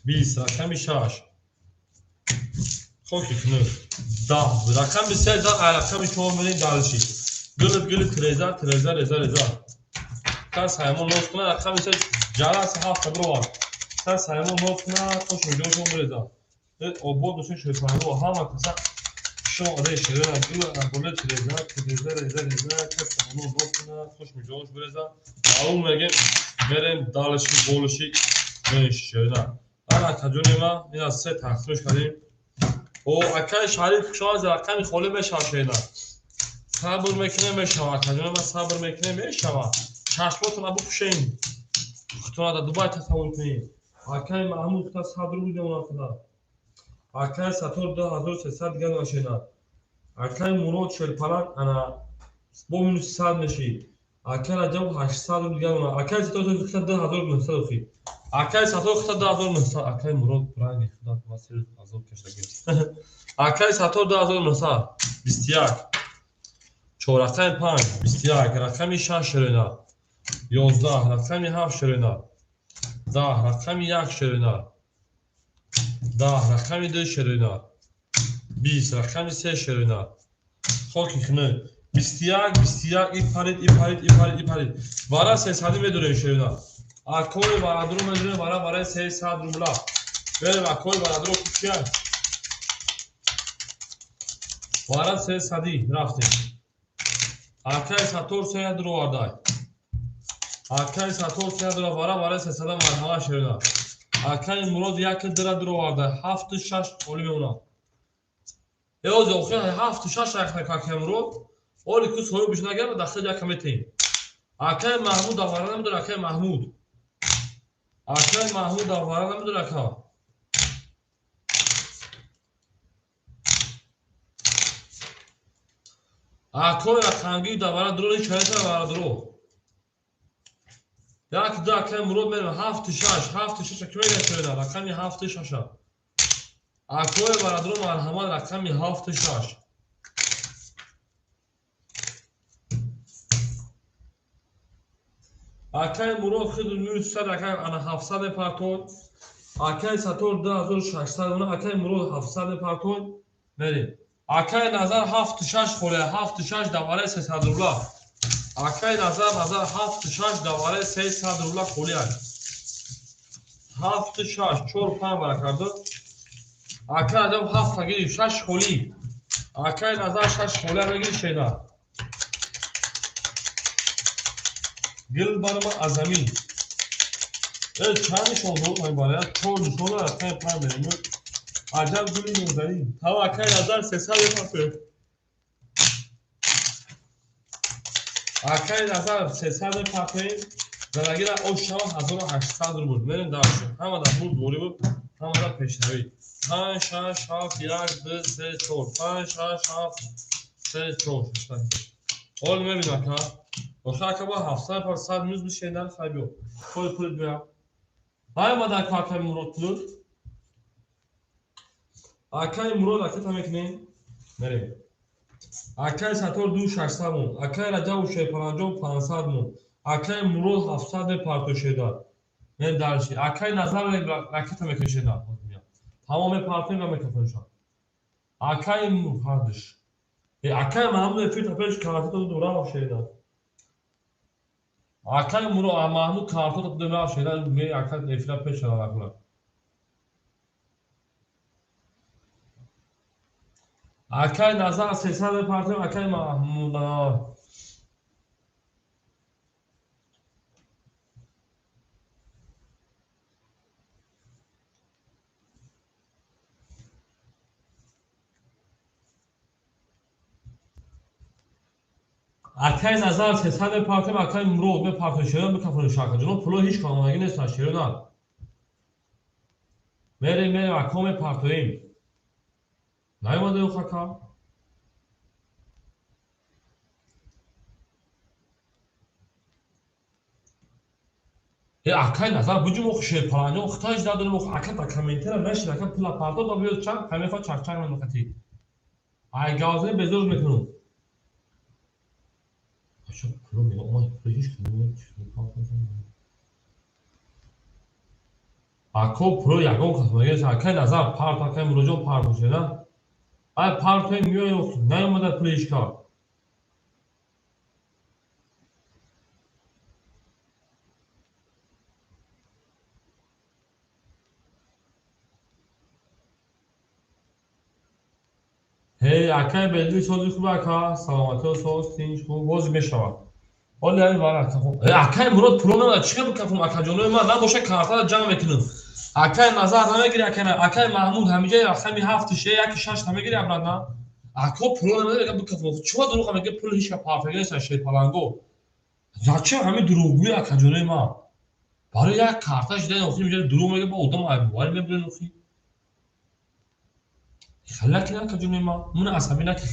20 رقمی 6 خوکی کنه 10 رقمی 3 10 رقمی 4 میلیون دالشی گل 13 رضا Sen sayımın notuna rakam ise Calas hafta bro var. Sen sayımın notuna koşun Jojo Breda. Evet o bu düşün şey falan o hama kısa şu oraya şeyler yapıyor. Böyle trezler kes sayımın notuna koşun Jojo Breda. Alın veren dalışı boluşu şeyler. Ana kacunima biraz set takmış kalayım. O akay şarif şu an rakam خالی بشه şeyler. Sabır mekine meşava kacunima sabır mekine meşava. چشماتون ابو پوشین خطونا دا دوبای تصور کنید آکای محمود تا صدر بوده اونا خدا آکای ساتور 2300 دیگه ناشینا آکای مرود شلپران انا با منو 300 نشی آکای رجب 800 دیگه اونا آکای ساتور 2900 خی آکای ساتور 2900 آکای مرود پرانی خدا واسه ازو کشگی آکای ساتور 2900 21 چورقای 5 21 رقمی 6 شرینا 11 رقمی 7 شرینا 10 رقمی 1 شرینا 10 رقمی 2 شرینا 20 رقمی 3 شرینا خاکی خنه 21 ایپارید وارا 300 میدونه شرینا آکوی برادرو میدونه وارا 300 روبلا بله آکوی برادرو کشیان وارا 300 رفتیم آکای ساتور 300 رو واردای آکای ساتور 300 رو وارا 300 مرحله شرینا آکای مراد یک درد رو وارده 7-6 اولیم اونا یوز اوخیان 7-6 رخنه که مراد اولی که سوی بشنه گرم داخل جا کمیتیم آکای محمود آواره نمیدونه آکای محمود آواره نمیدونه آکا آکای رقمگی دواره درو چهیت وارد درو یک دا که مرود میرم 7-6 کمی نشویده رقمی 7-6 آکای برادرو مرحمت رقمی 7-6 آکای مرود خیلی میرد سر آکای انا 700 پارتون آکای ساتور 2600 اونه آکای مرود 700 پارتون بریم آکای نظر 7-6 خوله 7-6 دواره 300 روبلا آکای نظر 7-6 دواره 300 روبلا خولی هست 7-6 4 5 برکرده آکای نظر 7 بگیریم 6 خولی آکای نظر 6 خوله بگیر شیده گل برما ازمی چند شون بود من باید 4 شون رو از 5 بریم عجب گلی نوزدی تا آکای نظر 300 پاسه آکای نظر 300 پاسه زنگیر او شما 1800 رو بود بریم داشتیم همه در بود دوری بود همه در پیشنوی 5 6 7 1 2 3 4 5 6 7 3 4 اول میبینم آکا باشه که با 700 پر 100 میز میشه در خیلیو خود پولت بیام های ما در کاکای مرود پولت آکای مرود اکی تا میکنیم بریم آکای ساتور 2600 مون آکای رجب و شیپرانجو 500 مون آکای مرود 700 پارتو دار من درشی آکای نظر اکی تا میکنیم دار تمام پارتو رو میکنیم آکای مخاردش آکای محمود فیت پیش کارتی تو دورا و دار آکای مرود محمود کارتی تو دورا و دار می آکای افلا پیش شده آکای نظر 300 پارتون آکای محمود آکای نظر 300 پارتون آکای مرود به پارتون شده میکافون شاکا جنو پلو هیچ کامونگی نیست شیرونال میریم آکام پارتویم نیومده او خاکا اکای نظر بجو مخ شیر پلانجا اختاج دادن مخ اکا تا کامنتر نشد اکا پلا پارتا دا بیاد چند همه فا چک چک من مخطی ای گازه بزرگ میکنم اشو پلو میگه اومد پلو هیچ کنیم اکو پلو یکم خواست میگه اکای نظر پارتا اکای مروجون پارتا شده ای پارتای میوه یخت نیومده پلو هیچ کار هی اکای بلدی سازی خوب اکا سلامتی و ساز تینش خوب بازی بشنوم ولی این وارد کفم اکای مراد پلو نمیده چیکار بکنم اکا جانوی من نباشه کارتا را جمع میکنم اکای نظر نمیگیری اکای محمود همیشه رقمی هفت شه یک شش نمیگیری ابرد نه اکا پلو نمیده بکنم چرا دروغ میگه پلو هیچ که پارتگی نیست شی پلنگو زاچه همین دروغگویی اکا جانوی من برای یک کارتاش دیدن اخی میگه دروغ میگه با آدم موبایل میبرن اخی خلاک نه اکا جانوی من من عصبی نکن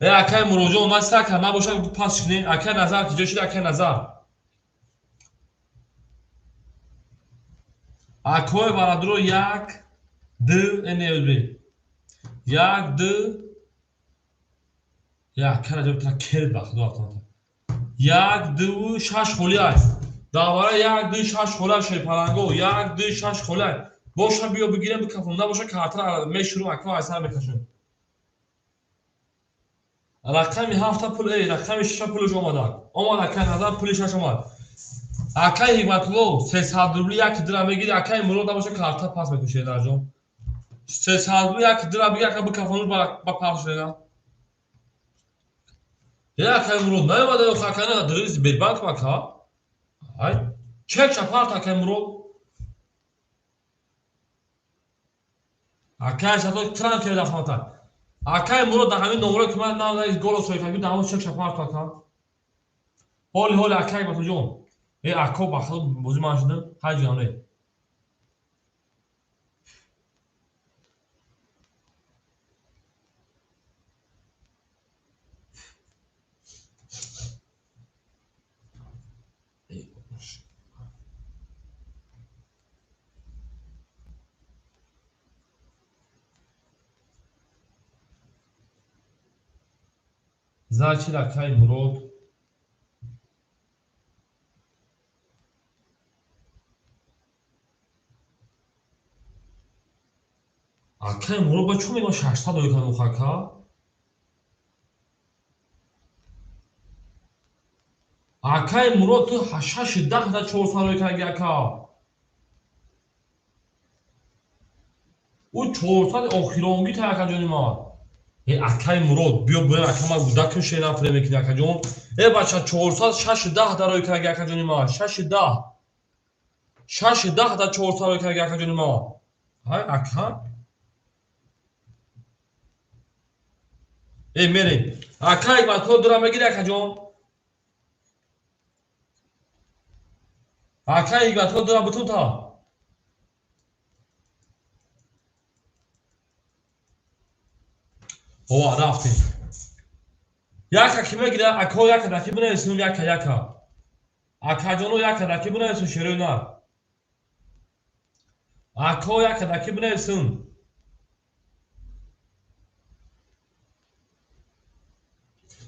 اکای مروجو اومد سرکه نباشه پاس کنی اکای نظر که جا شده اکای نظر اکای برادرو یک دو انیوزی یک دو یک کار جب تر کرد بخدا آتان یک دو شش خولی است داوره یک دو شش خوله شی پلنگو یک دو شش خوله باشه بیا بگیرم بکفم نباشه کارتر می شروع اکا اثر میکشم رقمی هفته پول ای رقمی شش پولش اومد اکای نظر پولش شش اومد اکای حکمتلو 300 روبلی یک درام میگیری اکای مراد نباشه کارتا پاس میکشه درجا 300 روبلی یک درام بگیر اکا بکفونور با پاس شده یا اکای مراد نیومده او خاکنه دریز بیربانک مکا های چک شپارت اکای مراد اکای شاتو تران کرده فاتا اکای مراد در همین نمره که من نام گل سویفاگی در همون چک شپارت اکا هول اکای باتو جون ای اکا بخدا بوزی ماشده های جانه زاچی اکای مراد اکای مراد با چون میگم 600 دوی کنم خاکا اکای مراد تو 8 10 تا 400 روی کنگی اکا او 400 آخیرانگی تا اکا جانی ما ای اکای مراد بیا بریم اکا ما بودک شی نفره میکنی اکا جون ای بچه 400 6 10 تا روی کنگی اکا جانی ما 6 10 تا 400 روی کنگی اکا جانی ما های اکا ای میریم اکای با تو درام بگیری اکا جون اکای با تو درام بتون تا اوه رفتیم یکا کی میگیره اکا یکا دکی بنویسیم یکا اکا جانو یکا دکی بنویسیم شروع نه اکا یکا دکی بنویسیم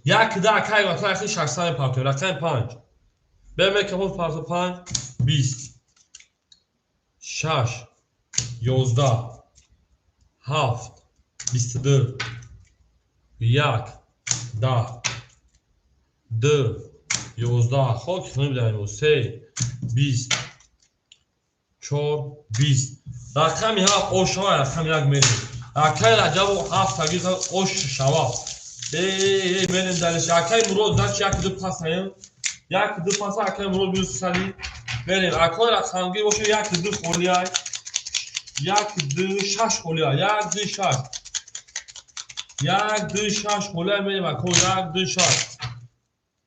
یک ده اکای با تو اخی 600 پارتو رقم 5 بریم کپون پارتو 5 20 6 11 7 22 1 10 2 11 خاک خونی بدهیم 3 20 4 20 رقمی 7 اوش شما رقم یک میریم اکای رجب و 7 تگیز اوش شما ای بریم درش اکای مراد داشت یک دو پاس هیم یک دو پاس اکای مراد بیرون سالی بریم اکای رقمگیر باشه یک دو خولی های یک دو شش خولی های یک دو شش یک دو شش خولی های میریم اکای یک دو شش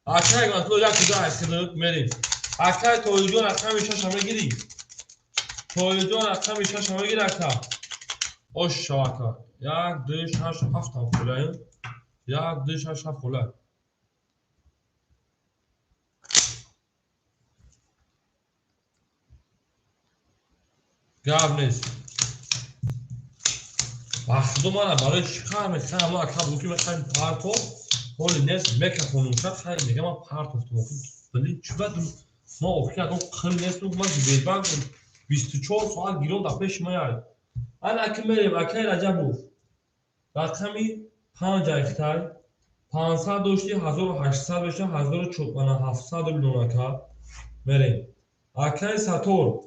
اکای گانتلو یک دو اکای میریم اکای توی جون رقمی شش همه گیری توی جون رقمی شش همه گیری اکای Oş şavaka. Ya dış haş hafta kulayın. Ya dış haş hafta kulay. Gav نیست. وقتی من برای چیکار میکنم ما اکا بودیم میخوایم پارتو هولی نیست میکرد شد خیلی میگم ما پارتو ولی چی بعد ما اوکی اون خیلی نیست ما بیربان 24 ساعت گیرون دفعه شما یاد انا اکی میریم اکی رجب بود رقمی 5 اکتای 500 داشتی 1800 بشه 1700 بیلون اکا میریم اکی ساتور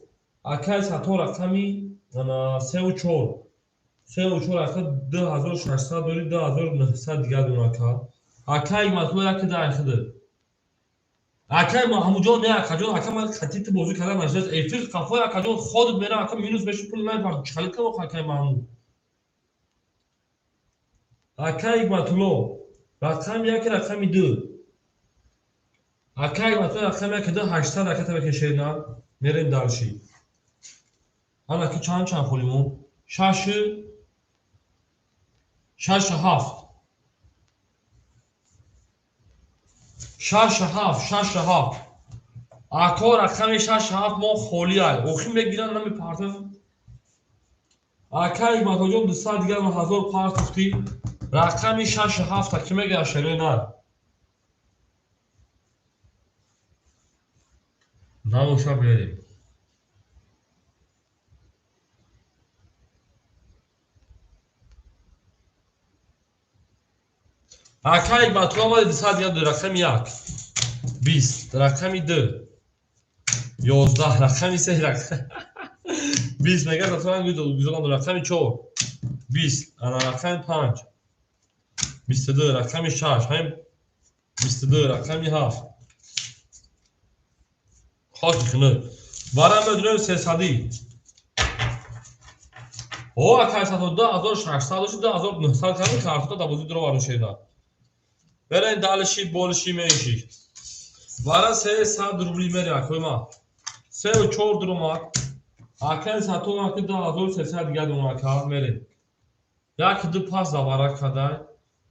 رقمی 3 و 4 سه و چهار اخر 2600 داری 2900 دیگه دونه کا اکای مطلب یک در خده اکای ما همونجا نه اکجا اکا من خطیت بازی کردم مجلس ایفل کافه اکجا خودت میره اکا مینوس بشه پول من فرض چخالی که اکای محمود اکای مطلب رقم یک رقم دو اکای مطلب رقم یک ده 800 اکا بکشه نه میریم دالشی حالا که چند خولیمون شش هفت شش هفت اکا رقم 6 7 ما خالی ای اوخی میگیرن نمی پارتن اکا یک متوجه 200 دیگر ما 1000 پارت گفتی رقم 6 7 کی میگه شری نه نموشا بریم اکا یک متوجه ما 200 دیگر رقم 1 20 رقم 2 11 رقم 3 رقم 20 میگه مثلا گذارم رقم 4 20 انا رقم 5 22 رقم 6 هم 22 رقم 7 خاطر کنه وارم بدونم 300 او اکای ساتو 2600 داشت 2900 کمی کارتا da بودی درو وارو şeyda برن دالشی بولشی میشی وارا 300 روبلی میری اکوما 3 و 4 درما اکای ساتو ما که 2300 دیگه دونا کار میری یک دو پاس da وارا kadar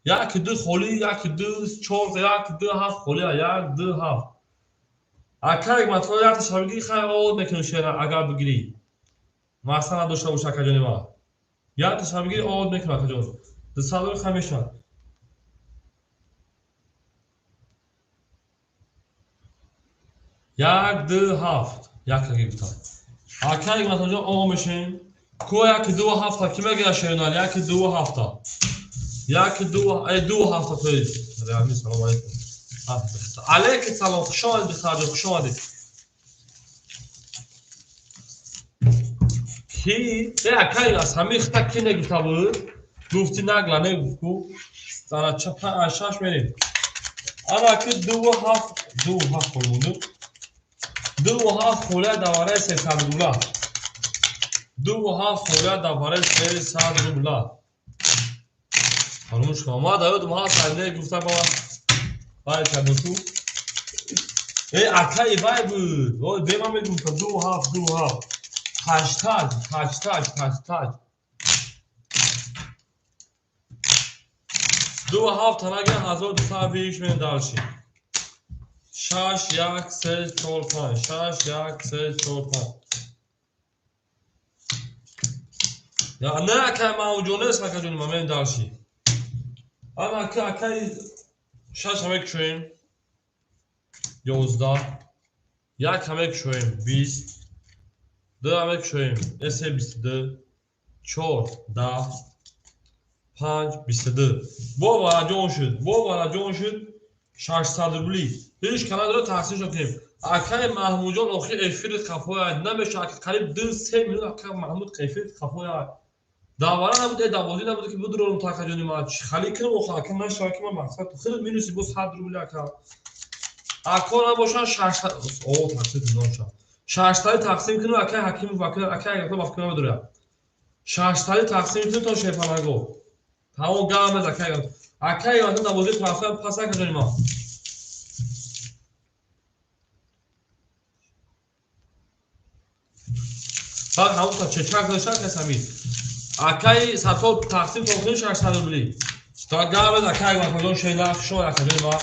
یک دو خولی یک دو 4 یک دو هفت خولی یک دو هفت اکای مطلب یک تشابگی خیلی اول میکنه شهر اگر بگیری مثلا داشته باشه کجانی ما یا تشابگی اول میکنه کجان تصادر خمیشان یک دو هفت یک رقیب تا اکای مثلا اول میشین کو یک دو هفت کی میگه شهرنال یک دو هفت یک دو هفت توی رحمی سلام علیکم علیک سلام خوش آمدید بخیر خوش آمدید کی اکای از همه خطا کی نگی تابو گفتی نگلا نگو sana çapa aşağı vereyim. Ana ki dua haf kolunu. Dua haf kola da var ise sadrula. Dua haf kola da var ise sadrula. Hanım şama da ödüm ha sende gufta baba. Vay tabutu. Akay vay bu. O devam edin dua haf. Hashtag. دو هفت تنگه 1200 من دالشی 6 1 3 4 5 6 1 3 4 5 یا نه که موجونه است که جون من دالشی اما که شش همه کشیم 11 یک همه کشیم 20 دو همه کشیم اس 22 4 10 5 22 بابا جون شد 600 روبلی هیچ کنار رو تحصیل کنیم اکای محمود جان اخی افیر خفای نمیشه که قریب 2-3 میلیون اکای محمود قیفیت خفای داوره نبوده داوازی نبوده که بود رو تا کجانی ما خالی کنم و خاکم من شاکی من مقصد تو خیلی مینوسی بس 100 روبلی اکا نباشن 600 او تحصیل نمیشه 600 تقسیم کنیم اکای حکیم وکیل اکای اگه وقتی نداره 600 تقسیم کنیم تا شفا نگو تمام گام از اکای وقتی داوازی ترافیک پس کجانی ما بعد همون تا چه چک داشتن کسمی Акай сатол тақсим тохтин 600 рубли. Ста гаве акай ватадон шейла шо академ ва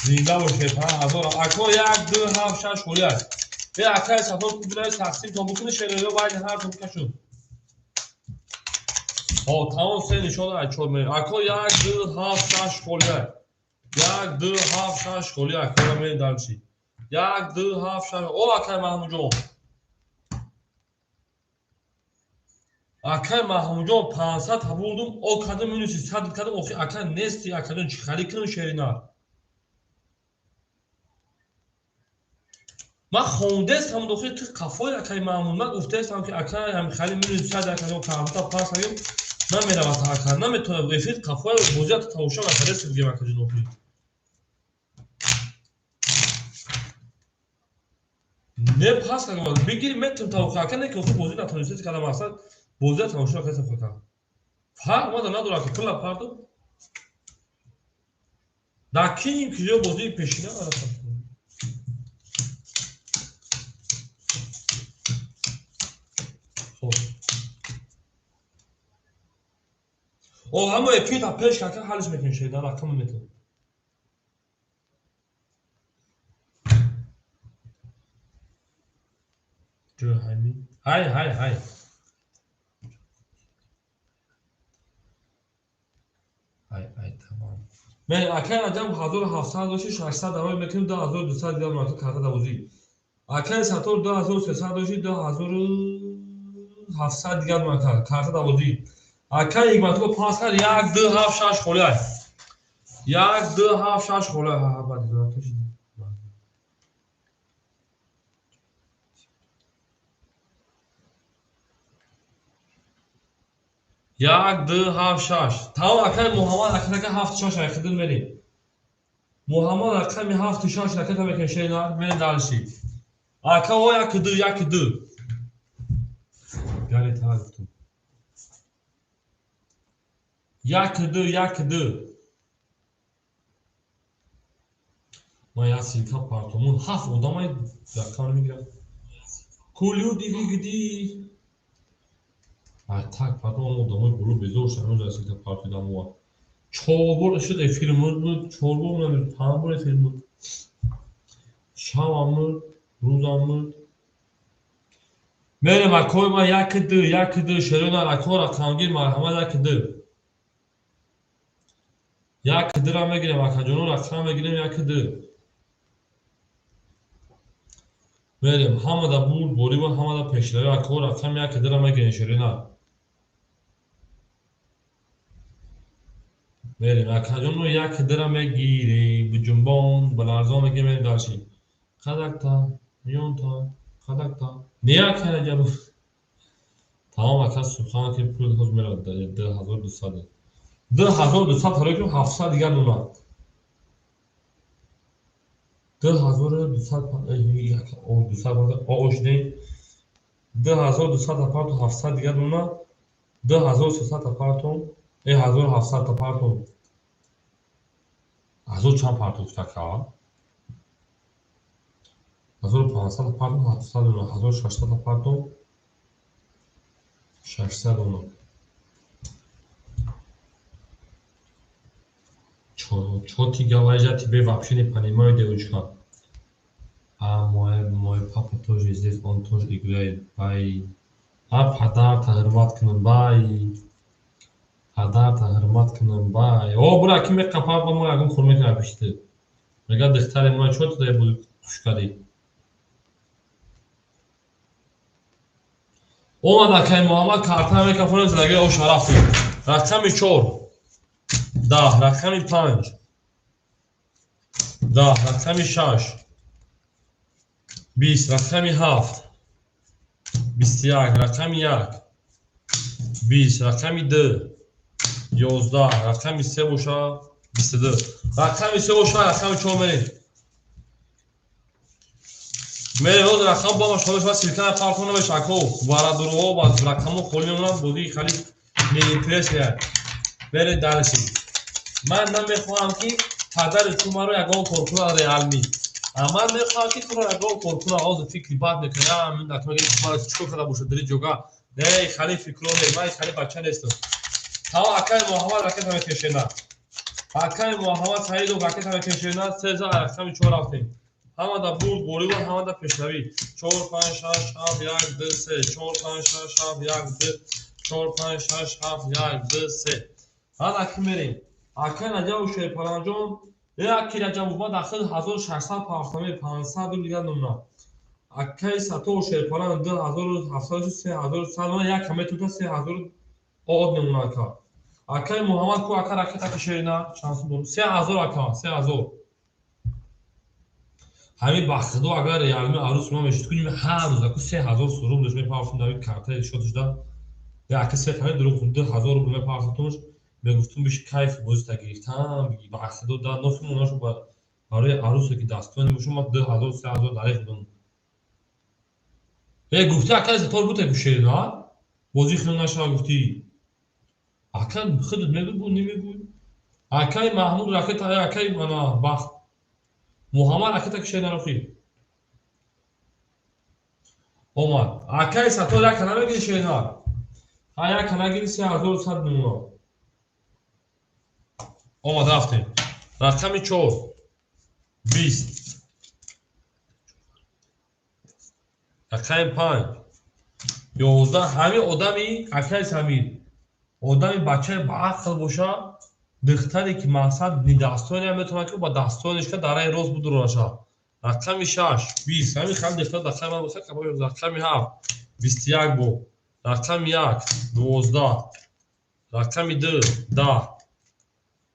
зинда боше 5000 ако 1 2 7 6 خورد. به акай сатол кубилай тақсим то букуни шейла вай ҳар то кашун. О тамом се нишона ачор ме. Ако 1 2 7 6 خورد. 1 2 7 6 خورд акай ме дарчи. 1 2 7 6 о акай маҳмуҷон. Акай маҳмуҷон 500 ҳавурдум о кадом минуси 100 кадом охи акай нести акадон чи халӣ кун шеринар. Ман хондестам дохи ту қафои акай маъмул ман гуфтаестам ки акай ҳам халӣ минуси 100 акадон камта пас агим наменавад акай наметонад эфир қафои бозият тамоша накардест гем акадон охи. Не пас агам бигири метон тавоқи акай не ки охи бози натонистед кадам асад бозият тамоша накардест факат. Фарқ мада надорад ки пула пардо. Дар кин киё бозии пешина арафам. О ҳама эпи та пеш ка ҳалиш мекунӣ шайда рақам метон. ҷо ҳами ҳай ҳай ҳай ҳай ҳай тамом. Мен акай аҷам 1700 дошти 600 давай мекунем 2200 дигар марто карта давозӣ. Акай сатор 2300 дошти 2700 дигар марто карта давозӣ. Акай як марто пас кар 1 2 7 6 خورد. 1 2 7 6 خورد ها بعد تو چی؟ 1 2 7 6 тамом акай муҳаммад акака 7 6 айхидин мери. Муҳаммад аками 7 6 аката мекун шейнар мен далши. Ака о 1 2 1 2 гали тагту 1 2 1 2 ма ясилка партомун 7 одамай якам мегирам. Кулю диги ай так потом одамой боло безор шанӯз ясилка партидам ва 4 бор шуд эфирмуд буд 4 бор намир 5 бор эфирмуд шамамуд рӯзамуд мерем акой ма 1 2 1 2 шерона акора камгир марҳамат 1 2 1 2 ра мегирем акаҷонон рақам мегирем 1 2 мерем ҳамада буд бориба ҳамада пешрави акор рақам 1 2 ра мегирем шерона мерем акаҷонон 1 2 ра мегирем буҷумбон баларзон мегирем дарши қадакта миёнта қадакта нея каҷабу тамом ака сухан ки пул ҳоз мерад 2200 2200 ҳароким 700 дигар нуна 2200 ошне 2200 апарту 700 дигар нуна 2300 апарту 1700 апарту 1000 чанд парту така 1500 апарту 700 нуна 1600 апарту 600 нуна Что ты говоришь, я тебе вообще не понимаю, девочка. А мой папа тоже здесь, он тоже играет. Бай. А подарта хурмат кунам, бай. Подарта хурмат кунам, бай. О, бра, ки ме капа ба мо ягон хурмат напишти. Мега дихтари мо чо туда буд хушкади. Омад акай Муҳаммад карта мекафонем задаги о шарафи. Рақами 4 10 рақами 5 10 рақами 6 20 рақами 7 21 рақами 1 20 рақами 2 11 рақами 3 боша 22 рақами 3 боша рақами 4 мерем мерем ҳозир рақам ба ма шоиш ва силкана партона мешако варадуруҳо ва рақамҳо холӣ мемонанд бозии хали меинтересия беред далши ман намехоҳам ки падари ту маро ягон коркуна реалми ман мехоҳам ки туро ягон коркуна ҳозир фикри бад мекунам чикор карда боша дар ин ҷога نه خیلی فکر نه من خیلی بچه نیستم تا اکای محمد رکت همه کشیدن اکای محمد سعید و رکت همه کشیدن 3000 رقم 4 رفتیم همه دا برد گوری و همه دا پیشروی 4 5 6 7 1 2 3 4 5 6 7 1 2 4 5 6 7 1 2 3 حالا کی میریم اکای نجا و شیپران جون یکی نجا و با داخل 1600 پافتمی 500 دیگه نمونه اکای ساتو و شیپران 2700 3100 یک همه تو 3000 od neka. Akay Muhammed ko aka raketa kişerina şansım doğru. 3000 aka 3000. Hami baxdo agar realmi arus ma meşit kunim har roz ako 3000 sorum dashme pafun david karta shotishda. Ya aka se hami duro kunde 1000 ruble me paftunush me guftum bish kayf bozta giriftam bigi baxdo da nofum onasho برای عروسی که داستانی میشم ما 2000 3000 داره خودم. گفتی اکای زتور بوده کشیرنا. بازی خیلی نشا گفتی. اکای خودت میگو نمیگو. اکای محمود راکت های اکای منا باخت. محمد راکت کشیدن رفتی. اومد. اکای ساتور یک کنار کشیدن. های کنار 3100 نمونه. اومد رفتیم. رقم 4 20 رقم 5 11 همین آدمی اکای سمیر آدمی بچه با عقل باشه دختری که مقصد نی داستانی هم میتونه که با داستانش که داره روز بود روشه رقم 6 20 همین خیلی دختر دختر من باشه که باید رقم 7 21 بو رقم 1 12 رقم 2 10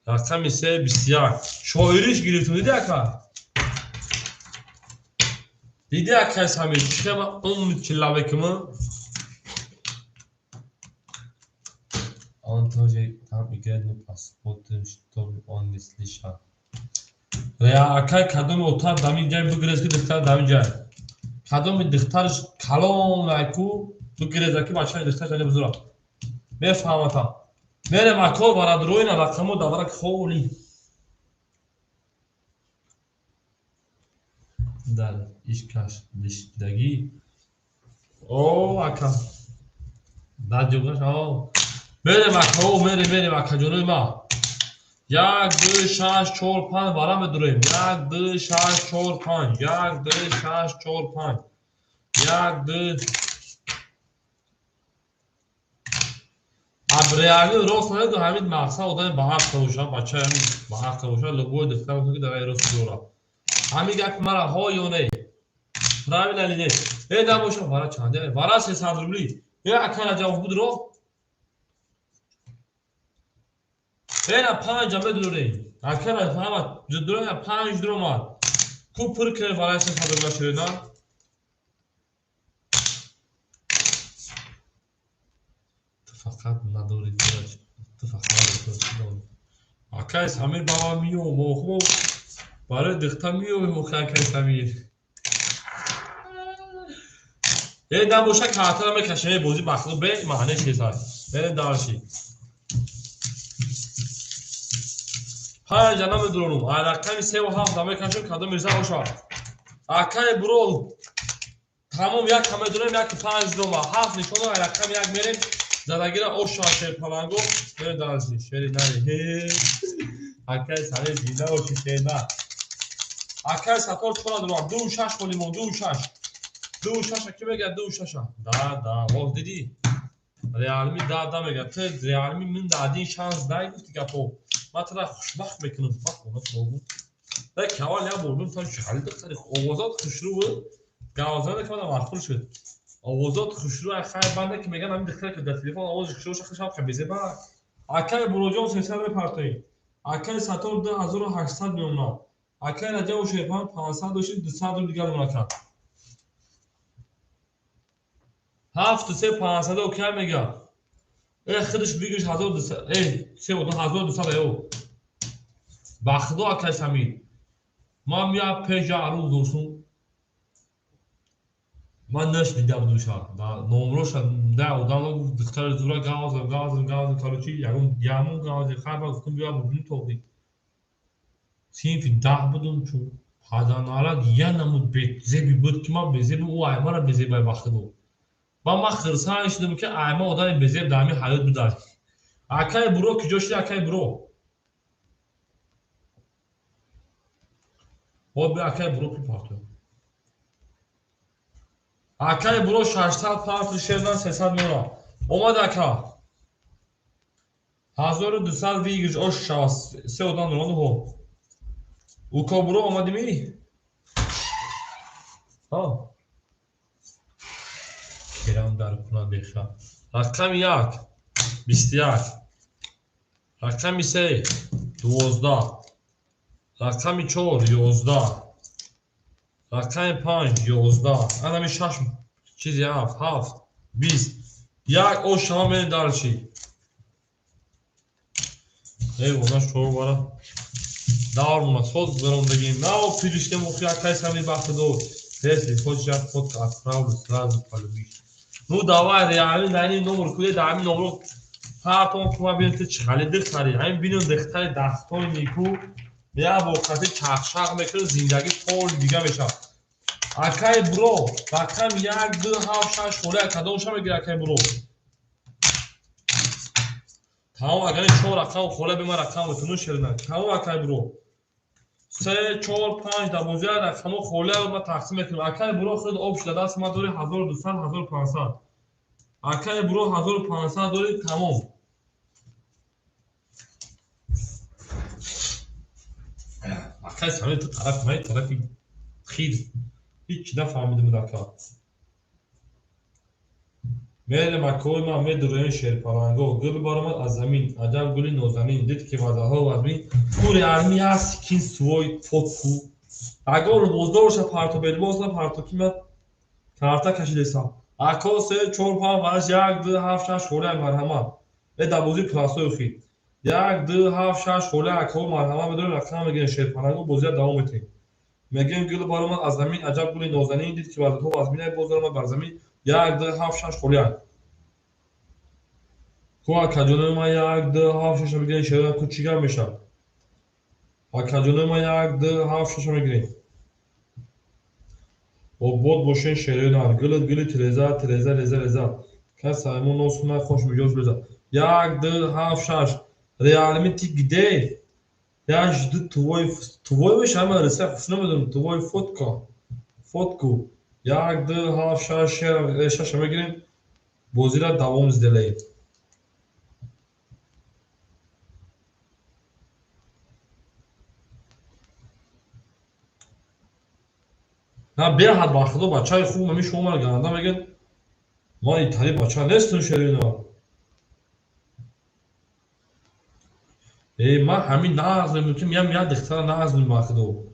رقم 3 21 شاعریش گرفتون دیدی اکا دیدی اکا سمیر چه من اون چلاوه که من Antoje tam igerno pasportun shtom on nislisha. Rea akay kadom otar damin jay bugirez ki diktar damin jay. Kadom diktar kalon laiku bugirez ki bacha diktar jay buzura. Mefhamata. Mere makor baradroina raqamo davarak kholi. Dar ishkash lishdagi. Oh aka. Da jogash oh. میره مکه او میره مکه جلوی ما 1 2 6 4 5 برام بدریم 1 2 6 4 5 1 2 6 4 5 1 2 ابریالی راست نگو همین مقصد آدم با حق باشه بچه همین با حق باشه لوگو دفتر که در راست دورا همین گپ مرا ها یا نه پرایو نلیده ای دم باشه برا چنده برا 300 روبلی یا اکل جواب بود رو اینا 5 جمله دوره اکل فهمت دوره 5 درمان کو پر که برای 300 روبلی شدن فقط نداری تو فقط نداری اکل سمیر بابا میو موخو برای دختر میو مخاکل سمیر یه دم باشه کارتر میکشه بازی بخلو به معنی چیزای بریم دارشی 5 جنم درونم رقم 3 و 7 دم کشم کادو میرزا باشه اکای برو تمام یک کم درونم یک 5 درونم 7 نشونه رقم یک میریم زدگیر اوشاشه پلنگو بریم دارشی شری نری اکای سال زیده و شیشه نه اکای ساتور چون درونم 2 6 لیمون 2 6 2 شاشه کی میگه 2 شاشه دا واز دیدی realmi دا میگه تو realmi من دادی شانس دای گفتی که تو ما تو را خوشبخت میکنم بخ اون تو دا کاوال یا بردم تا شغال دختر اوازات خوشرو گاوزان که من مخول شد اوازات خوشرو خیر بنده که میگن همین دختر که در تلفن آواز خوشرو شخص خبیزه با اکای بروجو 300 پارتایی اکای ساتور 2800 میونا اکای رجا و شیپان 500 و 200 دیگه مونکا 7 3 500 اوکی میگه خودش بگیش 1200 3 1200 ایو بخدو اکای سمیر ما میا پیش عروض دوستون من نشنیدم دوشا نمروش ده اودان دختر زورا گاز کالوچی یامون گاز خراب گفتم بیا بودیم توقی سین فی ده بودم چون پادانالا یا نمود بیت زبی بود که ما بزبی او ایمارا بزبی بخدو با ما خرسان شدیم که ایما آدم بزرگ دامی حیات بدار. اکای برو کجا شدی اکای برو. او به اکای برو کی پارتو. اکای برو 600 پارت شدن 300 میلیون. اومد اکا. 1200 ویگش oş şahs. Se odan oldu ho. O kabro اومدی می؟ ها. کرام در کنار بخشا. رقم 1 21 رقم 3 12 رقم 4 11 رقم 5 11 انا شش چیزی هفت 20 یک او شامل دارچی ای ونا شو بارا دارم صوت برام بگیم نه پیشته مخیا کیس همین وقت دو هستی خود جات خود افراول سراز پالویش نو داوا ریالی نانی نمر کلی دامی نمر پارتون تو بینت چاله دختری همین بینون دختری دستای نیکو یا وقتی چاخشاق میکنه زندگی پول دیگه میشه اکای برو رقم 1 2 7 6 خورده کدومش میگیره اکای برو تمام اگر شو رقم خورده به ما رقم بتونو شیرنه تمام اکای برو 3 4 5 12 رقم خورده ما تقسیم میکنیم اکای برو خود آب شده دست ما دوری 1200 1500 اکای برو 1500 دوری تمام اکای سامی تو طرف من طرفی خیر هیچ نفهمیدم دکا میل مکوی ما میدروین شیرپرنگو گل بارمد از زمین عجب گلی نازنین دید که وضعها و ازمین پوری ارمی هست کین سوی فوتکو اگر بزدورش پارتو بیلبوز پارتو کیمت کارتا کشیده سا اکو 3 4 5 ورش 1 2 7 6 خوره مرحمه به دبوزی پلاسوی خی 1 2 7 6 خوره اکو مرحمه بدون رقم میگن شیرپرنگو بوزی دوام میتین میگن گل بارمد از زمین عجب گلی نازنین دید که وضعها و ازمین بزدورم بر زمین 1 2 7 6 خوره کو کجونه ما 1 2 7 6 میگن شیرپرنگو کو چیکار میشه کجونه ما 1 2 7 6 میگن و بود باشین شیرینان گل تریزا تریزا رزا رزا کس همون نوسنا خوش میجوز بزا 1 2 7 6 ریالمی تی گده یا جد توی میشه همه رسه خوش نمیدونم توی فوتکو 1 2 7 6 6 میگیریم بازی را دوام زدلیم نه به حد باخدو بچهای خوب میشه شما گنده میگن ما ایتالی بچه نیستن شیرینان ما همین ناز میکنیم یا دختر ناز میباخدو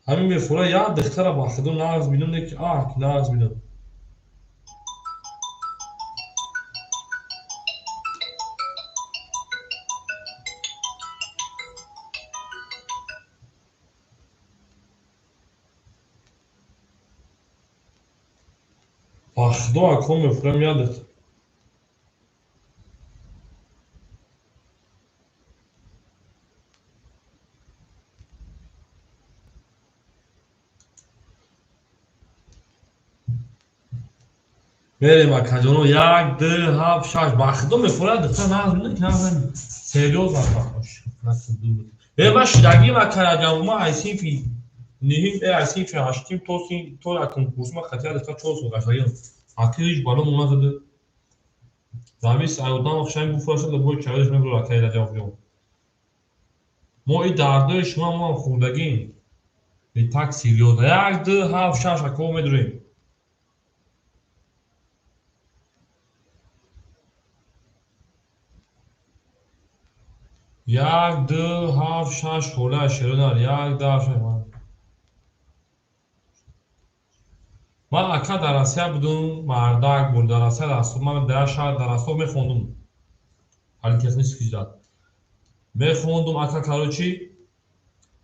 همین میفوره یا دختر باخدو ناز بینم که ناز بینم باخدو اکو میفوره یا دختر بریم کجانو 1 2 7 6 باخدو میفوره دختر ناز بینم که ناز سریوز باخدوش ما شدگی ما کردیم ما ایسیفی نهیم ایسیفی هاشتیم تو را کنکورس ما خطر دختر چهار سو قشنگیم اکیش بالا اومد داده زمیس ایودان خشنگ بفرستد لبوی چایش میگه را کای جواب بیام ما این درده شما ما خوردگیم به تاکسی لیودا 1 2 7 6 اکو میدریم 1 2 7 6 خوله شیرینار 1 2 7 من اکا در آسیا بودم مردک بود در آسیا دستم من در شهر در آسیا میخوندم حالی تکنیک فیزیات میخوندم اکا کاروچی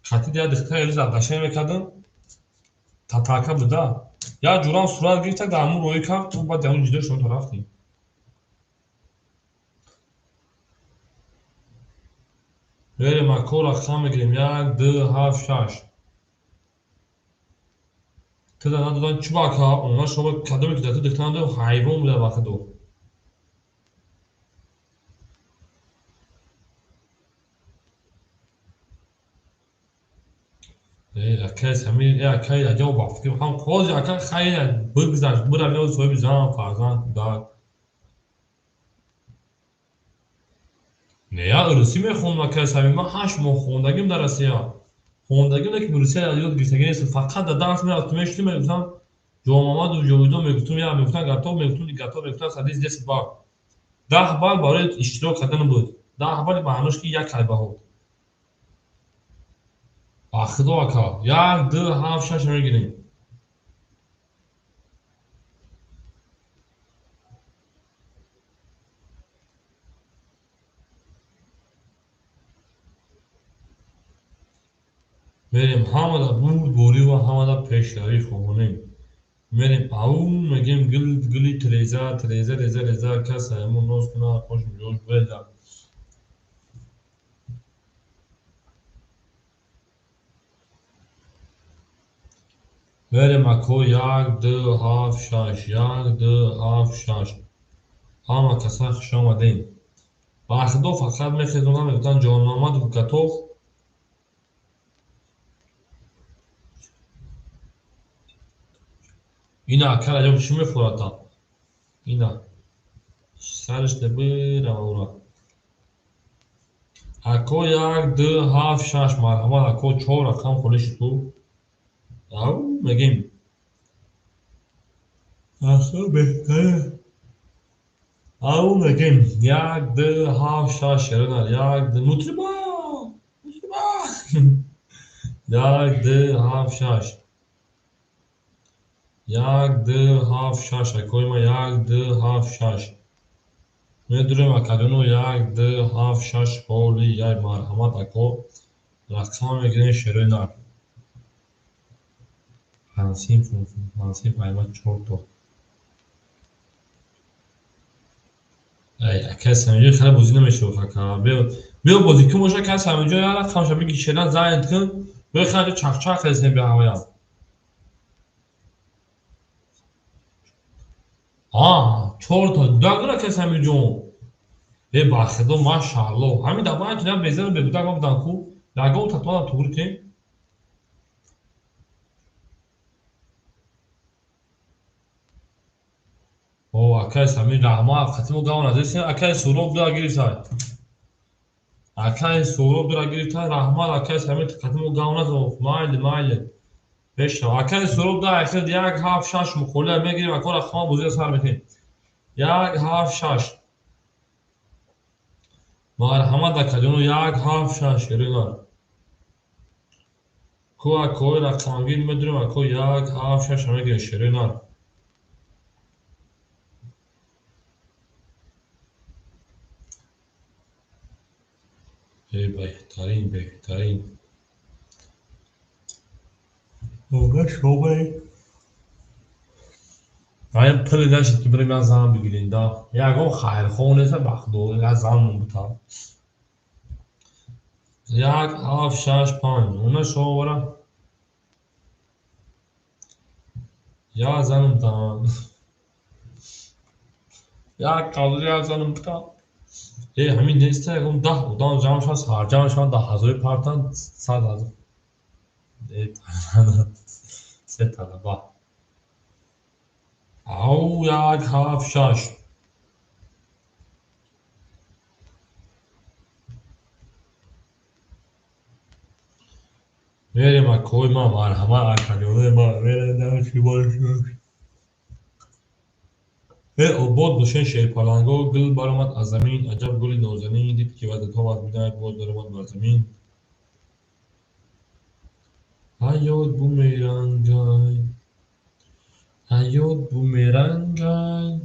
خطی دیا دختر الیزا قشنگ میکردم تاتاکا بوده یا جوران سرعت گرفت در همون روی کرد تو بعد همون جدا شدن تو رفتیم بریم اکو رقم میگیریم 1 2 7 6 تدا دادن چوباکا اونا شما کدوم که دکتر دو حیوان بوده وقت دو اکیس همین اکیس اجاو بافتی هم خود اکیس خیلی بگذشت برای میاد سوی بیزان فرزند دار نه یا روسی میخوند اکیس همین ما 8 ماه خوندگیم در آسیا خوندگیم که روسی یاد گرفتگی نیست فقط در درس میاد تو میشتی میگفتم جوامد و جویدو میگفتم یا میگفتن گاتو میگفتم گاتو میگفتن سادیس دست با 10 بار برای اشتراک کردن بود 10 بار معنیش که یک کلمه بود آخه دو اکا یک دو هفت شش میگیریم میریم همه دا بود بوری و همه دا پیشلاری خوبونیم میریم او میگیم گلی تریزه تریزه ریزه ریزه کس همون روز کنه خوش جوش بیده میریم اکو یک دو هفت شش یک دو هفت شش همه کسا خوش آمدین آخه دو فقط میخیزونم میگفتن جان محمد و کتوف اینا اکر عجب چی میخورد اینا سرش دبیر اورا اکو یک دو هفت شش مرحمت اکو چهار رقم خودش تو او میگیم آخه بهتره او میگیم یک دو هفت شش شرونر یک دو نوتری با یک دو هفت شش یک دو هفت شش اکوی ما یک دو هفت شش میدونیم اکادونو یک دو هفت شش پولی یک مرحمت اکو رقم میگیریم شرونر پنسیم قیمت چهار تا ای کس همینجا خیلی بازی نمیشه بخواه بیا بازی که باشه کس همینجا یه رقم شبیه که شدن زنید کن بیا خیلی چخ چخ رسیم به هوایم چهار تا دگونه کس همینجا ای بخدا ماشاءالله همین دفعه که بزنم بگو دگم بدن خوب دگم تطمئن طور که او کس همین رحمه ختم گاون از این کس سروب دا گیری اکای سورو برا گرفتن رحمان اکای همین قدم و گاونه تو مایل بشه اکای سورو دا اکای یک هفت شش مخوله میگیریم اکار خام بوزی سر میکنیم یک هفت شش مرحمت اکادونو یک هفت شش گریگان کو اکوی رقمگیر میدونیم اکو یک هفت شش میگیریم شریران ای بهترین اوگه شوبه این پلی نشد که بریم از هم بگیریم دا یکم خیر خونه سه بخدو از هم بودم یک هفت شش پنج اونه شو برا یا زنم تمام یک قضایی از زنم بودم ای همین نیسته یکم ده بودم جمعش هست هر جمعش من 10,000 پرتن 100,000 ای پرتن سه طلبه او یک هفت شش میریم اکوی ما مرحمت اکادیونه ما میریم نمشی باشش عباد دوشین شیرپلنگا گل برآمد از زمین عجب گلی نازنین دید که وعدتها از میدهد باز برآمد بر زمین حیات بومیرنگای حیات بومیرنگای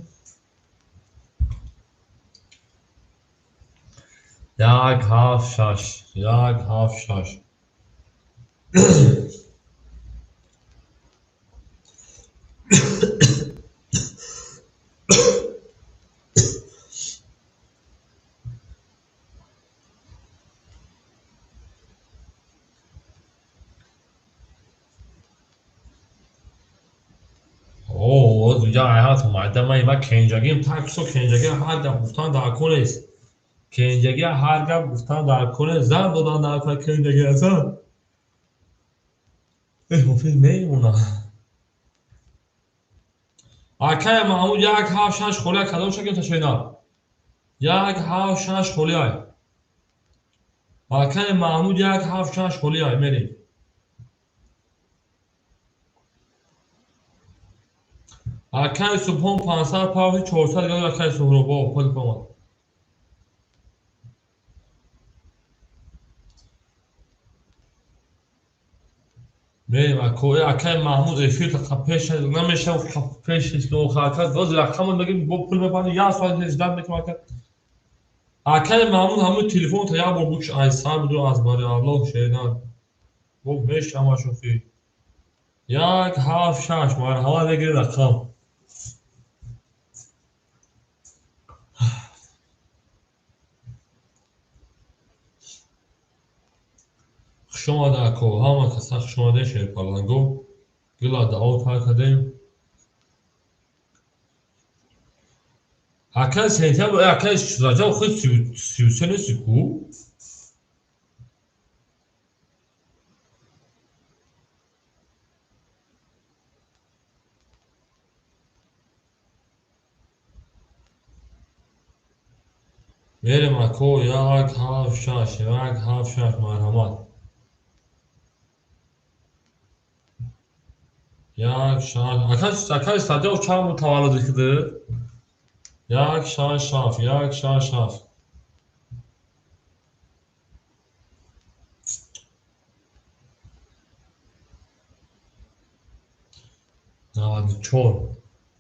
یک هفت شش یک هفت شش باز اینجا حیات اومده من و کنجگیم تکس و کنجگی هر گپ گفتن در کنه است کنجگی هر گپ گفتن در کنه زن دادن در کنه کنجگی اصلا مفید میمونه اکه محمود یک هفت شش خوله کدام شکل تشوینا یک هفت شش خوله های اکه محمود یک هفت شش خوله های میریم اکه سپون 500 پاوی 400 گرم اکه سهرو با خود پاما میریم اکه محمود افیر تا پیش نمیشه و پیش لو خاطر باز رقم بگیم با پول بپنه یا ساعت 18 میکنه اکه محمود همون تلفن تا یک بار بوکش ایسر بدون از باری الله شیدن با میشه همه شوخی یک هفت شش مرحبا بگیر رقم شما در کو همه کسا شما ده شیر پرلنگو گلا دا او تا کدیم اکه سنتیا با اکه راجع خود 33 سکو میریم اکو یک هفت شش مرحبا یک شش اکه ساده و چند متولد کده یک شش شف یک شش شف 94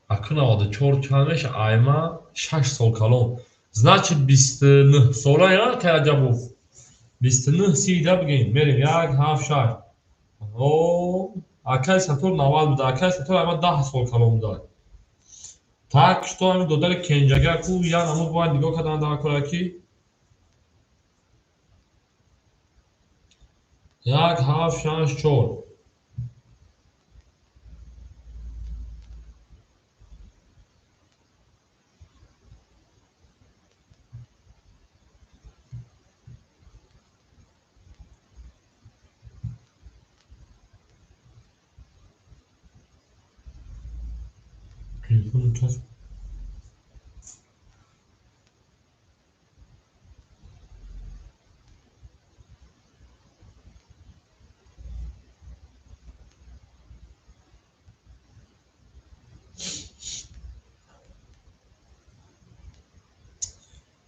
اکو 94 چندش ایما 6 سال کلون значит 29 ساله یا که عجبو 29 سیده بگیم میریم یک هفت شش او اکه سطور 90 بوده اکه سطور ایما 10 سال کلون بوده так что ами додали кенҷагаку як ҳамуд бояд нигоҳ карданд дар кора ки як ҳафт шаш чор телефони кас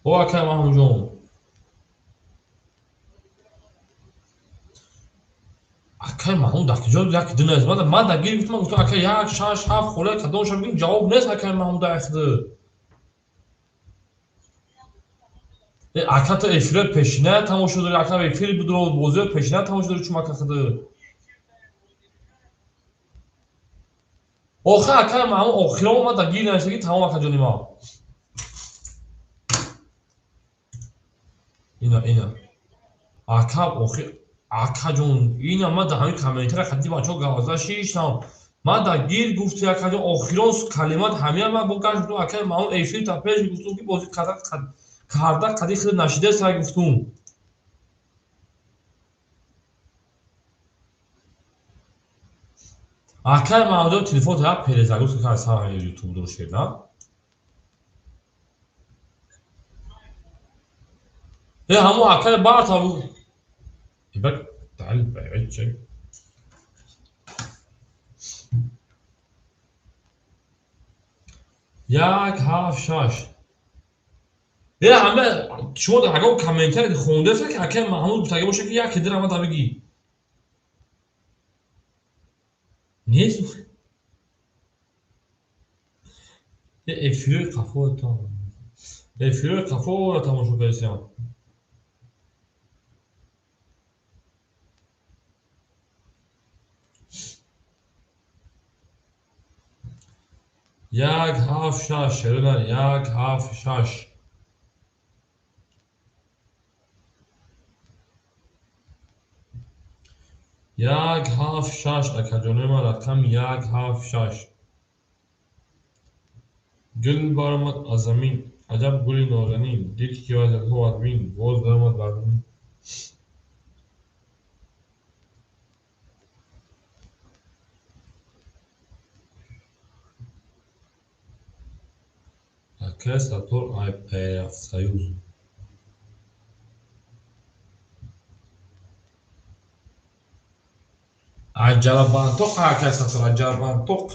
о акай маҳмудҷон акай маҳмуд дар куҷо як дунез ман дар гири гуфтам гуфтам акай як шаш ҳафт хӯлаи кадомашон бигим ҷавоб нест акай маҳмуд ахди ака ту эфири пешина тамошо дори ака эфири будро бозиро пешина тамошо дори чумака хidi охир акай маҳмуд охирон ман дар гири навиштагӣ тамом акаҷони ман ина ака охир акаҷон ина ман дар ҳамин комментара хади бачаҳо гаваза шиштам ман дар гир гуфти акаҷон охирон калимат ҳамия ман богаш гуфтум акай маҳмуд эфири та пеш гуфтум ки бозӣ карда қади хиди нашидаст сай гуфтум акай маҳмудо телефон та як перезагрузка кард сар ютуб дуруст шед на ҳамун акай бартабу ибак дали байчай як ҳафт шаш ҳама шумо дар ҳагон комментаре хондаст ки акай маҳмуд гуфтагӣ боша ки як дир ама да бигӣ нест эфирои қафоро тамошо кардем як ҳафт шаш шерӯна як ҳафт шаш як ҳафт шаш акаҷони ман рақам як ҳафт шаш گل برآمد از زمین، عجب گلی نازنین، دید که وزد تو از بین، باز درآمد بر زمین. Orkestratör Soyuz. Acarabantok orkestratör Acarabantok.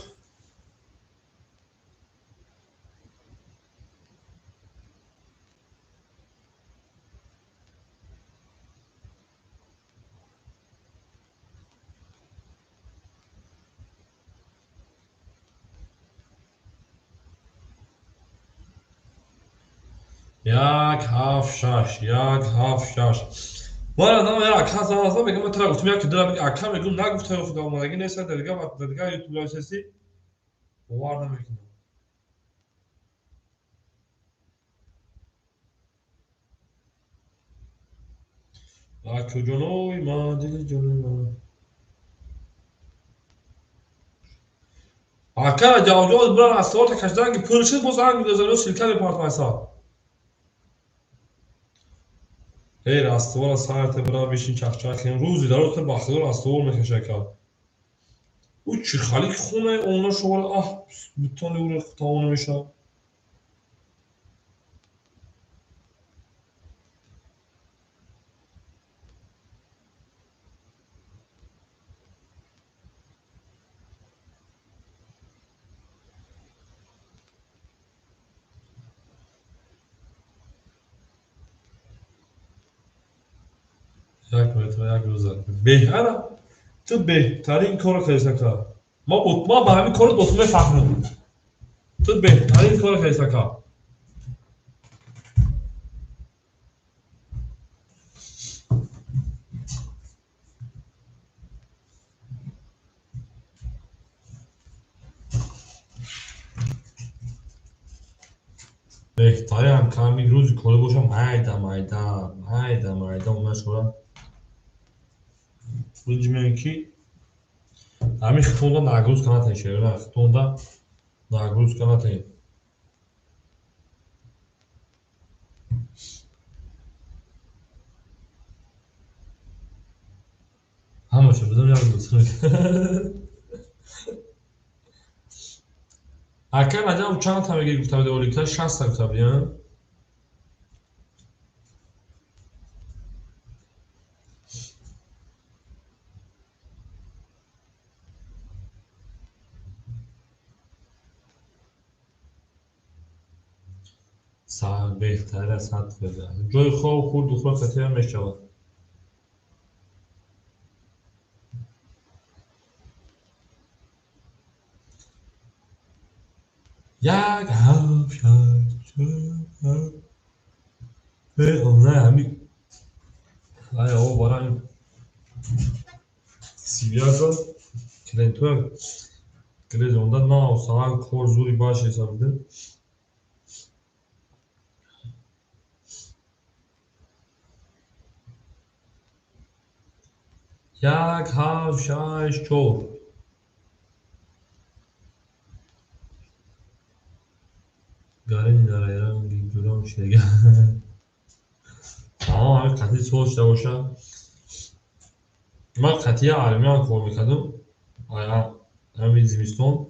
یک هفت شش یک هفت شش من آدم یا کس آسان میگم من تو گفتم یک دلار اکم میگم نگفته خدا اومدگی نیست دیگه وقت دیگه یوتیوب لایسنسی باور نمیکنم یک جنوی ما دل جنوی ما اکا جواب برای استوات کشیدن که پولشی بزرگ می‌دازه شرکت دپارتمان ای راستوار ساعت برای بشین چخچخ کنیم روزی در اوت بخدار راستوار میکشه که او چی خالی خونه اونا شغل بتونه او رو تاونه میشه یک متر یک روز بهتره تو بهترین کار کردی که ما به همین کار دوتون میفهمیم تو بهترین کار کردی که بهتره هم کمی روزی کاری باشم مایده اونا شورا روزی میگن کی همین خطوندا نگروز کنه تیشه نه خطوندا نگروز کنه تیشه همه شو بدم یک روز اکر عجب چند تا میگه گفتم به اولیکتا 60 تا گفتم بیان ساعت بهتره ساعت بده جای خواب خورد و خورد کتیر میشه یک هفت شد نه همین آیا او برای سیویا کلینتون کلیز اونده نه سوال کور زوری باشه حساب بده یک هفت شش چور گارین داره ایران گیدوران شده همه قطعی سوچ باشه من قطعی علمیان کار میکردم همین زمستون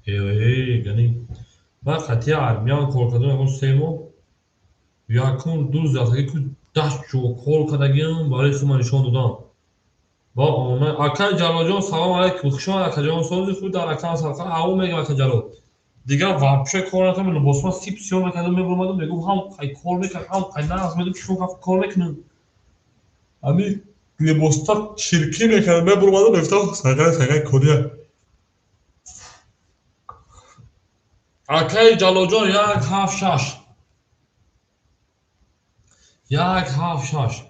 یعنی من قطعی علمیان کار کردم اون سه ماه یکون دو زیادگی که دست و کار کردگیم برای خودم نشان دادم با آمد اکا جلال جان سلام علیکم خوشم اکا جان سازی خود در اکا سلام او میگم اکا جلال دیگه واپشه کار نکنم من باسم سیپ سیون نکردم میبرم میگم هم کای کار میکنم هم کای نه از میگم چون کار میکنم امی لباستا شرکی میکنم میبرم افتاد سگای کدیه اکای جلال جان یک هفت شش یک هفت شش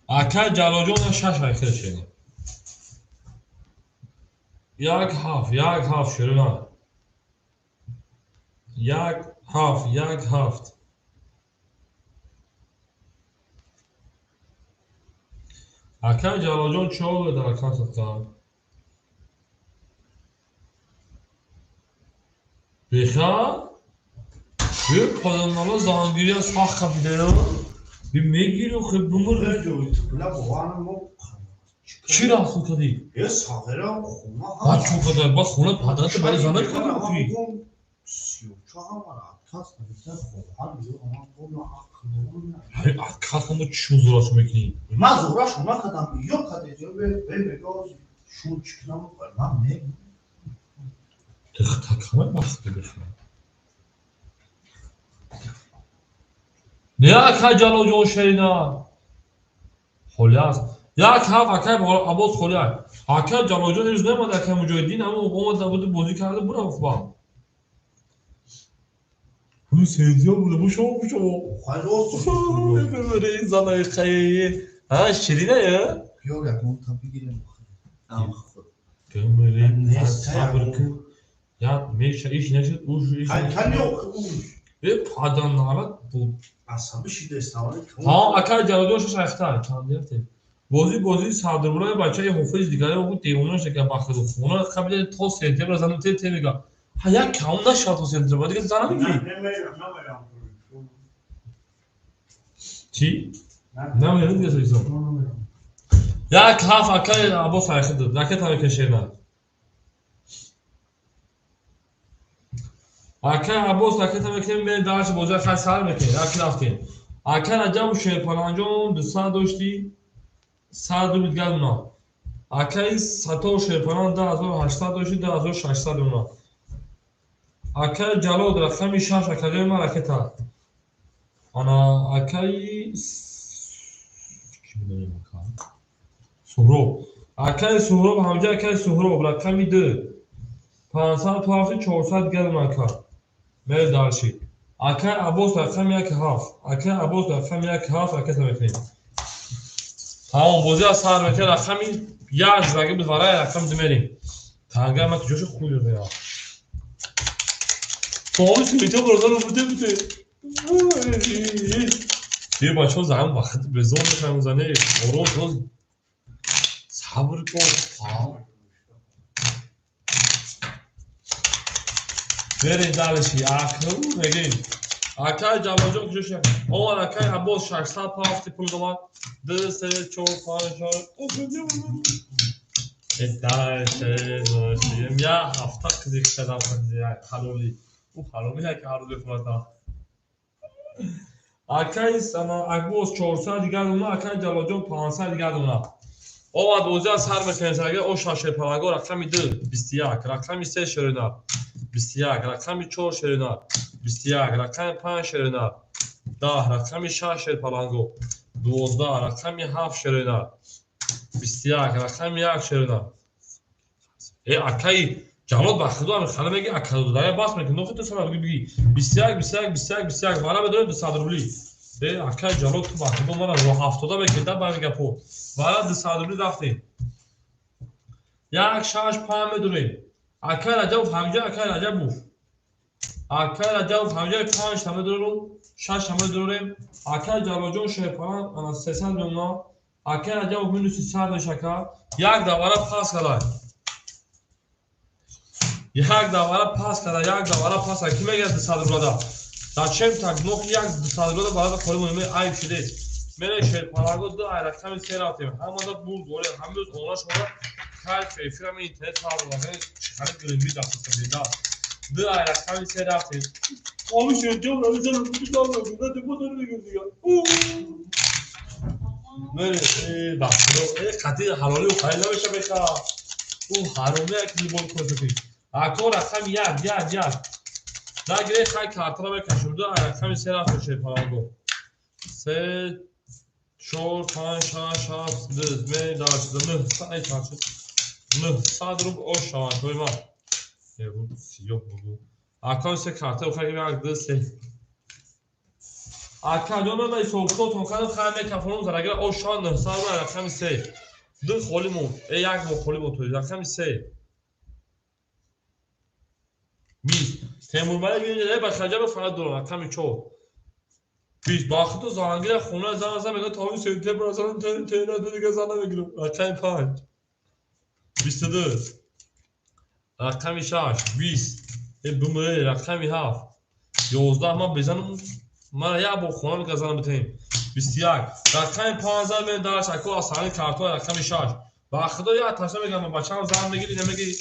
اکای جلال جان شش اکای شدیم یک هفت شروع نه یک هفت Hakan Calajon çoğu da Hakan Sattı. Bexa bir kazanmalı zangiriye sağ kapıda. Bir megir o kıbbımır. Ne diyor? Bula bu hanım o. Çira sulta değil. Ya sağlara okuma. Ha çok kadar bak ona padanı böyle zannet kadar kuyu. Çağa var. Tas da güzel kovan diyor ama bunu akıllı. Hayır kalkımı çuz uğraşım ekleyin. Maz uğraş ona kadar yok hadi diyor ve göz şu çıkına mı var lan ne? Takama bastı bir şey. Ne akar Calajon şeyina? Holyaz. Ya kaf akar abos holyaz. Hakan Calajon henüz ne madde akar mücahidin ama o da burada bozu kardı buna ufba. Bunu seviyor burada bu şov. Hayır olsun. Böyle insana kayayı. Ha şirine ya. Yok ya bunu tabii girelim. Tamam. Gömleğim Ne sabır kı. Ya meşa iş neşet uç iş. Kan yok. Ve padanlara bu. Asabı şey destanı. Ha akar Calajon şu sayıkta. Çandiyafte. Bozi sadır buraya bahçeye hafız digare o devonun şeker bakırdı. Ona kabile toz sente biraz anı temiga. Ha ya kamda şart o sente var. Diye sana mı ki? Çi? Ne mi diye söylüyorsun? Ya kaf akar abo sayıkıdır. Raket abi keşeyna. Akar abo raket abi keşeyna ve daha boza khasar mekin. Akar aftin. Akar acaba şey palanjon dusa doşti. Saat رو بیدگاه اونا اکای ستا و شرپنان 1080 داشتی 10600 اونا اکای جلاد رقمی شش اکای ما رکتا انا اکای کی میدونیم اکای سهراب اکای سهراب همجا اکای سهراب رقمی 2 500 پارسی 400 گل اکا میل دارشی اکای عباس رقمی 1 هاف اکای عباس رقمی 1 هاف اکای تمکنیم Tamam bozu ya sağır mekan rakami ya zragi biz varaya rakam demelim. Tanga ama çocuğu koyuyor ya. Tamam simite buradan öpüte. Bir başo zaman vakit bezon mekan zane oros sabır ko. Verin dalişi akıl verin. Akay Calajon köşe. O akay abos şarkısal pafti pul zaman. Dırsı çok fazla. Etdaşım ya hafta kızık kadar ya haloli. Bu haloli ya ki haloli fırata. Akay sana abos 400 دیگر اونا akay Calajon 500 دیگر اونا. O ad oza sar mekanizmage o şaşır palago rakami 21 rakami 3 şerinar. 21 rakami 4 şerinar. 21 rakami 5 şerinar. 10 rakami 6 şer palango. 12 rakami 7 şerinar. 21 rakami 1 şerinar. akay Calod baxdo am xala megi akado daya bas mekin no xito sana bigi 21 vara bedon de sadrubli. akay Calod tu baxdo mana ro 70 mekin da ba megapo. Vara de sadrubli raftin. یک شاش پام بدونیم اکر عجب همجا اکر عجب بوف اکر عجب همجا 5 تامه دورم 6 تامه دورم اکر جلاجون شیپان انا 300 دونا اکر عجب minus 300 شکا یک دواره پاس کلا یک دواره پاس کلا یک دواره پاس کی میگه صدر داشتم تا نوک یک صدر بالا خالی مهمه عیب شده من شیپانگو دو رقم سراتیم اما دا بود دوره هنوز اونا شما Kalp efrem internet sağlığı çıkarıp görünmüş aslında. Bu ayaktan bir şey yaptım. Abi şey diyor ben sana bir daha bakıyorum. Hadi bu da ne gözüküyor. Böyle bak bu katı haralı o kayla bir şey bekle. Bu haralı ya ki bu konuşuyor. Akor akşam ya. Daha gire kay kartına bekle. Şurada ayaktan bir şey yapıyor şey falan bu. Se şor kan şans düz me dağıtıldı. Say çarşı. صادروب او شما توی ما بود سیاه بود اکان سه کارت او خیلی وقت دسته اکان دو من سوکتو تونکان خیلی کفرون زرگه او شان نه صادروب رقم سه دو خولیمون یک با خولیمون توی رقم سه بیست تیمور باید بیرون جده بخجه به فقط دو رقم چو 20 باخت و زانگیر خونه زن میگه تا سپتامبر مثلا تینا دیگه زن نمیگیرم. رقم 5 22 رقم 6 20 بمره رقم 7 11 من بزنم من یا با خونه میگذارم بتیم 21 رقم 15 من دارش اکو آسانی کارتون رقم 6 با خدا یا تاسه میگم بچه‌ام زن میگیری نمیگی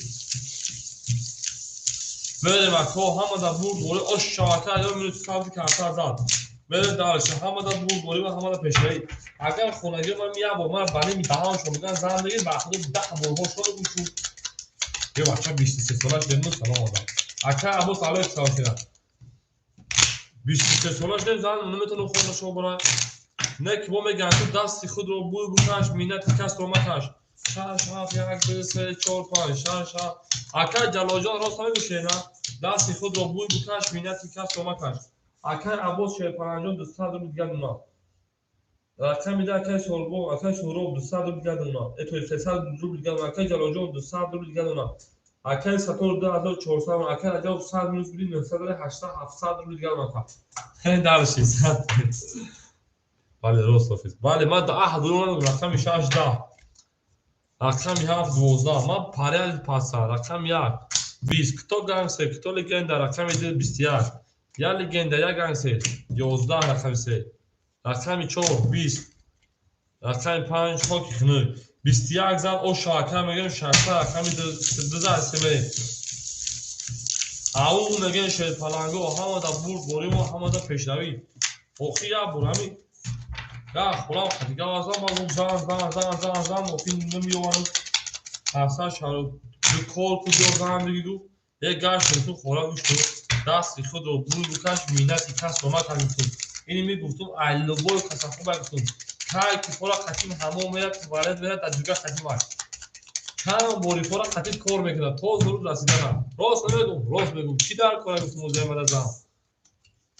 بله اکو هم دا بود گل او شاته یا من تو کارت زد بله دارش هم دا بود گل و هم دا پیشری اگر خونگی من میا با من بانی میدهم شما میگن زن میگی با خدا 10 بول شده بود یه بچه 23 سالش دنو سلام آدم اکا ابو سالش سالشه 23 سالش زن نمیتونه خونه شو برای نه که با میگن تو دستی خود رو بوی بکش مینت کس رو مکش شش هفت یک دو سه چهار پنج شش هفت اکا جلال جان راست نمیشه نه دستی خود رو بوی بکش مینت کس رو مکش اکا عباس شیرپناهجان دوست رو دیگر اونا رقم میده اکا سرگو اکا سورو دوست رو دیگر اونا اتو 300 رو دیگر اونا اکا جلال جان دوست رو دیگر اونا اکا ساتور 2400 اکا رجب 100 میلیون بودی 980 700 رو دیگر اونا خیلی درشی بله درست حافظ بله من دا حضور رقم 16 رقم 7 12 من پاره پاسا رقم 1 20 کتو گانسه کتو لگندا رقم 21 یا لگندا یا گانسه 11 رقم 3 رقم 4 20 رقم 5 خاک خنه 21 زن او شاکه میگم 60 رقم 2 اسمه او میگن شد پلنگو همه دا برد بریم و همه دا پیشروی اوخی یا برمی یا خدا دیگه آزان ما زن مفین نمیوانم اصلا شارو دو کار کجا زن بگیرو یک گرش تو خورا گوش تو دستی خود رو بوی بکش مینتی کس رو مکن تو اینی میگفتم علوبای کسافو بگفتم کای که خورا خطیم همه میرد وارد میرد در جوگه خطیم هست کام بوری خورا خطیم کار میکنه تو ضرور رسیدن راست بگم چی در کار گفتم موزه مدازم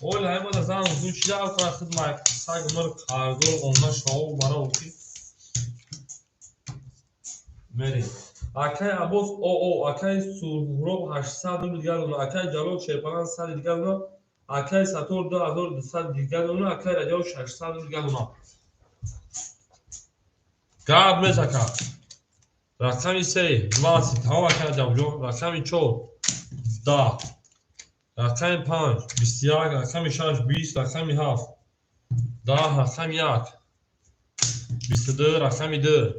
اول همه در زن تو چی در کار خدمت سگ مر کارگور اونها شاو برا اوکی مری اکای عباس او اکای سورو 800 دیگر اون اکای جلال شیپان 100 دیگر اون اکای ساتور 2200 دیگر اون اکای رجاو 600 دیگر اون گاب مزکا رقم 3 واسط هوا اکای جوجو رقم 4 10 رقم 5 21 رقم 6 20 رقم 7 10 رقم 1 22 رقم 2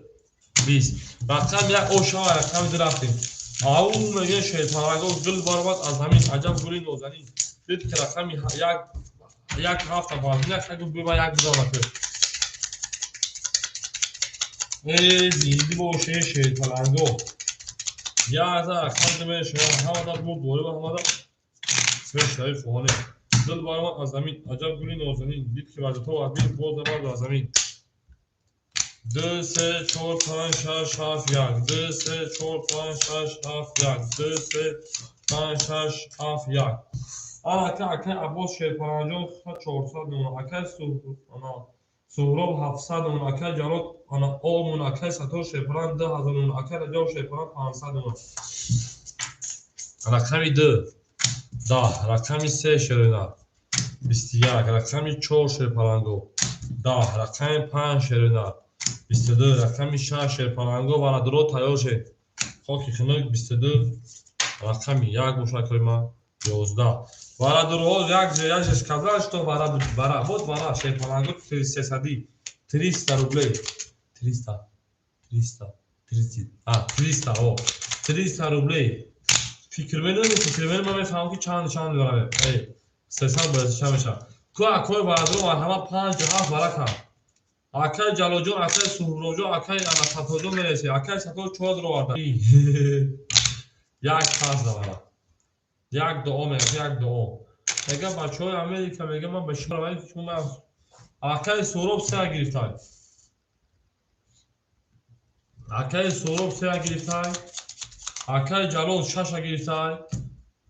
20 رقم 1 اوشا رقم 2 رفتیم او میگه شیطان گل بارباد از همین عجب گلی نازنین دید که رقم یک هفته باز یک شکل بیما یک بزانه ای زیدی باشه شیطان یا از رقم دمیشه همه دا بود دوره و همه دا بشتایی فوانه دل بارباد از زمین عجب گلی نازنین دید که بعد تو عبیل بود بارد از زمین 2 3 4 5 6 7 1 2 3 4 5 6 7 1 2 3 5 6 7 1 اکا عباس شیرپناهجان 400 نمونه اکا سهراب 700 نمونه اکا جلال آمون اکا ساتور شیرپناه 10,000 نمونه اکا رجاو شیرپناه 500 نمونه رقم 2 10 رقم 3 شیرنا 21 رقم 4 شیرپناهگو 10 رقم 5 شیرنا 22 رقم 6 شیرپناهگو و درو تیار شد خاکی خنک 22 رقم 1 مشکل ما 11 و درو یک اسکادرش تو برا بود شیرپناهگو 300 روبلی 300 روبلی فکر منو من میفهمم که چند داره 300 باید چه میشه تو اکوی برادرو و همه 5 7 برکه اکای جلال جان اکای سهراب جان اکای ساتور جان میرسه اکای ساتور 4 رو آورده یک پاس داره یک دو میگه بچه‌های امریکا میگه من به شما ولی شما اکای سهراب 3 گرفتای اکای سهراب 3 گرفتای اکای جلال 6 گرفتای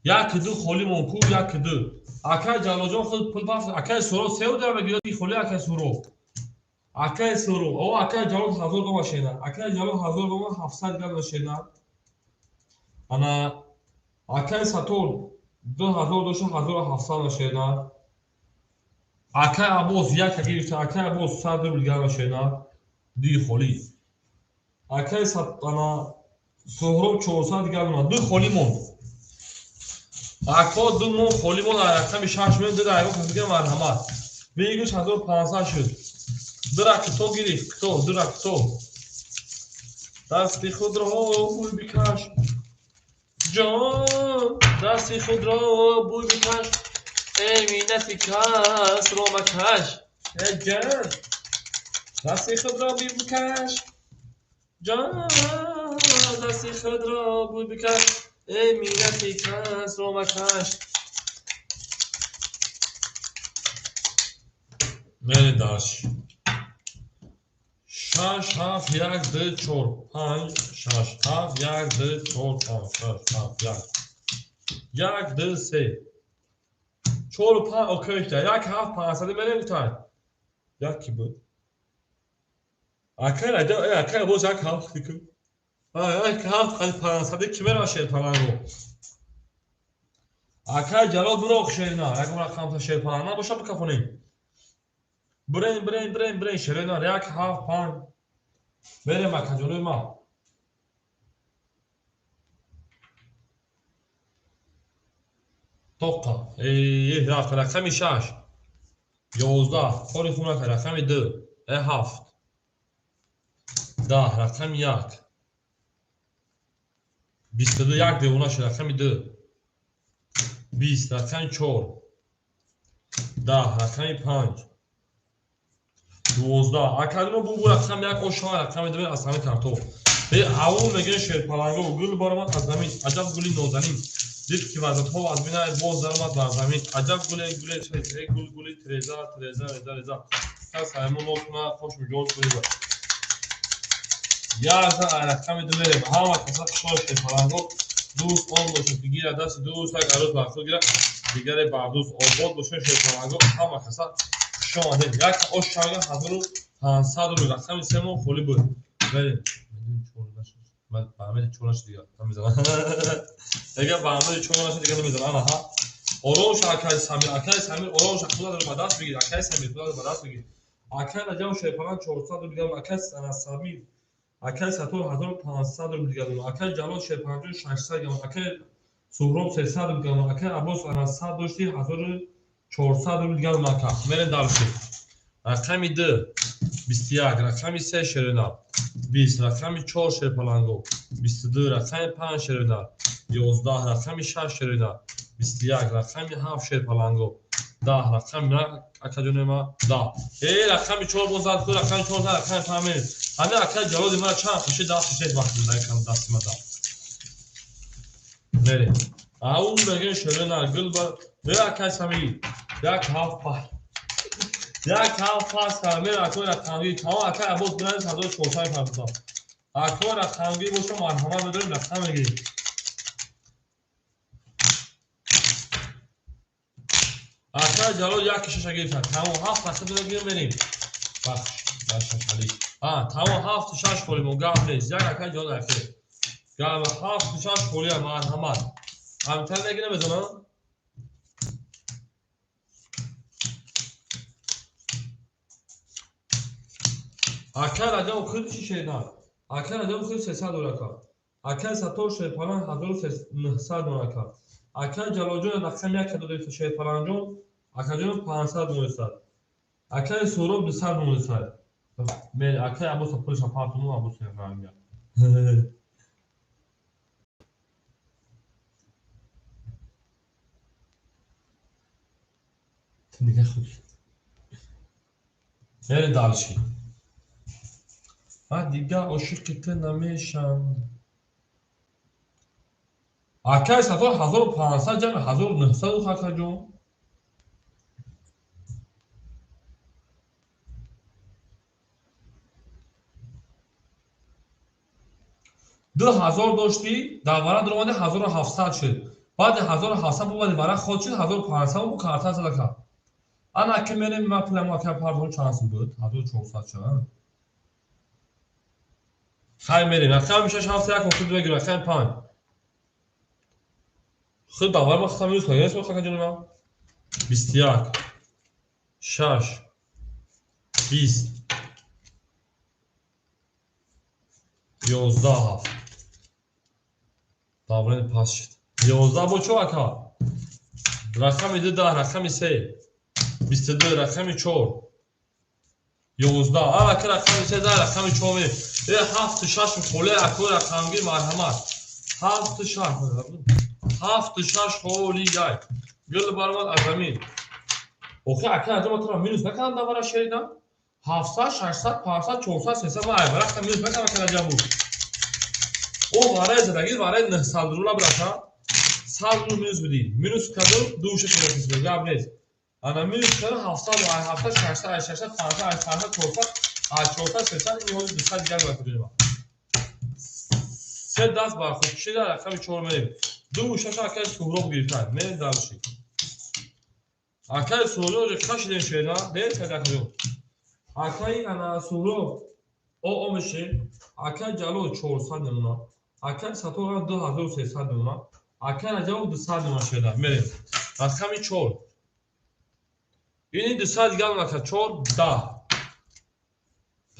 یک دو خالی منکو یک دو اکای جلال جان خود پول پاس اکای سهراب 3 داره میگه خالی اکای سهراب اکای سهراب او اکای جلال 1000 گام ماشینا اکای جلال 1000 گام 700 گام ماشینا انا اکای ساتور 2000 2700 ماشینا Akay Abbos یک گرفته Akay Abbos 100 روبل گرم شینا دی خالی Akay Satana Sohrab 400 گرم دو خالی موند Akfa دو مون خالی موند رقم 6 میلیون دو دقیقه خفیگه مرحمت بیگوش 1500 شد درک تو گرفت تو درک تو دستی خود را بوی بکش جان دستی خود را بوی بکش امینتی کس رو مکش جان دستی خود را بوی بکش جان دستی خود را بوی بکش امینتی کس رو مکش میری داشت 6 7 1 2 4 5 6 7 1 2 4 5 6 7 1 2 3 4 و 5 اوکی شد 1 7 500 میلیون تا یکی بود اکل اکل باز 1 7 دیگه 1 7 500 کی میره شیر پلنگو اکل جلال برو شیرنا یک رقم تا شیر پلنگ باشه بکفونیم برین شیرنا 1 7 5 بریم مکجوری ما توقع رفت رقم 6 11 خوری خونه که رقم 2 7 10 رقم 1 22 1 دیوونه شد رقم 2 20 رقم 4 10 رقم 5 12 اکادمی بو رقم 1 اوشا رقم 2 از همه کارتو به اول میگه شیر پلنگو گل بارما از زمین عجب گلی نازنین دید که واسه تو از بینای باز درآمد بر زمین عجب گل چه گل ترزا کس همون نوتنا خوش میگوز کنید یا رقم 2 بریم همه کسا شیر پلنگو دوست آن باشه بگیره دست دوست یک عروس بخور گیره دیگه بعدوس آباد باشه شیر پلنگو همه کسا شما دید یک اوشاگه 1500 رو رقم 3 ماه خالی بود بریم من فهمیدم چونش دیگه نمیذارم اگه فهمیدم چونش دیگه نمیذارم ها اوروش اکای سمیر اوروش خدا رو به دست بگیر اکای سمیر خدا رو به دست بگیر اکای نجام شیپان 400 رو دیگه اکای سمیر اکای ساتور 1500 رو دیگه اکای جلال شیپان 600 گرم اکای سهراب 300 رو دیگه اکای عباس 100 داشتی 1400 رو دیگه اکای میرن دارشی رقم 2 21 رقم 3 شیرنا 20 رقم 4 شیر پلنگو 22 رقم 5 شیرنا 11 رقم 6 شیرنا 21 رقم 7 شیر پلنگو 10 رقم اکادمی ما 10 رقم 4 بزرگ تو رقم 14 رقم 5 همه اکاد جلال ما چند خوشی دست شد وقتی نکردم دست ما داد نری اون بگه شیرنا گل با اکاد سمی یک هاف پا یک هاف پاس کامل اکو رقمی تمام اکاد عباس برند 1450 اکو رقمی باشه مرحمت بداریم رقم بگیریم اکاد جلال یک کشش گرفتن تمام 7 پاس بگیریم بریم بخش خالی تمام 7 6 خالی مو گام نیست یک اکاد جلال اخیر گام 7 6 خالی مرحمت همتر نگیره بزنم اکل عجب خود چی شیدن اکل عجب خود 300 دلار اکل ساتور شیر پلنگ 1900 دلار اکل جلاجون رقم 1 دو شیر پلنگ جون اکل جون 500 دلار اکل سورب 200 دلار من اکل عباس پولش آپارتمان عباس نمی‌فهمم دیگه خوب یعنی دالشی دیگه عاشق تو نمیشم اکل ساتور 1500 جمع 1900 اکل جون 2000 داشتی در ورق در اومده 1700 شد بعد 1700 بود ورق خود شد 1500 بود کارت زده کرد انا که میریم ما پلم که پاردون چانس بود 1400 شد خیلی میریم رقم میشه 7 یک خود بگیر رقم 5 خود باور ما ختم نیست که اسم خود جون ما 21 6 20 11 даврани пас шуд 11 бо чӣ ака рақами 2 рақами 3 22 рақами 4 11 ака рақами 3 рақами 4 7 6 холе ако рақамгир марҳамат 7 6 холи як гул бармад азамин охи ака аҷаба тура минус накардам давара шеридам 700 600 500 400 300 ма айбарақта минус накардам ака аҷабу о варай задагир варай 900 рула браша 100 рул минус бидӣ минус кардам душа шеридам гап нест ана минус кардам 700 700 600 600 500 500 400 400 300 200 дигар бакудем се даст ба худ кишида рақами 4 мерем ду шаша акай суҳроб гирифтад мерем далши акай суҳроб кашидем шеда дем кадакадем акай ана суҳроб о меше акай ҷало 400 мемона акай сатора 2300 мемона акай аҷабо 200 мемона шеда мерем рақами 4 ини 200 дигар нака 4 10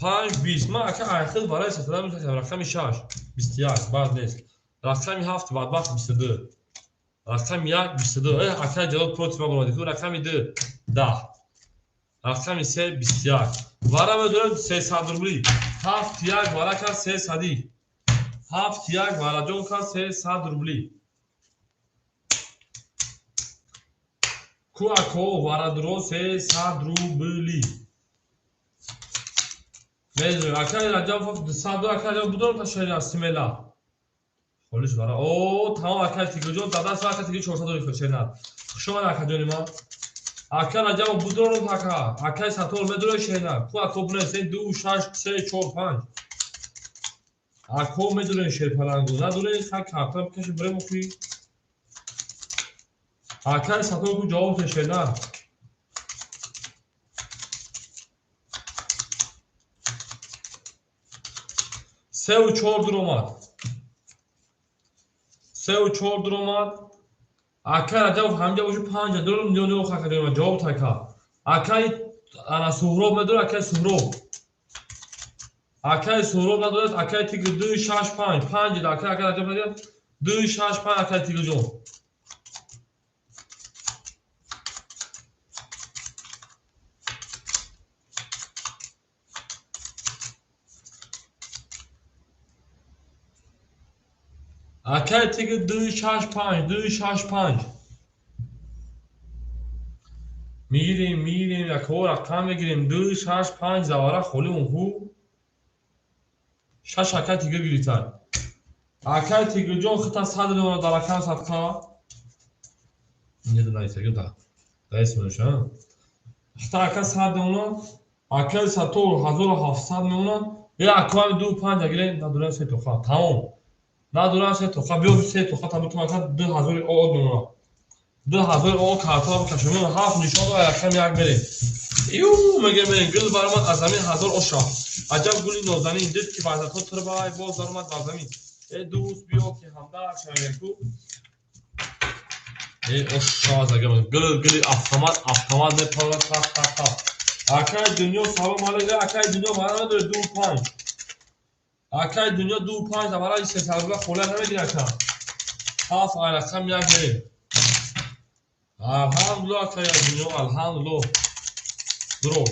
5 20 ма ака айхил барои сатода мекардам рақами 6 21 баъд нест рақами 7 бадбахт 22 рақами 1 22 акай ҷалол против ма бомади ку рақами 2 10 рақами 3 21 вара медорем 300 рубли 7 1 вара кард 300 7 1 вараҷон кард 300 рубли ку ако варадро 300 рубли медорем акай раҷабов 200 акай будорам та шерия симела холиш бара о тамом акай тигоҷон дадаст акай тиги 400 дори шерина хушомад акаҷони ман акай раҷабов будорам така акай сатор медорем шерина ку ако бунес 2 6 3 4 5 ако медорем шерпарангу надорем хак карта бикаши бурем охи акай сатор ку ҷавоб шерина سه و 4 در اومد 3 و 4 در اومد اکر جواب همجا باشه 5 در میلیون خاک داریم جواب تکا اکای انا سهراب نداره اکای سهراب نداره اکای تیگ 2 6 5 5 در اکای جواب نداره 2 6 5 اکای تیگ جون اکای تیگ 2 6 5 2 6 5 میگیریم یک اور رقم میگیریم 2 6 5 زواره خالی اون خو 6 اکای تیگ گیریتن اکای تیگ جون خطا 100 دونه در رقم صفحه اینجا دادای تیگ دا دایس منشان خطا اکای 100 دونه اکای ساتور 1700 میمونه یا اکای 2 5 گیریم نداره سه توخا تمام نداره سه توخا بیو سه توخا تا بتونم اکای 2000 او دونه 2000 او کارتا بکشم من هفت نشان و رقم یک بریم میگه من گل برام از زمین 1000 او شام عجب گلی نازنین دید که بعد تو تر بای باز درآمد از زمین ای دوست بیا که همدار شویم تو ای او شاز اگه من گل автомат نپالا تا اکای دنیا سلام علیکم اکای دنیا برام داره 2 5 اکای دنیا 2 5 برای 300 روبه خوله نمیگیره که هفت رقم یک بریم الحمدلله که دنیا الحمدلله درو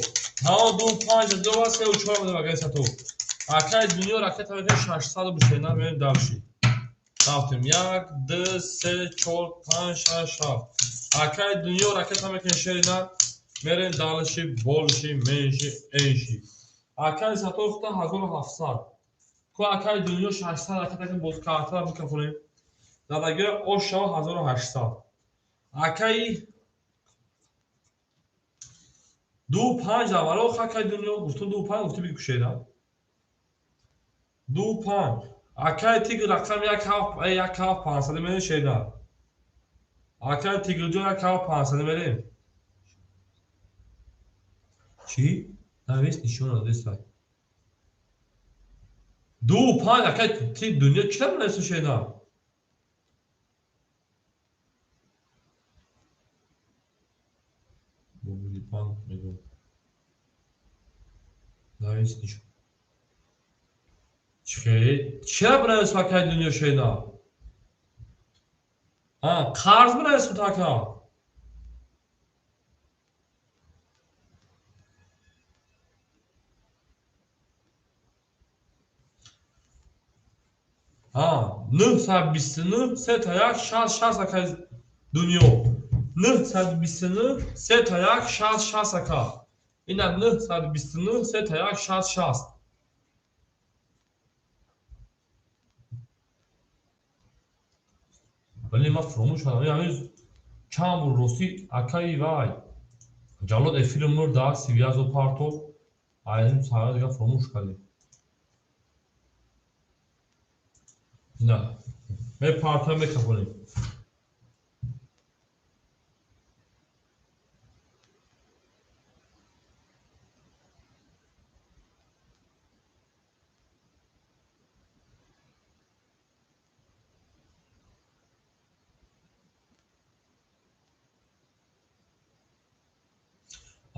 ها 2 5 2 3 و 4 بده بگه تو اکای دنیا راکت میگه 600 بشه نه بریم دالشی رفتیم 1 2 3 4 5 6 7 اکای دنیا راکت میگه شینا بریم دالشی بولشی منشی انشی اکای ساتو خطا 1700 کو اکای دنیا 600 راکت میگه باز کارتا میکنه دادگه او شو 1800 اکای 2 5 اولا خاکای دنیا گفتم 2 5 گفتی بگو شیدا 2 5 اکای تیگ رقم یک کاف 500 میلیون شیدا اکای تیگ جو یک کاف 500 میلیون چی؟ نویس نشون داده است 2 5 اکای تیگ دنیا چرا نیست شیدا بودی پان میگم نویس نیشون چرا بنویس وکای دنیا şeyda ha qarz bنویس taka ha nıh sabisini set ayak şas akay dünya nıh sabisini set ayak şas aka ina nıh sabisini set ayak şas ولی من فراموش کردم این هنوز کم بود راستی اکایی وای جلاد افیلم نور در سیویاز و پارتو این ساعت دیگه فراموش کردیم نه به پارتو میکپونیم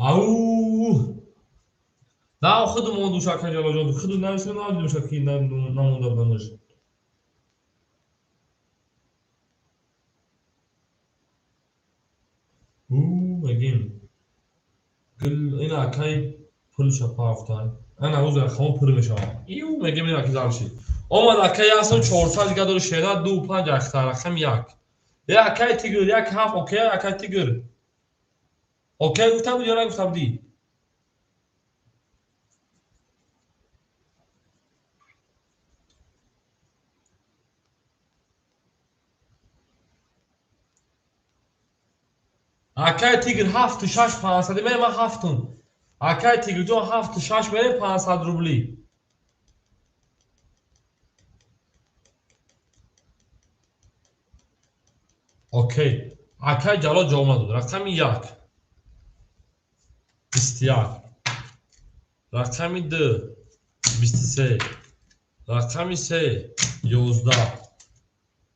او نه خودمون دوشک جلاد جان خود نمیشه نه دوشکی نمونده بنش او میگیم گل این اکای پولش پافتن انا عاوز رقم پول میشه ایو میگیم این اکی دارشی اما اکای اصلا 400 دیگه داره شده 2 5 اختر رقم یک یا اکای تیگر یک هفت اوکی اکای تیگر اوکی گفتم یا نگفتم دی اکای تیگر 7 6 500 من هفتم اکای تیگر جو 7 6 میره 500 روبلی اوکی اکای جلال جامعه داد رقم یک 21 رقم 2 23 رقم 3 11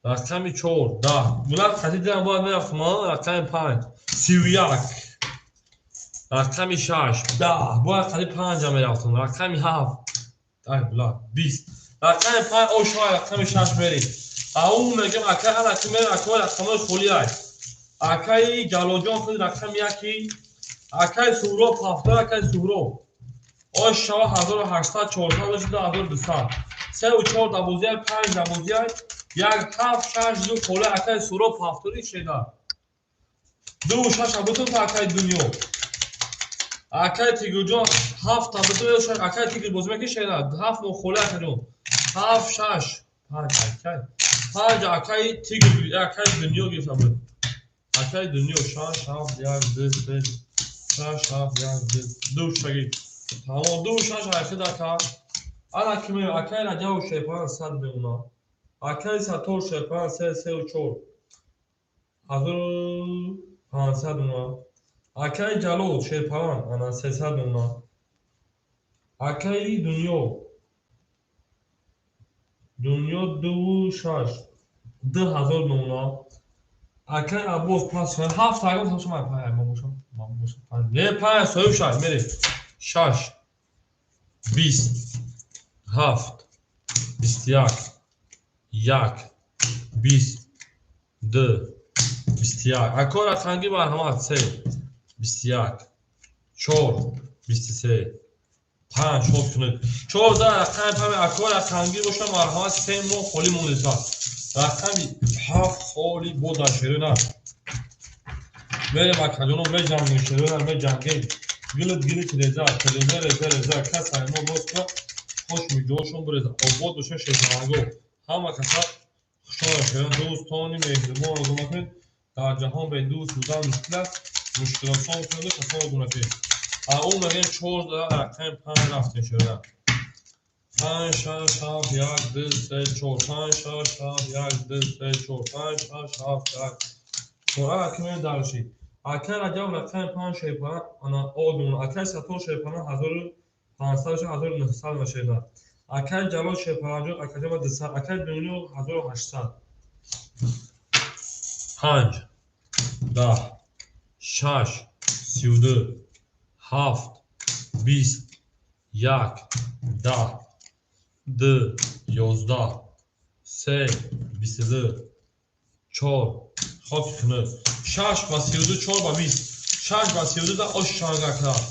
رقم 4 10 بلند خطی دیدم باید میرفتم رقم 5 31 رقم 6 10 باید خطی 5 هم میرفتم رقم 7 بلند 20 رقم 5 او شای رقم 6 میریم اون میگم اکای هم رقم میریم اکای رقم خولی های اکای جلال خود رقم یکی اکای سهراب 70 اکای سهراب او شوا 1800 400 شده 1200 3 و 4 12 5 12 یک 7 6 دو خوله اکای سهراب 70 شده 2 و 6 بتون تا اکای دنیا اکای تیگر جان 7 تا بتون شد اکای تیگر باز میگه شده 7 مو خوله اکای جان 7 6 5 اکای 5 اکای تیگر اکای دنیا گفتم اکای دنیا 6 7 1 2 3 6 7 1 2 شگی تمام 2 6 اکای دکا انا کمی اکای را جاو شیپان صد به اونا اکای ساتور شیپان 3 3 و 4 1500 اونا اکای جلو شیپان انا 300 اونا اکای دنیا 2 6 2000 اونا اکای ابوز پاس 7 اگه شما پای ما باشم نه پای سوی شش میره 6 20 7 21 1 20 2 21 اکور خنگی مرحمت 3 21 4 23 5 شد کنید 14 رقم پای اکور خنگی باشه مرحمت 3 مو خالی مونده رقمی 7 خالی بود شیرونه میره مکانونو میجنگیم شیرونه میجنگیم گلت رزا کس ما باز خوش میجوشون برزا آباد بشه شیطانگو همه کسا شما شیران دوستانی مهربان رو کنید در جهان به دوست بودن مشکل است مشکلات سان کنید کسا رو کنید اون میگیم 14 رقم 5 رفتین شیران 5 6 7 1 2 3 4 5 6 7 1 2 3 4 5 6 7 1 سرعه اکنون درشی اکر رجب رقم 5 شیپانه انا آدون اکر سطور شیپانه 1500 و 1900 نشیده اکر جلال شیپانه جو اکر جمع 200 اکر دونیو 1800 5 10 6 32 7 20 1 10 2 11 3 22 4 خاک کنه 6 و 32 4 و 20 6 و 32 دا اش شانگا کرد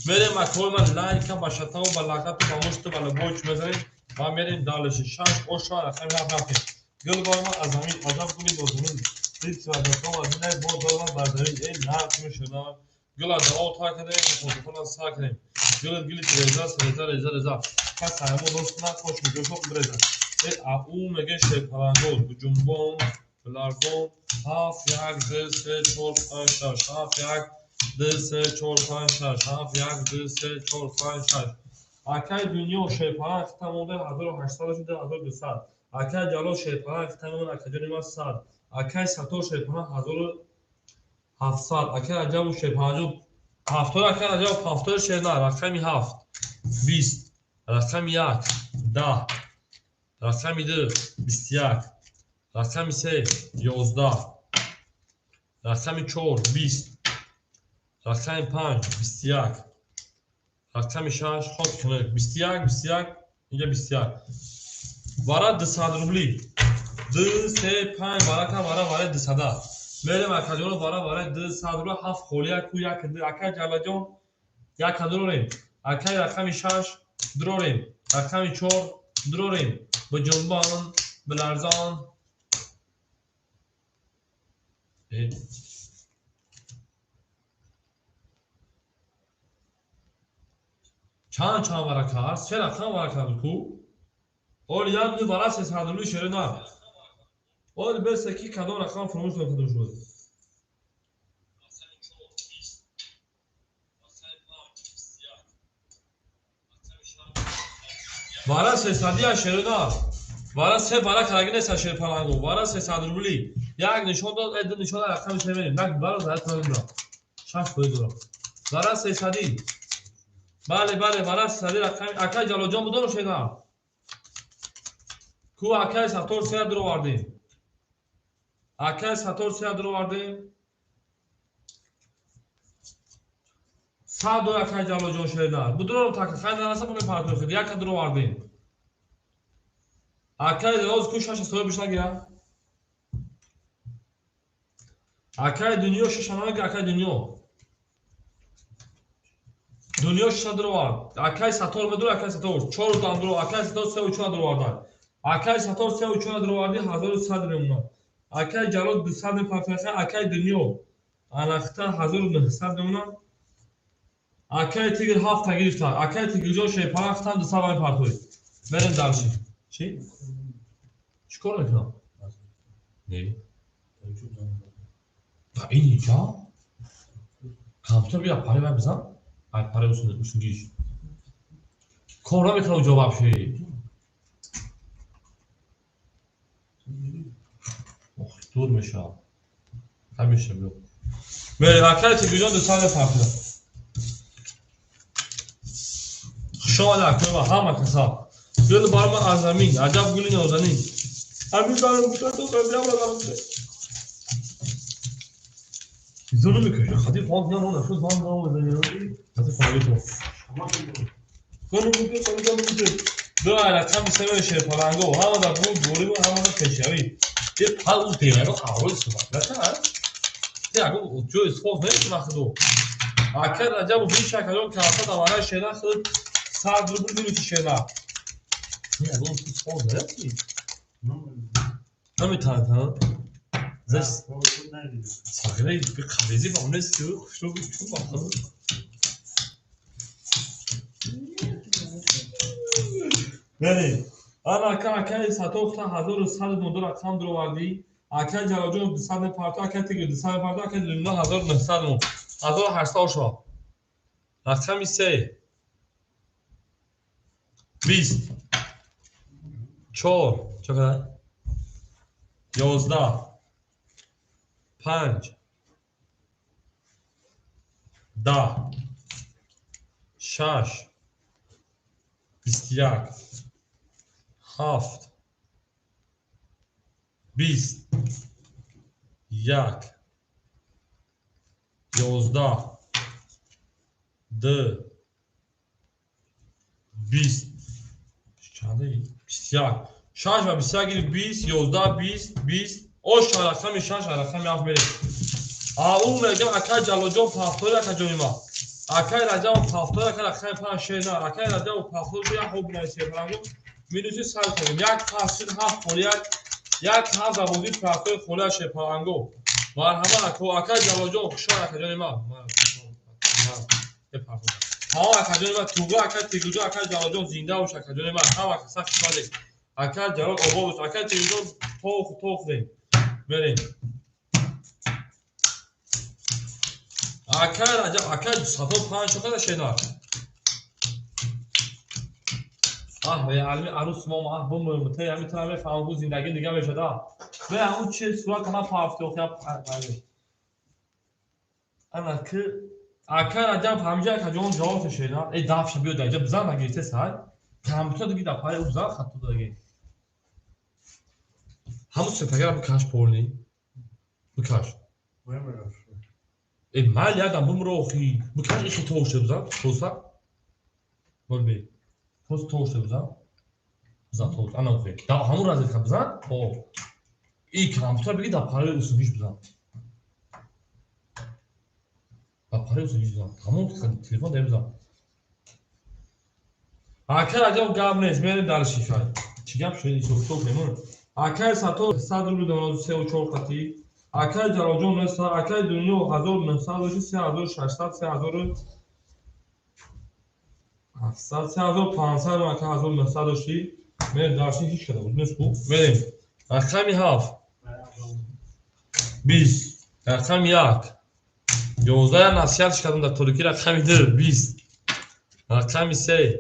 میریم اکول من لایک با شتا و با لگت و با مشت و با لبوچ میزنیم و میریم دالش 6 اش شان رقم رفتیم گل با ما از زمین آدم کنید با زمین دیت و دکتر از نه با دارم برداریم این نه میشد گل از آو تا کنه فوتبال سا کنیم گل رضا پس همون دوست من خوش میگه شو برزا او میگه شپرانگول جنبون بلارزون هاف یک دو سه چهار پنج شش هاف یک دو سه چهار پنج شش هاف یک دو سه چهار پنج شش اکای دنیا شپرانگ تموده 1800 شده 1200 اکای جلو شپرانگ تموده اکادمی ما 100 اکای ساتو شپرانگ 1700 اکای عجب شپرانگ 70 اکای عجب 70 شنا رقمی 7 20 رقم 1 10 رقم 2 21 رقم 3 11 رقم 4 20 رقم 5 21 رقم 6 خود کنه 21 اینجا 21 وارد 200 روبلی 2 3 5 وارد 200 میریم اکاجون وارد 200 روبلی 7 خولی کو یک اکا جلاجون یک دروریم اکای رقم 6 دروریم رقم 4 دروریم به جنبان به لرزان چند ورکار سه رقم ورکار کو اول یاد می بالا سه صدرلو شده نه اول بس کی کدوم رقم فراموش کرده شده بالا سه صدیا شده نه بالا سه بالا کارگی نیست شده پلنگو بالا سه صدرلوی یک نشون داد اد نشون رقم چه میریم نه بالا زد پلنگو شش باید دارم بالا سه صدی بله بالا صدی رقم اکای جلو جان بودن شده کو اکای ساتور سه درو واردیم اکای ساتور سه درو واردیم سادو اکای جلو جان شده بودن تا خیلی نرسه بودن پارتور خیلی یک درو واردیم اکای روز کو شش سوی بیشتر گیره اکای دنیا ششانه که اکای دنیا شش درو وارد اکای ساتور مدور اکای ساتور چهار تا درو اکای ساتور سه و چهار درو واردن اکای ساتور سه و چهار درو واردی 1100 نمونه اکای جلو 200 پافیخه اکای دنیا انخته 1900 نمونه اکای تیگر هفت گرفت اکای تیگر جو شپاخت هم 200 پارتوی بریم دالشی چی چیکار میکنم نه تا اینجا کامپیوتر بیا پاره من بزن ay para üstünde iş. Kora mı kalıyor cevap şey? Oh, durmuş ha. Tabii şey yok. Böyle arkadaşlar güzel de sahne farklı. Şöyle koyma hama kasa. Gül barma azamin, acab gülün ozanin. Abi ben bu kadar da yapmadım. Zorlu bir köşe. Hadi falan yan ona şu zaman devam edelim. Hadi falan geçelim. Konu bu دو رقم سه شه پلنگو هم دا بود دوری و هم دا کشوی یه پل اون دیمه رو اول صبح نکنه یه اگه جو اسفاق نمیشه وقت دو اکر رجب و بیش شکلون که اصلا دوانه شیده خود سر دو بود نمیشه شیده یه اگه اون اسفاق نمیشه نمیتاند ها زشت ساقیده bir kavezi var ne istiyor kuşlu bir çok bakalım بله آن اکای ساتوخت 1100 رقم درو واردی اکای جلاجون 200 پارتا اکای تیگر 200 پارتا اکای لینا 1900 1800 شو رقمی 3 20 4 چقدر 11 5 10 6 21 7 20 1 11 د 20 چنده 21 6 و 21 گیری 20 11 20 20 اوش رقم 6 رقم 7 میره اون میگم اکا جلوجو پافتور اکا جویما اکا راجا پافتور اکا رقم 5 6 نه اکا راجا پافتور بیا خوب نشه فرانگو میدوسی سال کنیم یک پاستور 7 خولیک یک هفت زبودی پافتور خولیش فرانگو مرحبا اکو اکا جلوجو خوشا اکا جویما ها اکا جویما توگو اکا تیگوجو اکا جلوجو زنده وش اکا جویما هم اکا سخت ساده اکا جلوج اوبوش اکا تیگوجو توخ دیم بریم اکا ساتو 5 چقدر شینا به علمی عروس ما بوم مته میتونم بفهمم زندگی دیگه بشه دا به اون چه صورت ما پافتو انا که اکا راجا فهمیجا که جون جواب شینا ای دافش بیو دا بزن مگه ته سال کامپیوتر دیگه دا پای بزن خط دیگه همون سپاگر بکاش پورنی بکاش ای مال یادم بوم روخی بکاش اخی توشه بزن توسا بول بی توشه بزن توش انا اوکی دا همون راز که بزن او ای کامپیوتر بگی دا پای اسویش بزن دا پای اسویش بزن همون تلفن ده بزن اکا راجا گام نیست میریم در شیفای چی گپ شد ایسو کنیم اکا ساتو 193 قطی اکا جلوجو نستا اکا دنیا 1900 3600 3700 3500 اکا 1900 میریم در شیفای هیچ کده بود نسکو میریم رقمی 7 20 رقم 1 11 نصیحتش کردم در ترکی رقمی 2 20 رقمی 3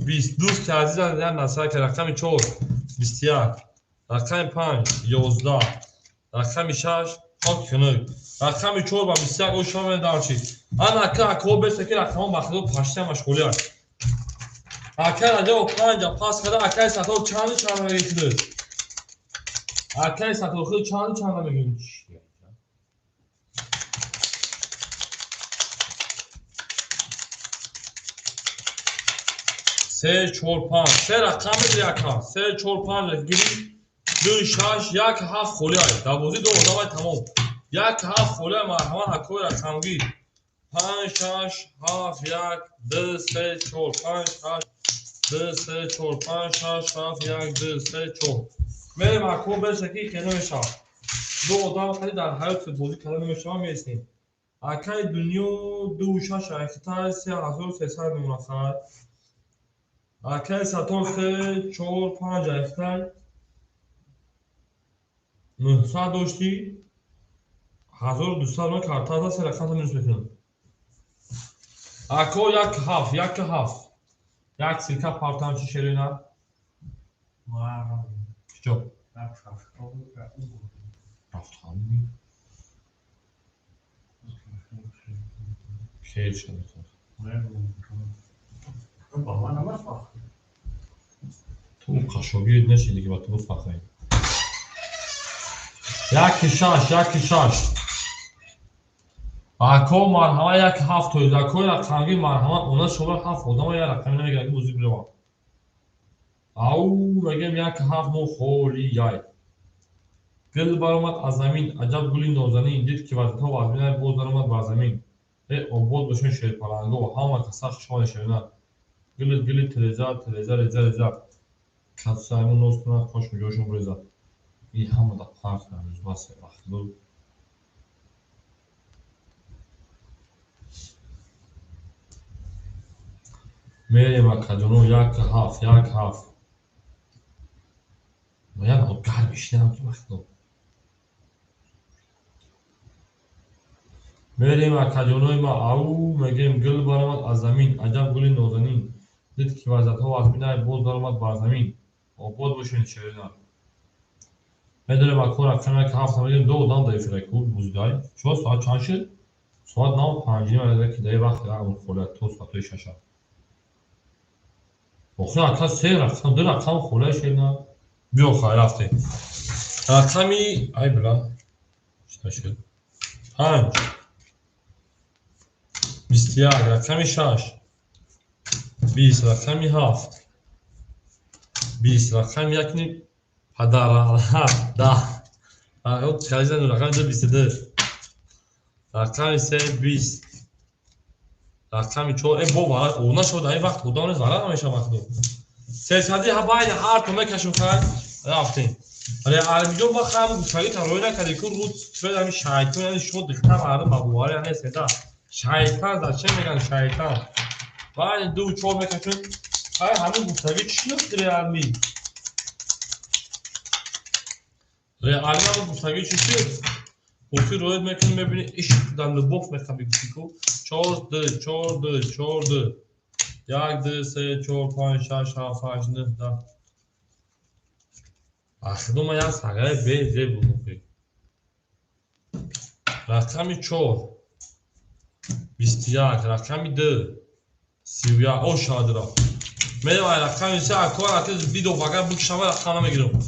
20 دوست که عزیزان دیدن نصیحت که رقمی 4 21 رقمی 5 11 رقمی 6 خاک کنگ رقمی 4 و 21 او شما دارچی انا اکا بسته که رقم مخلوق پشته مشغولی هست اکا راجع و 5 پاس کرده اکا سطح چند میگیده اکا سطح خود چند میگیده 3 4 5 3 رقم میگیری اکا 3 4 5 گیری 2 6 1 7 خولیای دوازی دو ادامه تمام 1 7 خولیای مرحبا اکوی رقم گیر 5 6 7 1 2 3 4 5 8 2 3 4 5 6 7 1 2 3 4 میریم اکو بسکی که نمیشه دو ادامه خیلی در حیات فوتبالی که نمیشه میرسیم اکای دنیا 2 6 اکتای 3300 نمونه اکای ساتور 3 4 5 اکتای 900 داشتی 1200 ما کارتا دا سه رقم نیست میکنم اکو یک هفت یک سیکا پارتان چی شرینا چجا رفت خواهی خیلی شده تو اون قشابی نشیدی که با تو فخری یک شاش اکو مرحبا یک هفت توی اکو رقمی مرحبا اونا شما هفت آدم یا رقمی نمیگه اگه موزیک بلوان او بگم یک هفت مو خولی یای گل برامد از زمین عجب گلی نازنین دید که وقت ها وزمین بود برامد بر زمین عبود بشون شیر پرنگو و همه کسخ شما نشوینه گل تلیزه کسا همون نوز کنه خوش میجوشون بریزه این همه دا پارت نمیز بسه مخلوق میریم اکادونو یک هفت باید آبگر میشنم تو مخلوق میریم اکادونوی ما او میگیم گل برامد از زمین عجب گلی نازنین دید که وزدها و ازمینه بود برامد بر زمین آباد باشین شیرینه میدونیم اکو رقمی که هفت میگیم دو دام دایی فرکو بوزدای چون ساعت چند شد؟ ساعت 9:05 میده که دایی وقت اون خولت تو ساعت 6 بخیر اکا سه رقم دو رقم خوله شیرینه بیو خواهی رفته رقمی ای بلا چطور شد 5 21 رقم 6 20 رقم 7 20 رقم 1 پدر 10 رقم خریدن رقم 22 رقم 3 20 رقم 4 بابا اونا شد این وقت خدا نیست ورق همیشه مخدوم 300 ها باید هر تو میکشم خرد رفتیم ولی المیون با خم گوشتایی تا روی نکردی که رود شد همین شایطان یعنی شد دیختم مردم مبواره یعنی سیده شایطان در چه میگن شایطان باید 2 4 میکشم های همین گوشتایی چی هست ریالمی ریالمی هم گوشتایی چی شد گوشتی روید میکنیم ببینی ایش دم لبوف میکنم بگوشتی که 4 2 4 2 4 2 1 2 3 4 5 6 7 8 9 10 اخدو ما یک سقه به زی بودم رقم 4 21 رقم 2 31 او شاده را میدونم رقم 3 اکوان اتیز ویدیو فقط بکشم رقم نمیگیرم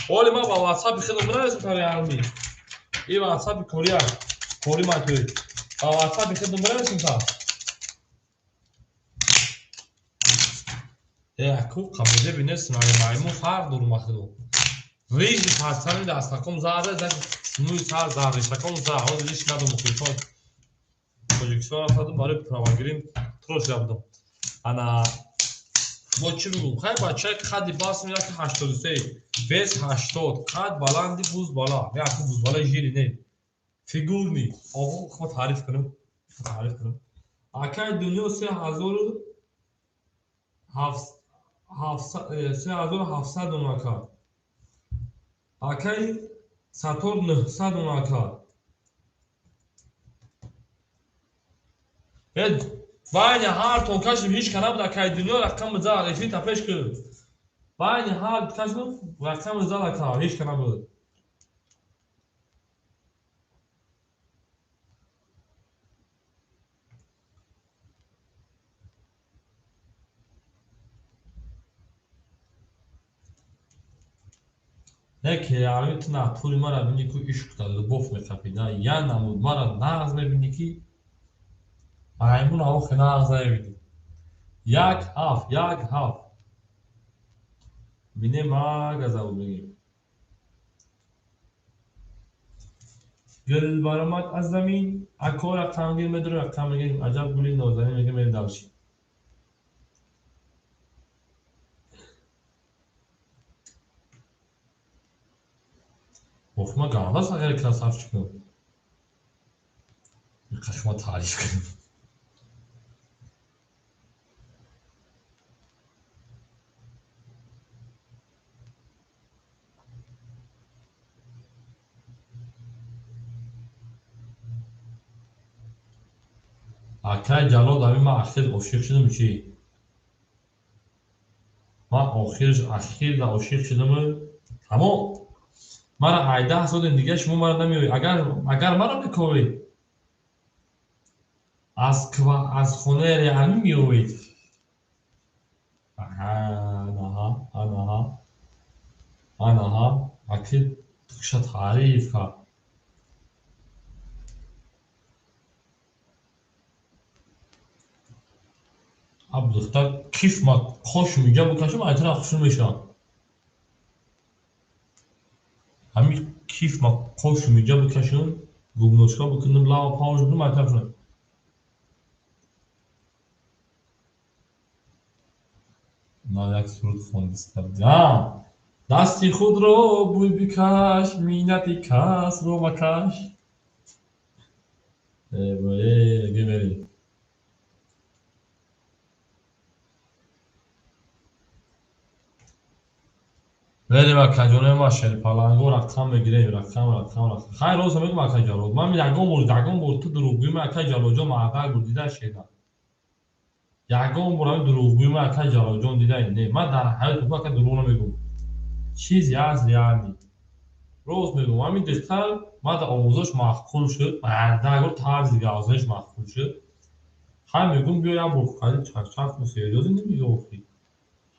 اولی ما با واتساپ خیلی برایستم تا ریالمی این واتساپ کوریا کوری ما توی با واتساپ خیلی برایستم تا اکو قبوله بینست مایمون فرق دارو مخدو ریجی پاسانی دستکم زاره زد سنوی سر زاره شکم زاره آن دیش ندارم مخیطان پروژکسیون افتادم برای پروگرام تروش یابدم انا با چی بگم خیلی بچه خدی باس میره که 83 بیس 80 خد بلندی بوز بالا نه اکو بوز بالا جیری نه فیگور نی آقا خود تعریف کنم اکای دنیا 3700 اوناکا اکای ساتورن 900 اوناکا باید هر تون کشم هیچ کنم در که دنیا رقم زار ایفی تپش کرد باید هر کشم رقم زار که هیچ کنم بود نکه یعنی تو نه پولی ما را بینی که عشق داره بوف میکپیده یا نمود ما را نغز میبینی که مایمون آخ نغز میبینی یک هفت بینه ما گذا بگیم گل برامات از زمین اکو رقم گیر میداره رقم میگیم عجب گلی نازنین میگه میره دلشی بخما گانده است اگر کلاس هفت چکنم قشما تعریف کنم اکای جلال داریم ما اخیر عاشق شدم چی؟ ما اخیر در عاشق شدم تمام مرا 18 سال دیگه شما مرا نمیوید اگر مرا بکوید از خونه ریالمی میوید آنها اکید تکشت تعریف که اب دختر کیف ما خوش میگه بکشم ایتر خوش میشم همین کیف ما خوش میگه بکشم گوگنوشکا بکنم لاو پاوش بدم ایتر شد نه یک سرود خوندستم جان دستی خود رو بوی بکش مینتی کس رو مکش بایی بری بریم اکجانه ما شل پالانگو رقم بگیریم رقم خیلی روز میگم اکجالو من یگم بود تو دروغگوی من اکجالو جا معقل بود دیده شیدم یگم برای دروغگوی من اکجالو جا دیده نه من در حیات تو که دروغ نمیگم چیزی از ریالی روز میگم همین دختر ما در آموزش مخفول شد در طرز دیگه آموزش مخفول شد هم میگم بیا یا بخوری چرچرف مسیریوزی نمیگه بخوری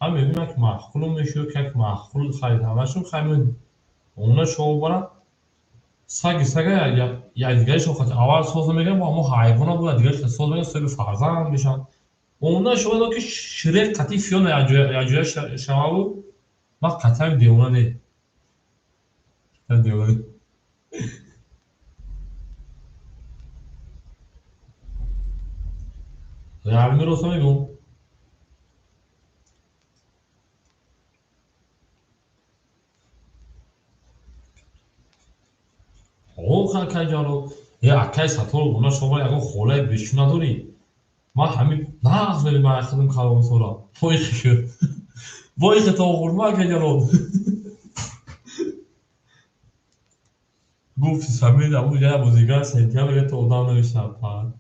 هم میگم که مخفول میشه که مخفول خرید همشون خیلی اونا شو برن سگ یا دیگرش خاطر اول سوز میگم با همون حیوان بود دیگرش سوز میگم سگ فرزند میشن اونها شما دو که شریر قطعی فیون یا جویا شما بود ما قطعا دیوانه نه دیوانه Real mi olsa میگم او خاک جارو یا اکای ساتور اونا شما یکو خوله بیشتر نداری ما همین نه اصلا ما خودم کارم سورا وای خیلی وای خیلی تو خورما که جارو گفت سامی ابو جا موزیکا سنتیا میگه تو ادام نمیشه پا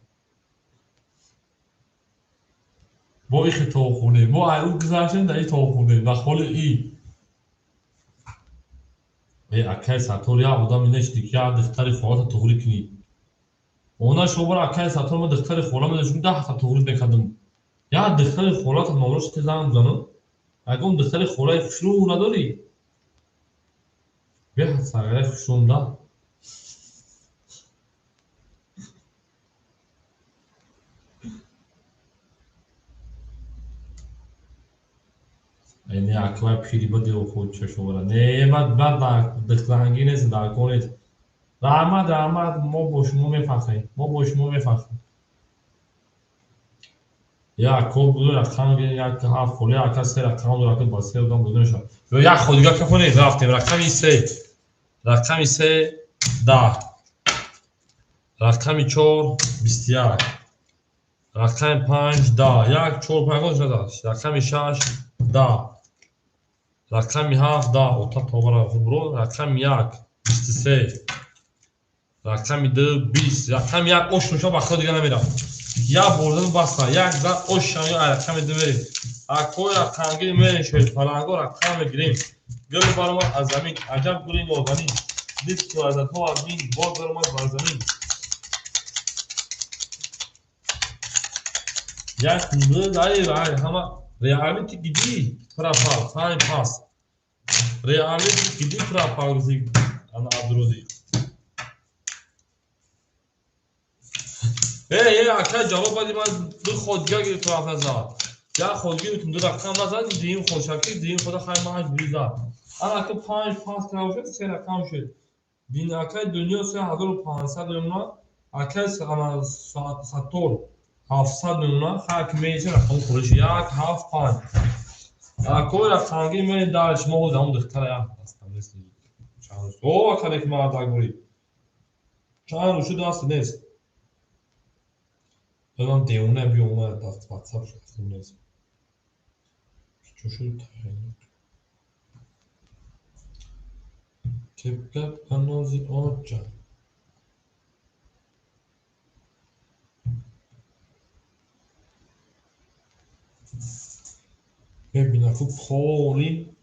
وای خیلی تو خورده وای او گذاشتن دایی تو خورده و خول ای ای اکای ساتور یا ادام اینش دیگه دختری خواهد تو خوری کنی اونا شما اکای ساتور ما دختری خورم داشتم ده تا تو خوری بکردم یا دختری خورات نورش که زنم زنم اگه اون دختری خورای خوشرو نداری به سگای خوشروم ده یعنی اکوای پیری بده و خود چشم برا نه بعد دخترانگی نیست در کنید رحمت ما با شما میفخریم ما با شما میفخریم یا اکو بودو رقم گیری یک هفت خوله اکا سه رقم دو رقم با سه بودم بودو نشد یا یک خودگاه که کنید رفتیم رقمی سه ده رقمی چور 21 رقم 5 ده یک چور پنگون شده رقم 6 ده رقم 7 ده اوتا توبرا برو رقم 1 23 رقم 2 20 رقم 1 اوش نشا بخدا دیگه نمیرم یا بردن بستا یک زن اوش شما رقم 2 بریم اکوی رقم گیری میرین شوید پلنگو رقم گیریم گل برما از زمین عجب گوری نوزنین دید که از تو از بین با برما بر زمین یک نوزه داری همه ریالیتی گیدی پرافال فاین پاس ریالیتی گیدی پرافال گزی انا عبدالروزی ای اکا جواب بدی من دو خودگاه گیری طرف نزد یا خودگاه میتونم دو رقم نزد دیم خوشکی دیم خدا خیلی مهج بریزد انا اکا 5 پاس کرده شد 3 رقم شد دین اکا دنیا 3500 نمونه اکا ساتور 700 نمونه خاک میشه رقم خورش یک 7 5 اکوی رقمگی من دارش ما بود همون دختر یا هستم نیست چند روز او اکا که ما داگوری چند روز شد دست نیست بدم دیونه بیونه دست واتساپ شد نیست چون شد تخیلی Kepkep annozi oggi. ببینم خوب خوری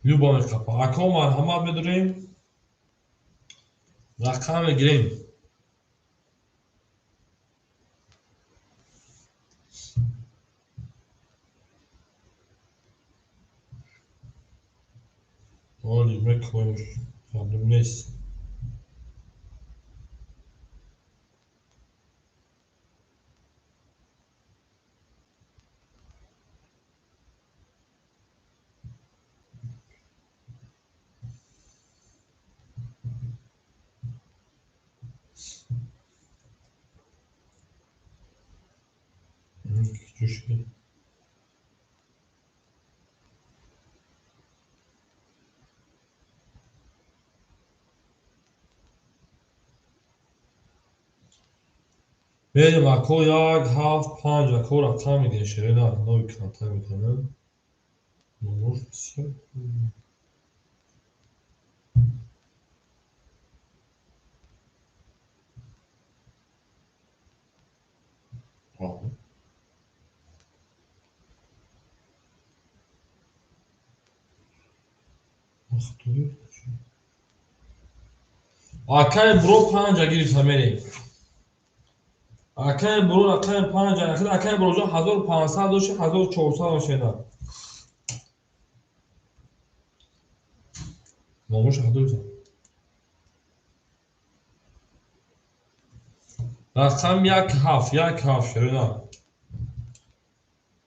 Любовь капа. Ако марҳамат медорем рақам мегирем. Оли мекоем проблем нест. Чушки. بریم اکو یک هفت پنج اکو رقم میگه شیرین نوی کنتر میکنم نموش بسیار اکای برو پنج اگیری فهمیدیم اکای برو اکای پنج اکای برو جا 1500 باشه 1400 باشه نه نموش حدود رقم یک هفت شروع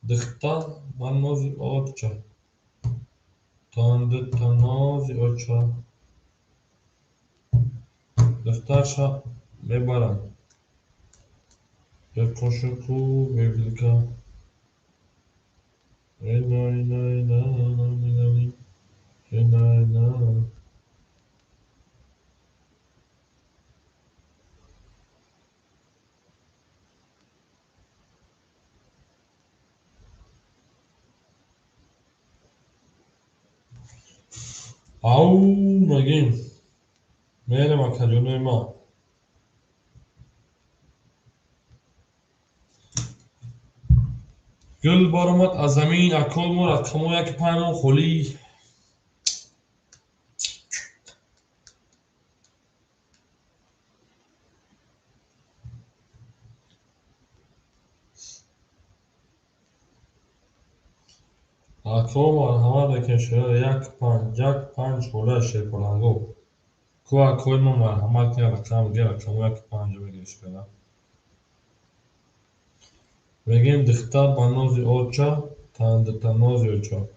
دختا بنازی آچا تانده تنازی آچا دخترشا ببرم به کوشکو ببلیکا اینا او مگیم میره مکجونه ما گل بارمت از زمین اکل مور اکمو یک پایمون خولی اکل مور همه دکن شده یک پنج خوله شد پلنگو کو اکل مور همه که رکم گیر اکمو یک پنج بگیرش کنم بگیم دختر بنازی آچا تنده تنازی آچا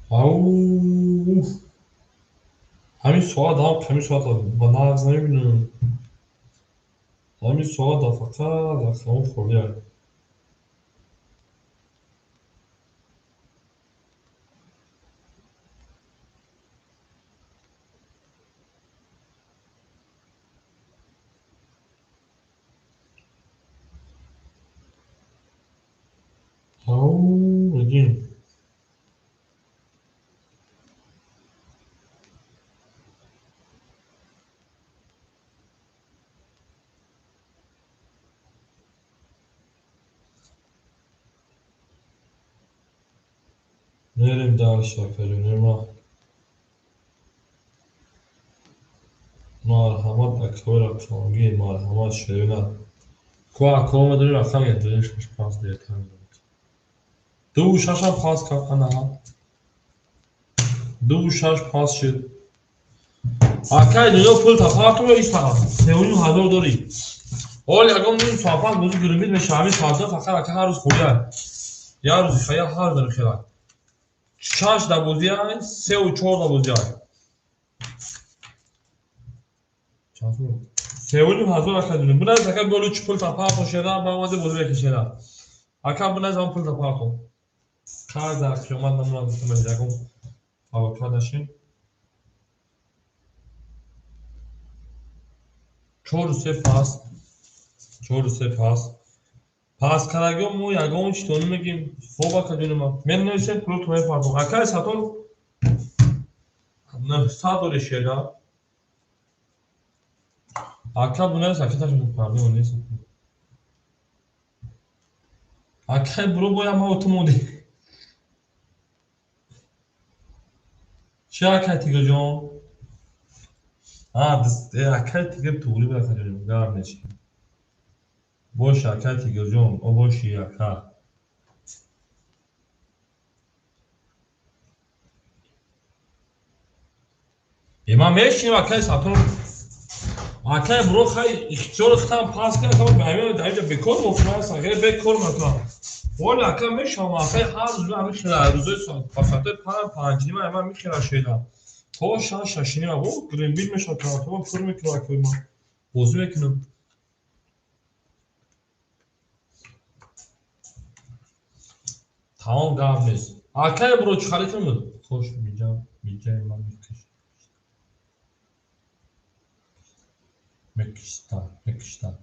او همین سوال هم همین سوال با نغز نمیبینم همین سوال فقط رقم خوله او بگیم میریم در شفرونه ما مرحمت اکبر اکرانگی مرحمت شیرینه کو اکرام داری رقم یدریش مش پاس دیتا دو شش هم پاس کافنه ها دو شش پاس شد اکای دنیا پول تفاوت رو ایستان سیونی هزار داری اول یکم این صافان بزرگ گرمید به شامی تازه فقط اکا هر روز خوریه یا روزی خیلی هر داره خیلی شش دبوزی های سه و چهار دبوزی های سیونی هزار اکا دونیم بنا از اکا گلو چی پول تفاوت شده با اومده بزرگ کشیده اکا بنا از اون پول تفاوت کار در قیامت نمونه بسیم یکم آوکا داشتیم چهار سه پاس پاس کردگی مو یکم چطوری میگیم خوبه که دونیم من نوشتم پول توی پاردم اکای ساتون نه ساتوری شده اکا بنا ساکتش می‌پردم نیست اکای برو باید ما اتومبیل چه اکای تیگر جان دست اکای تیگر توری برای کنیم گرم نشیم باشه اکای تیگر جان او باشی اکا ایما میشیم اکای ساتون اکای برو خیلی اختیار ختم پاس کنه که به همین در اینجا بکن مفرد است اگر بکن مکان ولی اکای میشم اکای هر روز همین خیلی روزای پاساته پنج نیمه همه میخیره شیده تو شش نیمه و گرین بیل میشه تو پر میکنه اکای ما بازی میکنم تمام گرم نیست اکای برو چه خالی کنم خوش میجام من مکشتن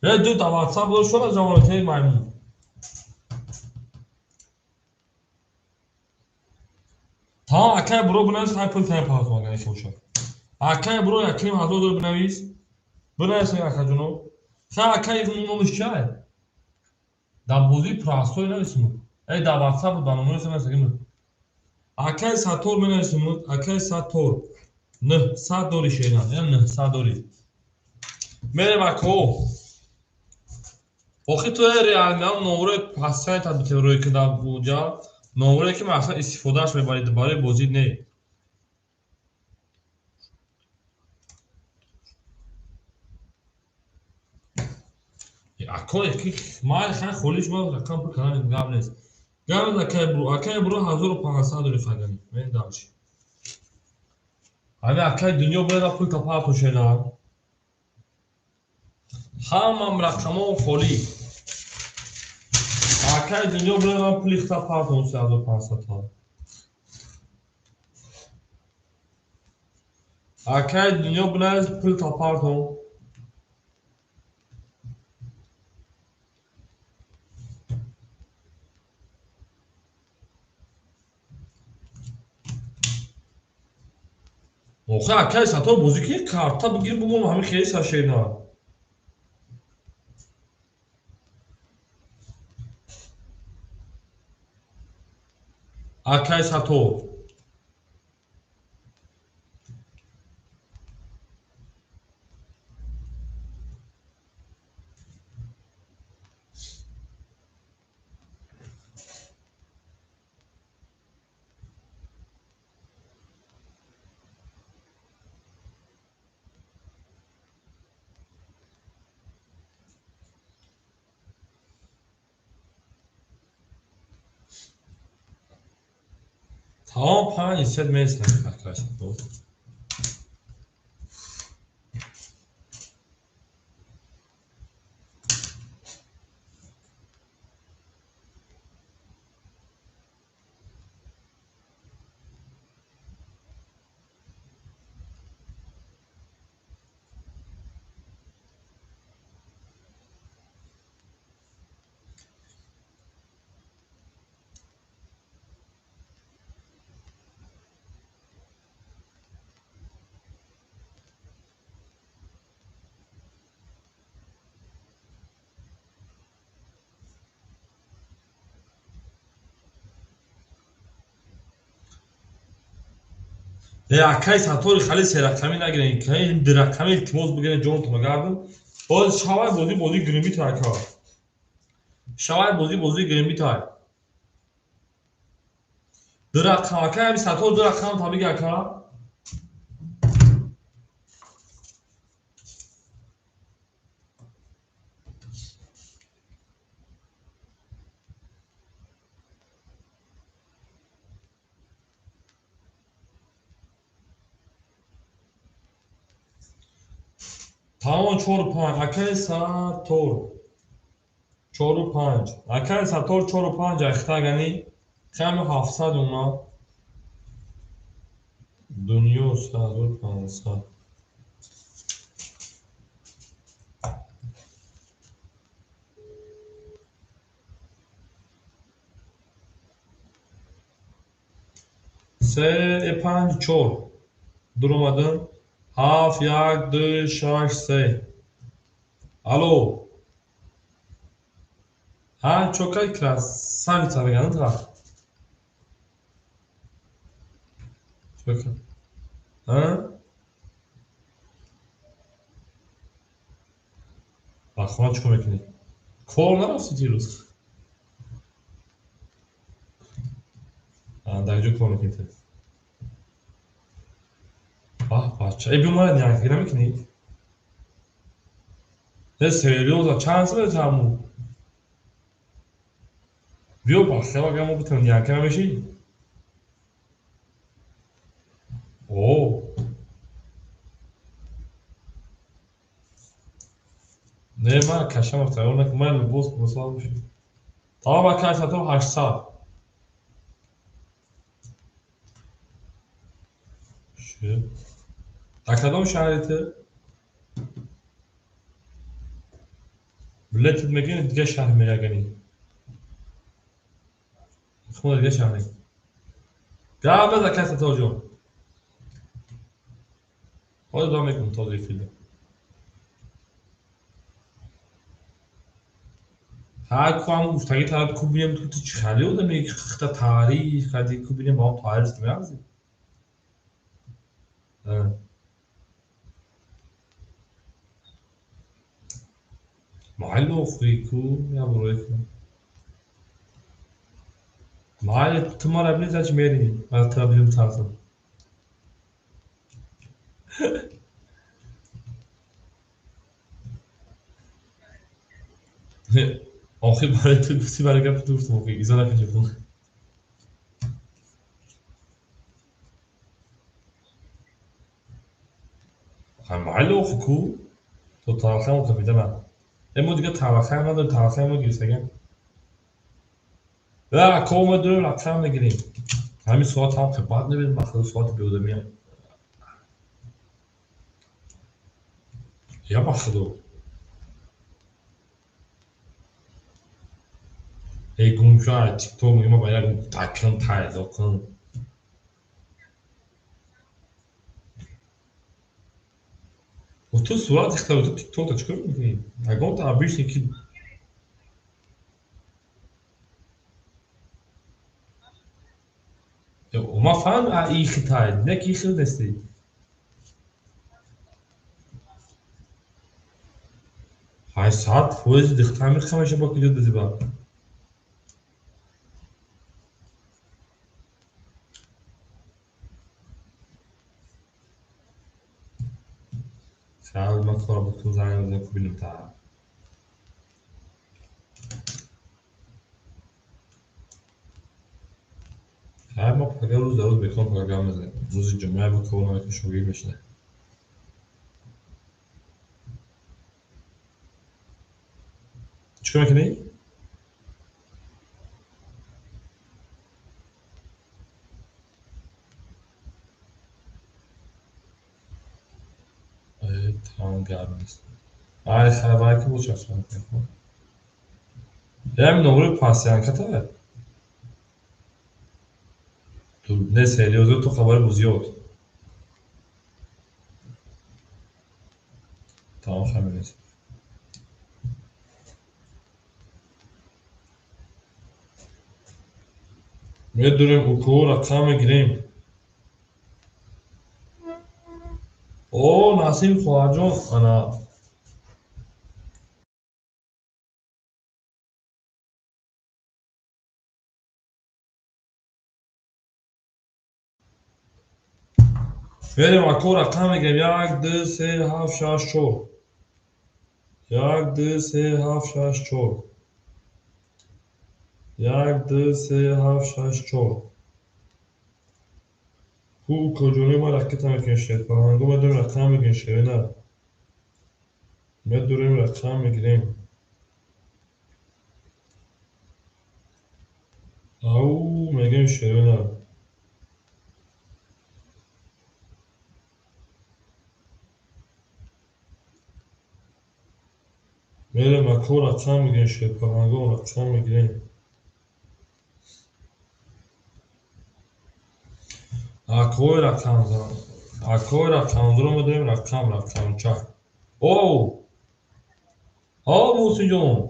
یه دو تا واتساپ داشت شد از زمانته میمون تا اکای برو بنویس های پول تای پاس مگه شوشا اکای برو یکیم هزار دور بنویس اکای جونو تا اکای اون مشکل دبوزی پراستوی نویسیم ای دا واتساپ دانمون نویسیم اکای ساتور بنویسیم اکای ساتور نه سات دوری شینا یا نه سات دوری میره مکو وقتی تو ریال میام نوره پاسچای تا روی که دا بوجا номере ки мақсад истифодааш мебаред барои бозӣ не. акои ки ман хай холиш ман рақам биканам гап нест. Гап акай бурӯ 1500 рифагани мен давши. Ами акай дунё беда пул тапа тушена. Ҳамам рақамо холӣ. Акай дунё беда пули тапа тун 3500. Акай дунё беда пул тапа тун. охи акай сато бозӣ ки карта бигир бумон ҳамин хели сашена. Акай сато тамом 500 меснад акай сато. акай сатори хали серақамӣ нагирен ки ин дурақамӣ илтимос бигирен ҷонатон гардон боз шавай бозӣ гирмитай ка шавай бозӣ гирмитай дурақам акай ами сатор дурақам табиги ака тамом 4-5 акай сатор 4-5 акай сатор 4-5 ахтагани ками 700 уна дунё 1500 3-5-4 дуромадин 7-1-2-6-3 алло чокай красавица меганад ра чока ба хона чикор мекунӣ кор нарафти дирӯз дар ҷо кор мекунӣ бача бимояд янкӣ намекунӣ серёза чанд соли ҷамъу биё бахела мо битавонем янка намешӣ не ман кашамро тайёр накун ман боз мусолат бошӣ тамом акай сатор 800 дар кадом шаҳрите билетит мегирӣ дига шаҳр меягани хуна дига шаҳре гап наз акай саторҷон ҳозир дорам мекунам този филм ҳар кам гуфтагӣ тараб ку бинем ту чӣ хеле одаме хта таъриф кардӣ ку бинем ба ҳам таъриф меарзӣ майли охӯӣ куябурӯе ку Mali tımara bile zaç meri. Atabilirim tarzım. آخه برای تو گفتی برای گپ تو گفتم آخه ایزا نکنه جبون هم محل آخه کو تو تاریخه مو کفیده من اما دیگه تاریخه هم نداره تاریخه هم دیگه سگم لا کو ما داریم رقم نگیریم همین ساعت هم خبات نبیم بخدا ساعت بیوده میم یا بخدا ای گمشا تیک توک میگم باید تاکن تایز کن و تو صورت اختیار تو تیک توک چیکار میکنی؟ اگه تا بیش یکی وما فهم ای خطای نه کی خود دستی های ساعت فوز دختر میخوام میشه با کلیت بزیبا شاید ما کار با تو زنگ بزنم که ببینیم تا شاید ما پگه روز در روز بکنم پگه هم بزنیم روز جمعه با کرونا که شوگیر میشنه چیکار میکنی؟ tamam gelmez. Ay خبر که بود چطور میکنم hem نمره پاسیانکته تو نه سریوزو تو خبر بوزیوت tamam خمیلیز میدونیم اوکو رقم گیریم او نسیم خواهجان انا بریم اوکو رقم گیریم یک دو سه هفت شش چهار یک دو سه هفت شش چهار یک دو سه هفت شش چهار او کجونی ما رکت هم کنشید پاهنگو بدونیم رقم بگین شوی نه بدونیم رقم بگیریم او میگیم شوی نه بریم اکو رقم بگین شوی پاهنگو رقم بگیریم اکوی رقم دارم اکوی رقم دارم بدونیم رقم چه او ها موسی جون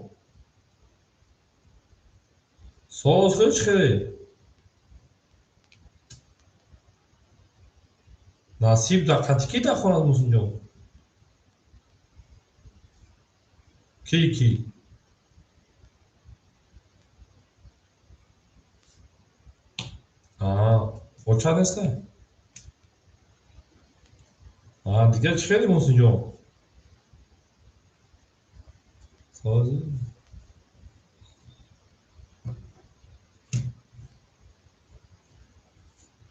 ساز خیلی خیلی نصیب دقتی کی دخواه موسی جون کی o چه دسته دیگه چی خیلی موسی جون سازی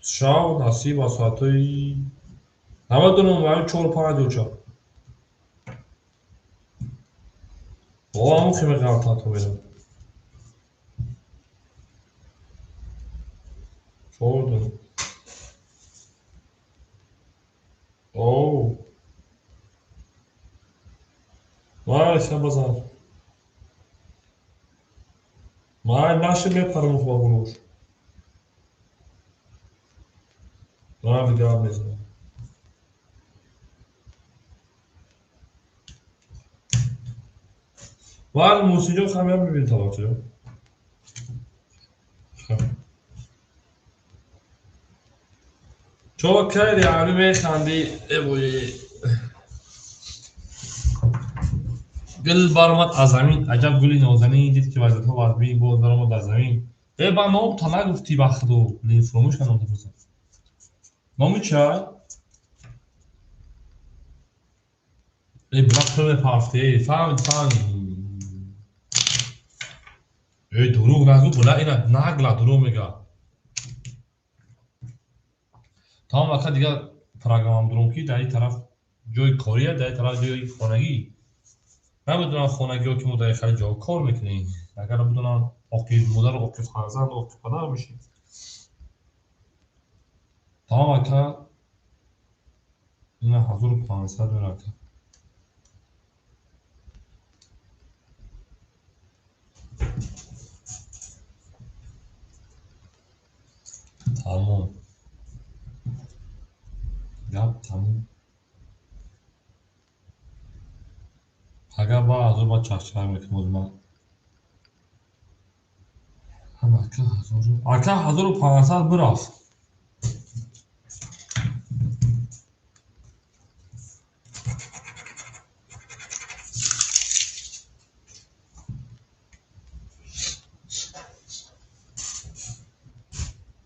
شاو نصیب از ساعتای همه دونم باید 4-5 دوچه او همون خیمه غلطه تو بیرم 4 دونم او وای خیلی بزن وای نشه میپرم با بروش وای دیگه هم میزنم وای موسیقی خیلی هم میبین توجه چو کردی علی میخندی ای بوی گل برآمد از زمین عجب گلی نازنین دید که وضعیت وضعی بود برآمد از زمین با نام تا نگفتی بخدو لین فراموش کنم بپرسم نام چای؟ بلک تو پافته فهمید دروغ نگو بلا اینا نگلا دروغ میگه تمام وقت دیگه پروگرام دروغ کی در این طرف جای کاریه در این طرف جای خانگی نمیدونم خانگی ها که ما در خیلی جا کار میکنیم اگر بدونم آقای مادر و آقای فرزند و آقای پدر میشیم تمام وقت این 1500 میره تمام گپ تمام اگر با از با چخچه میکنم من هم اکا 1500 برافت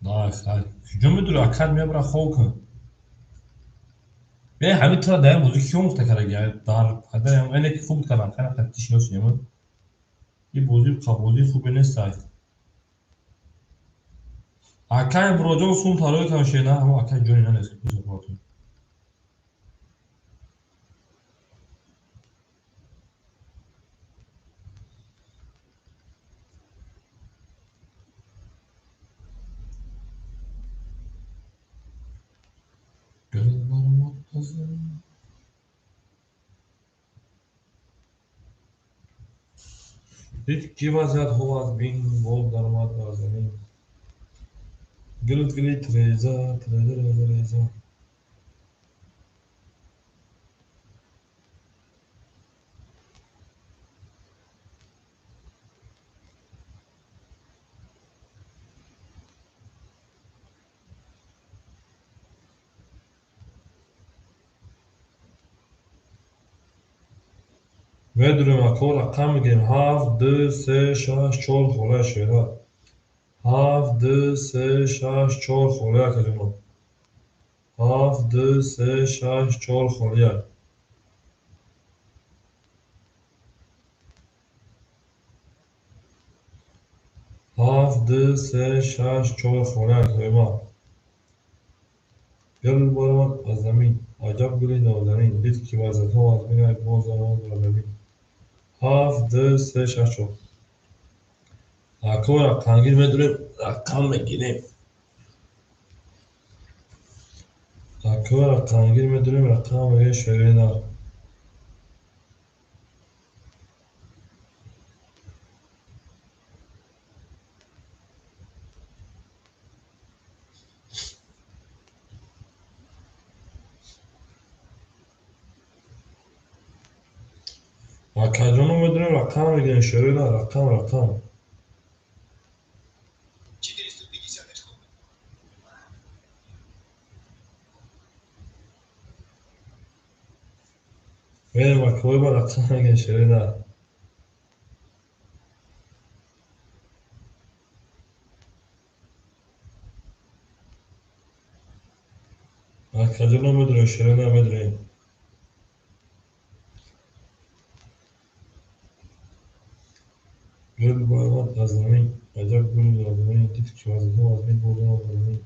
نه خیلی کجا میدونی اکا میبره خواه کن به همین طرح در موضوع کیو مفتکره گه در حدر هم اینه که خوب کنم خیلی قطعی شناسیم یه بازی خوبی نیست اکا براجان سون تاروی کنشه نه اما اکا جانی نه نیست بیزا باتون گل برمات بزن دید کی وزد هوا بین بول درمات بازنین گلت گلی تریزا تریزا میدونیم اکا رقم میگیم 7 2 3 6 4 خوله شده 7 2 3 6 4 خوله کلمه 7 2 3 6 4 خوله 7 2 3 6 4 خوله کلمه گل برمد از زمین عجب گلی نازنین دید که وزد ها از بین باز آمد را ببین 7 2 3 6 4 اکا رقمگیر میدونیم رقم میگیریم اکا رقمگیر میدونیم رقم میگه شوی نه اکا جانو میدونیم رقم میگه شوی نه رقم میریم اکا با رقم میگه شوی نه اکا جانو میدونیم شوی نه میدونیم گل برمد از زمین عجب گلی نازنین دید که وزد ها از بین باز آمد را ببین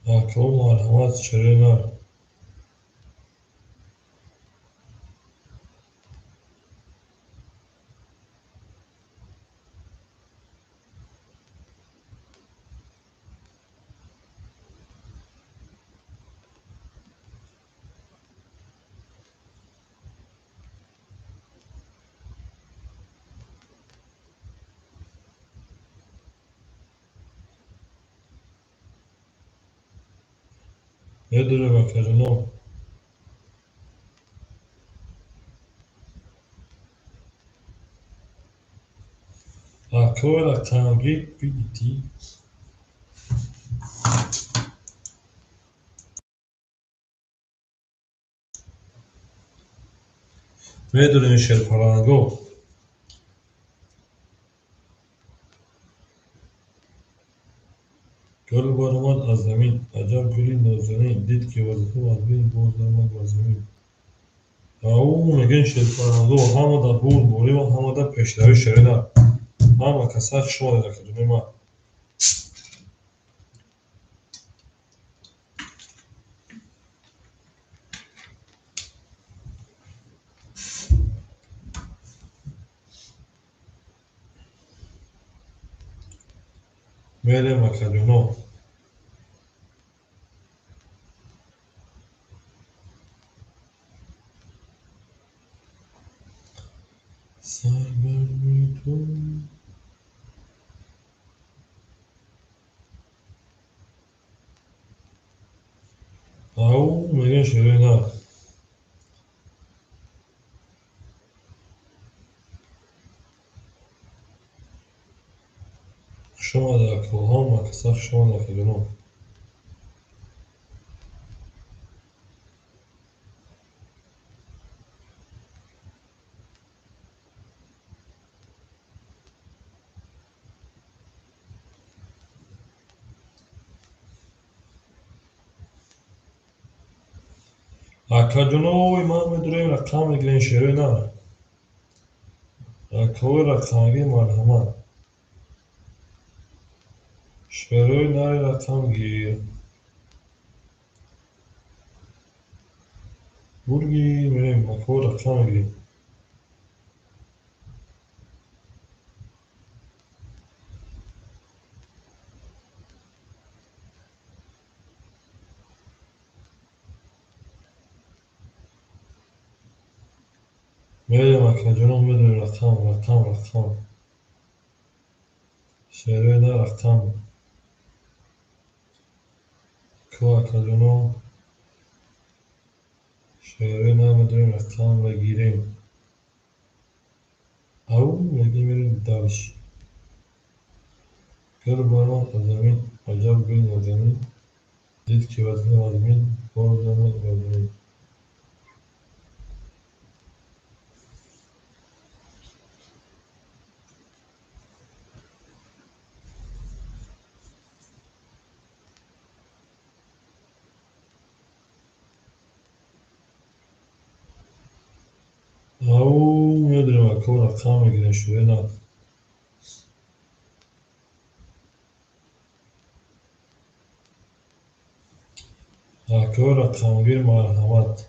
اکا مرحمت شوی نه میدونیم اکا جانو اکا رقمگیر بیدی میدونی این شعر پرنگو گل بارمان از زمین عجب گلی نازنین دید که وظیفه مدبین باز درمان بر زمین او میگه این شعر پرنگو همه در بود موری و همه در پیشروی شعرینه همه کسر شما در کدومی من میره مکدونو سرگرمی تو او میگه شعرینه شما در که همه کسر شما در کدوم اکدونو من میدونیم رقم میگیره این شعرینه اکوی رقمگی مرحمت شعرهای نری رقم گیر برگی میریم اکوی رقم گیر میریم اکدونو میدونیم رقم شعرهای نری رقم کو اکدونو شعرهای نری میدونیم رقم بگیریم او میگی میریم درش گل بارمان از زمین عجب گل از زمین دید که وزن آدمین باز آمد بر زمین او میدونیم اکو رقم میگیریم شعرهای نه اکو رقمگیر مرحمت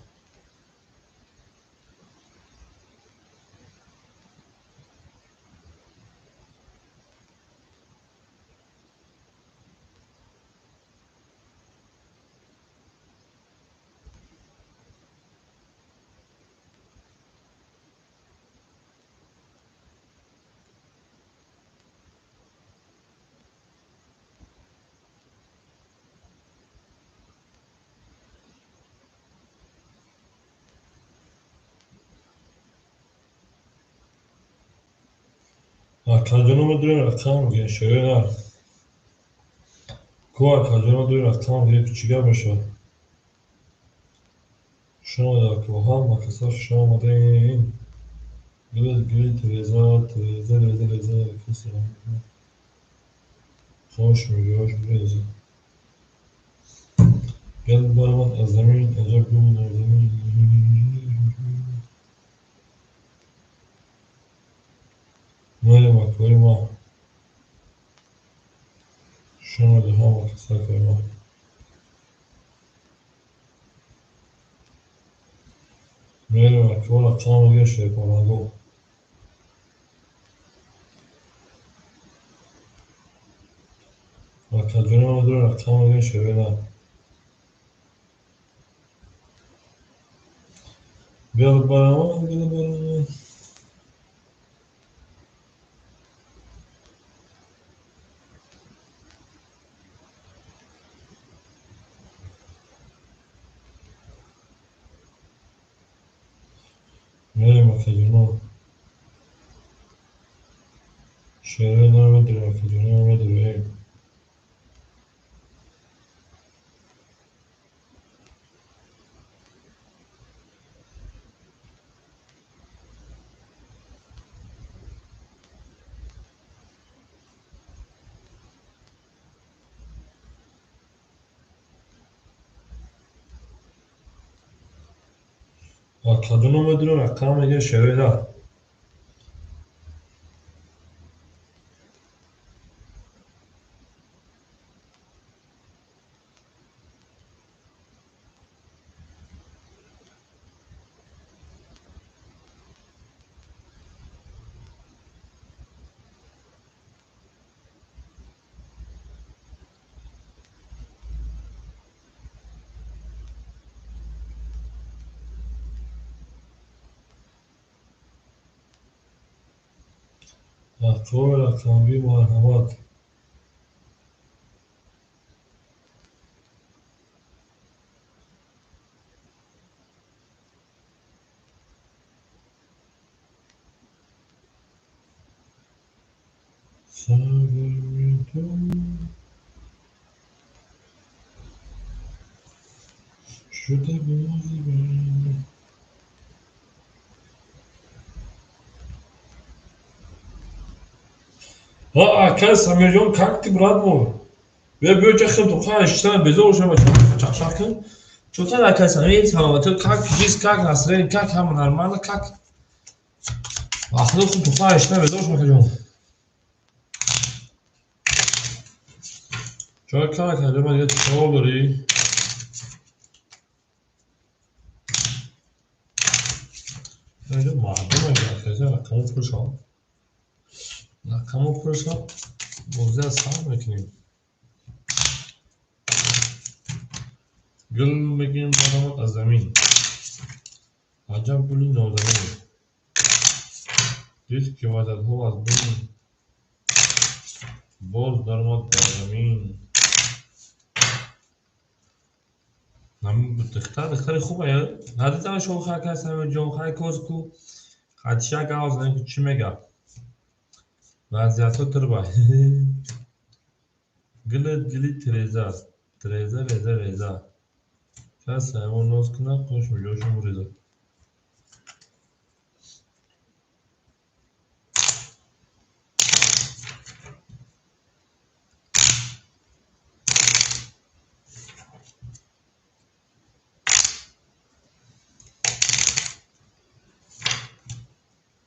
اکدونو میدونیم رقم میگیریم شعرهای نه کو اکدونو میدونیم رقم میگیریم کوچیکه میشه شما در کوها مکسر شما آمده این گل تریزه کسی خوش میگه گل بارمان از زمین عجب گل نازنین میریم اکوی ما شما در همه کسر که ما میریم اکوی رقم میگه شعر پرنگو اکدونو میدونیم رقم میگه شعرهای نه گل بارمان میریم اکدونو شعرهای نه میدونیم اکدونو میدونیم kadını müdürü rakam ege şöyle. Akıl rakam bir merhamet. Sana vermedim. Şu da biraz böyle. Ha arkadaşlar milyon kalktı Brad bu. Ve böylece kıldım. Ha işte bize uğraşmaya çalışırken. Çok arkadaşlar iyi sağlamatı kalk biz kalk nasıl kalk hemen harmanla kalk. Akıllı kutu ha işte bize uğraşmaya çalışıyorum. Çok kalk hadi ben git olur iyi. Öyle malum arkadaşlar rakamı fırsat. Rakamı fırsat. Bozuya sağ makineyim. Gül begin baramat az zemin. Acaba bulun ne oldu? Diz ki vadat hu az bulun. Boz darmat az zemin. Nam دختر خوبه هدیتم شو خواهد کسیم و جون خواهی کس کو خدشه اگه آزنه که چی میگه وضعیت ها تر بای گلت گلی تریزه است تریزه ریزه ریزه کس همون نوز کنه خوش میجوشم ریزه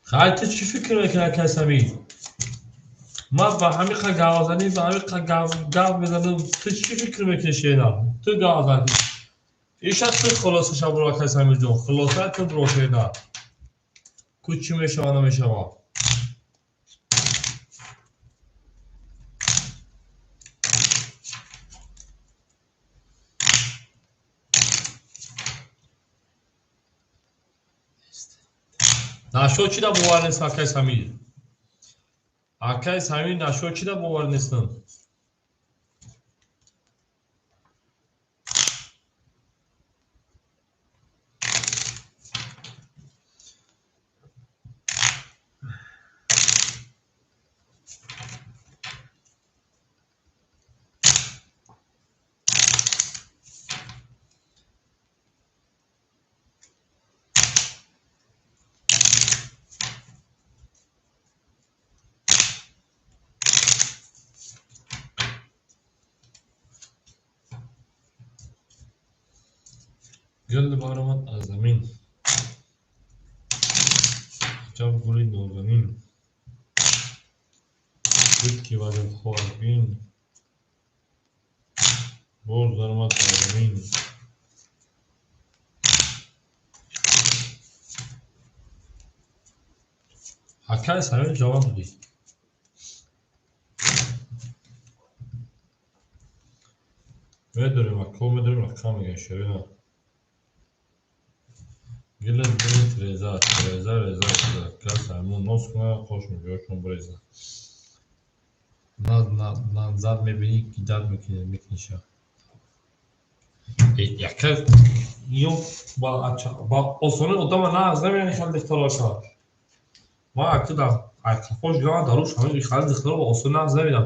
خواهی تو چی فکر میکنه کسیمی ما با همین خواه گوازنی با همین خواه گو بزنم تو چی فکر میکنی شینا تو گوازنی ایشا تو خلاصش هم برو کسیمی جون خلاصه تو برو شینا کوچی میشه و نمیشه ما نشو چی دا باور نیست کسیمی Arkadaş همین نشو da باور نیستن گل بارمان از زمین جاب گلی نورزمین بود که وجد خوابین بول ظلمت از زمین arkadaş همین جواب دادی میدونیم اکو میدونیم رقم میگه شبیه گل گلی تریزه تریزه ریزه ریزه کس همون نوز کنه خوش میگوشون بریزه نه زد میبینی که داد میکنیشه yakın yok ba o sonra o da ne azam yani خلي اختراشه ما كده هيخافوش جماعة ضروش عمال يخلي يختاروا وصلنا ازاي ده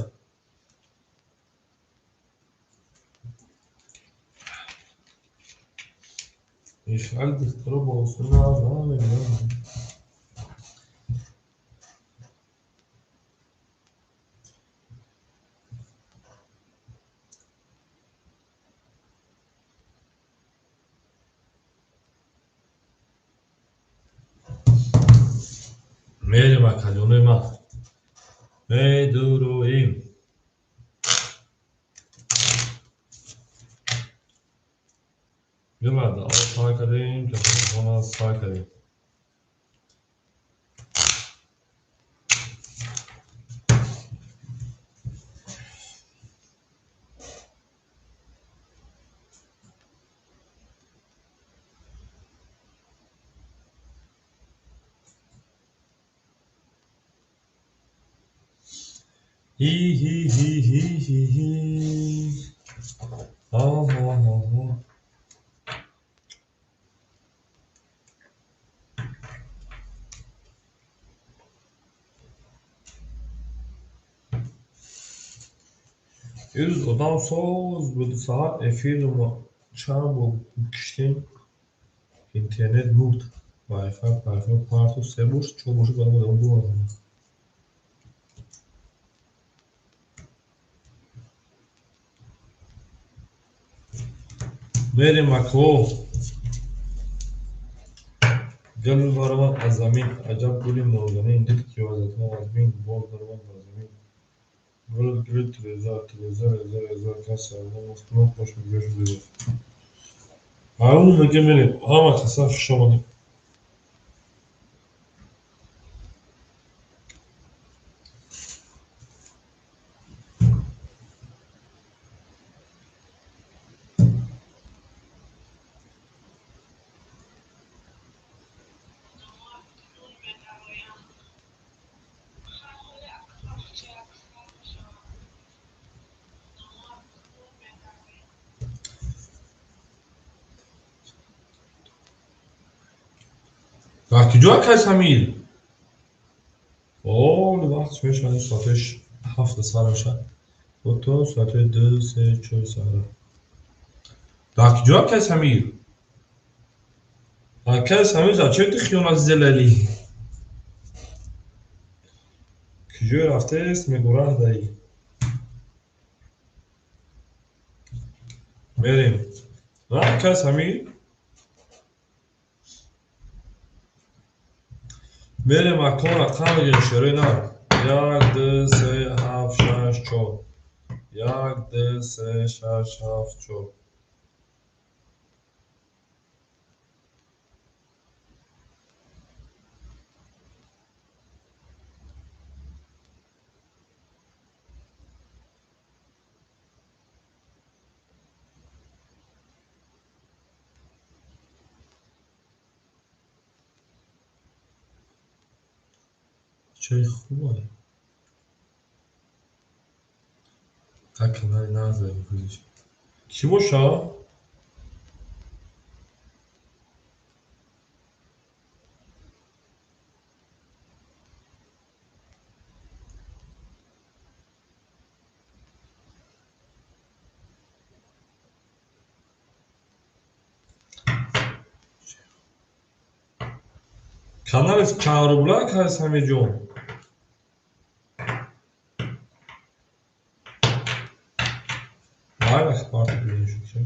يخلي يختاروا وصلنا ازاي ده بریم اکادمی ما بدرویم. ببرده آب سای کردیم که تلفن سای کردیم. هی هی هی هی هی هی. آه آه آه. Yüz adam söz bu saat efir çağ bu kişinin internet nurt Wi-Fi partu sebuş çoğuşu bana da bu var. Verim aklo gel varama azamin acab bulim mevzunu indik ki vazatma azmin bol varama azamin böyle gül trezor kasarlı muhtemelen hoş bir görüşürüz. Ağın mükemmeli ama kısa şişamadım. در کجا هست امیر؟ اوه وقت شمش من ساعتش 7 سال میشه و تو ساعت 2 3 4 ساعت در کجا هست امیر؟ هست امیر در چه خیانت زلالی؟ کجا رفته است میگوره دایی بریم نه کس امیر؟ بریم اکتون رقم بگیم شروع نه 1 2 3 7 6 4 1 2 3 6 7 4 چه خوبه تکنه نازه بکنیش کی باشه؟ Kanal Çağrı Bulak hست همه جون vay اخبار شو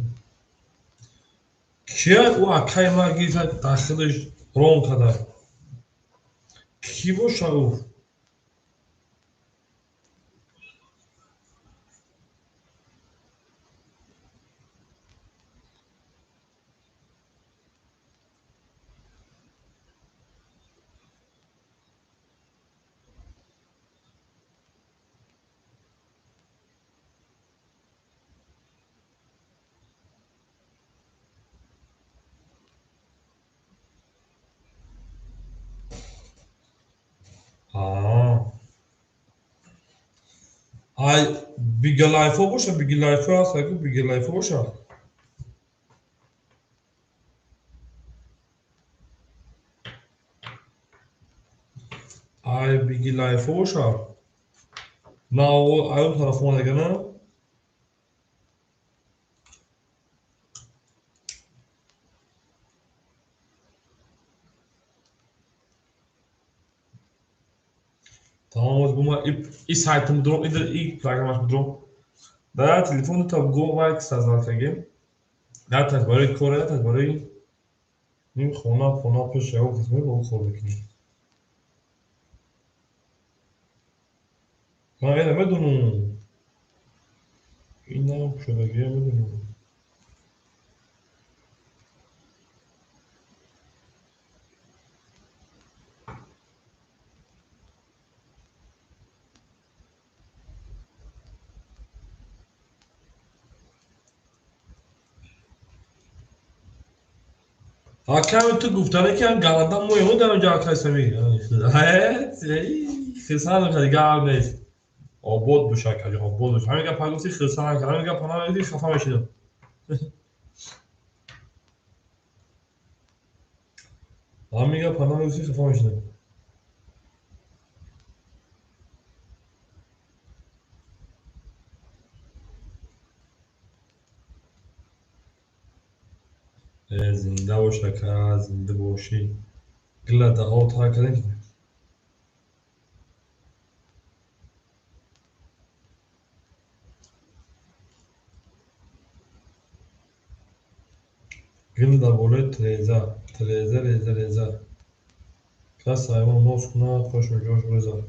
کیه او اکای ما گیزد داخلش رون kadar کی باشه او ay Big Life'a باشه Big Life'a هست اگه Big Life'a باشه ay Big Life'a باشه نه o اون طرف دیگه نه tamam o zaman i saytımı drop ilk programı drop در تلفن تا گو وایکس از ناتگیم در تجربه کره در تجربه نیم خونه پیش او قسمه با او خورده کنیم من غیر بدونم این نم شده گیه بدونم حکم تو گفتنه که هم گلندم مویمون دارم جا کسمی خیصان خیلی گرم نیست آباد بشه کجا آباد بشه همین که پاگوسی خیصان که همین که پناه نیدی خفه میشیدم همین که پناه نیدی خفه میشیدم زنده باشه که زنده باشی گله دقا تا کردن گل در بالای تریزه کس حیوان باز کنه خوش میجاش بزن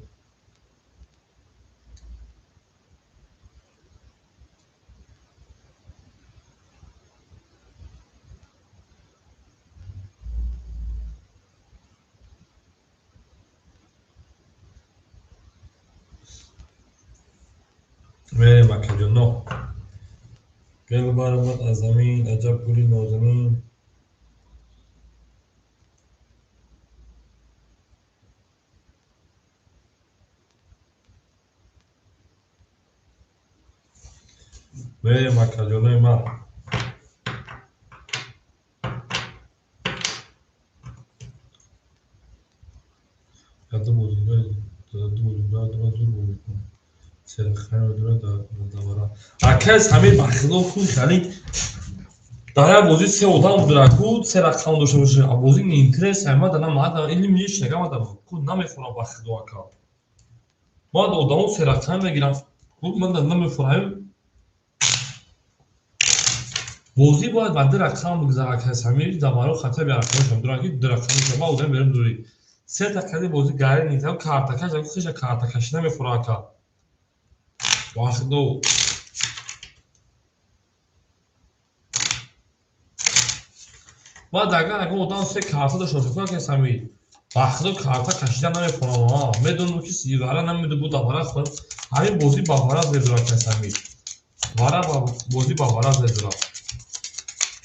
میره مکه جون نو گل برآمد از زمین عجب گلی نازنین میره مکه جونوی من یاد بودیم دور بودیم سر خیر دور دورا اکس همین بخیلو خود خیلی داره بازی سه odam درکود سه رقم داشته باشه بازی اینترس همه دارن ما دارن این میشه نگم دارم کود نمیخورم بخیلو اکا ما odamو سه رقم میگیرم کود من دارم نمیخورم بازی باید بعد رقم بگذاره اکس همین دمارو خطر بیارم کنم دارن که درقم ما odam بریم دوری سه تا کلی بازی گاری نیستم کارتاکش اگه خودش کارتاکش نمیخوره اکا بخیلو ما اگه odam سه کارتا داشته باشه که همین بخدا کارتا کشیدن نمیکنم ها میدونم که سیوارا نمیده بود داورا خود همین بازی با وارا زدرا کسمی وارا با بازی با وارا زدرا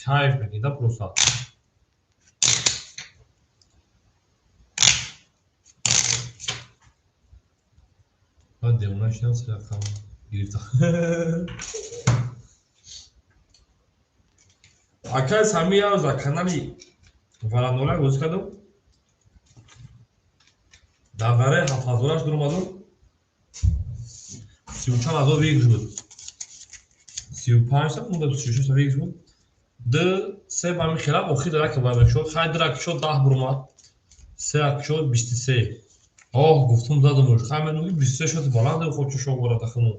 کیف میگیره پروسا بعد اوناش نمیشه رقم گرفت اکاس همین از کانالی وارانولا گوش کردم داوره حفاظوراش درمادو 34 از ویگز بود 35 تا اون 36 تا ویگز بود ده سه با می خلاف اخی درک که باید شد خیلی درک شد 10 برما سه اک شد 23 گفتم دادم خیلی منوی 23 شد بالا ده خود شو برا دخمو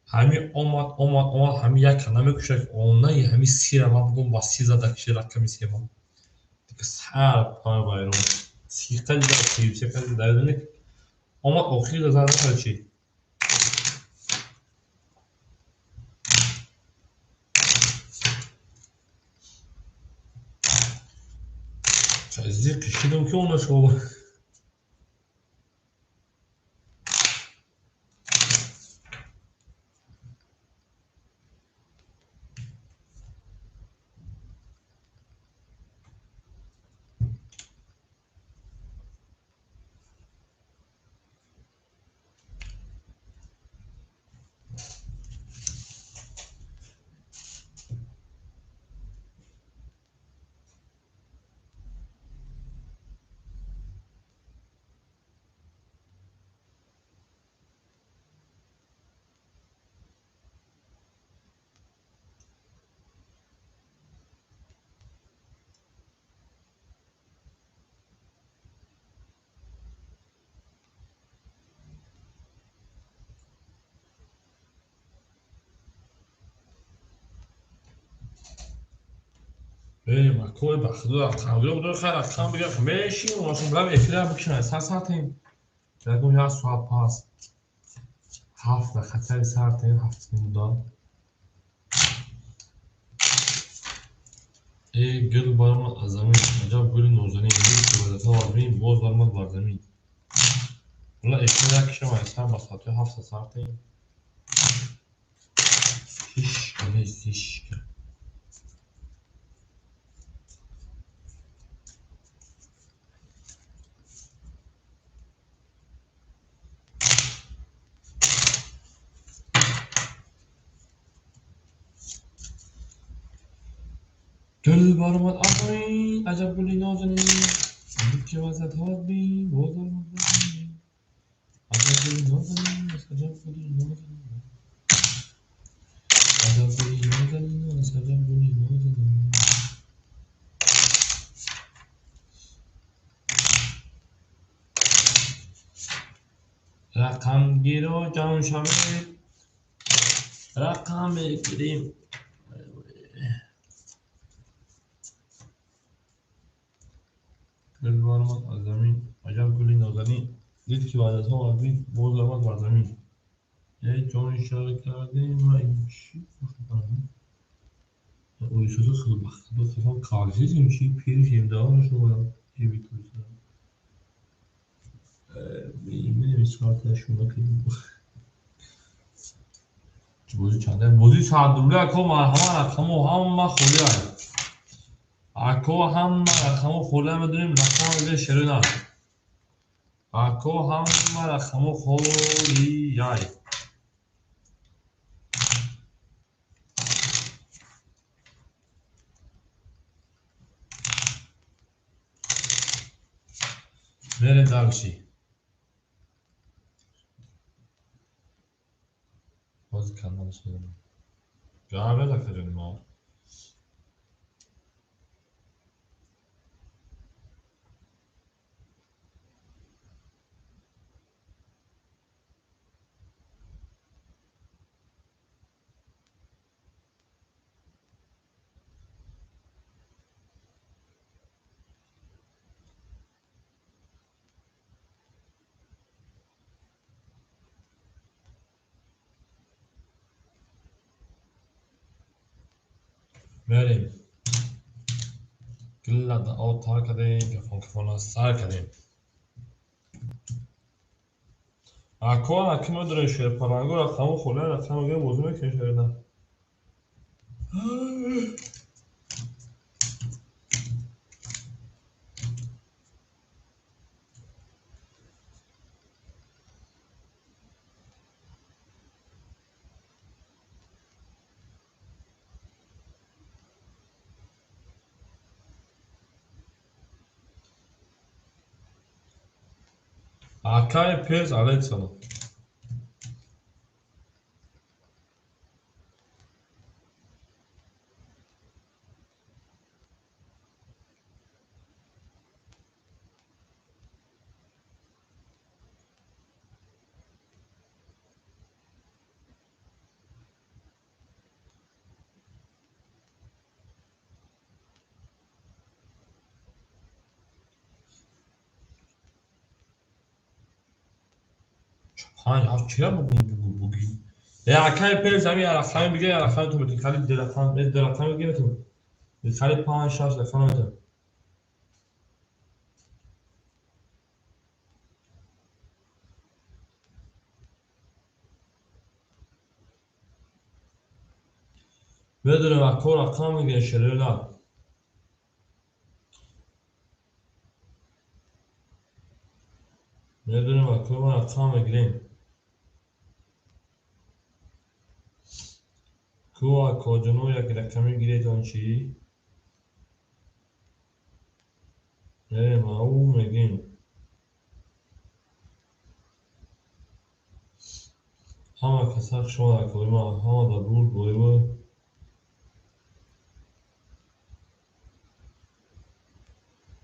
همین اومد همین یک کنه میکشه اونه همین سیر ما بگم با 13 دکشه رقم سیر ما دیگه سر پای بایرون سیقل در سیب سیقل در دونه اومد اخی ده زده کرد چی چیزی کشیدم که اونه شو بریم اکوی بخدا رقم دور خیلی رقم بگم میشیم و شما برم افیره بکنه سر ساعتیم درگم یا ساعت پاس هفت خطر سرطان هفت نمودا ای گل بارم از زمین عجب گل نوزنی گل که بدتا وارمین باز بارم بار زمین ولی اشتر یکیشم ایستر بساطه هفت سرطان هیش کنیست هیش کن گل بارم از زمین عجب گل نوزنی گل که بدتا وارمین باز بارم بار زمین عجب گل نوزنی عجب گل نوزنی عجب گل نوزنی عجب گل نوزنی رقم گیرا جان شمید رقم گیریم گل بارم از زمین عجب گل نوزنی دید که بعد ها وارمین باز بارم بار زمین ای جان اشاره کردیم و این چی بخونم uyuşuzu kılmak. Bu kafam kalsizim şey pirişim daha şu an diye bir kursa. Benim iskarta şuna kıyım. Bozu çande. Bozu çadurla koma hamara kamu hamma khulya. Ako hamma kamu khulya medunim rakam ile şeruna. Ako hamma kamu khulya. Mere dalşi. Bozu kandan söyledim. Galiba da kırıyorum ha. Vereyim. Gilla da o tark edeyim. Kafana sark edeyim. Ako hakim ödüre şöyle parango rakamı khulya rakamı göre bozu mekin şeruna. Akay Pers Alexander. ها ya çiğ bugün. Akay Pers zami rakam bige rakam tu metin khalid rakam rakam bige tu. Khalid 5 rakam metin. بدون akor rakam bige şeruna. بدون akor rakam bige. Kuva kodunu yak rakamı gire tonçi. Mau megin. Ama kasak şu an koyma ama da dur boyu.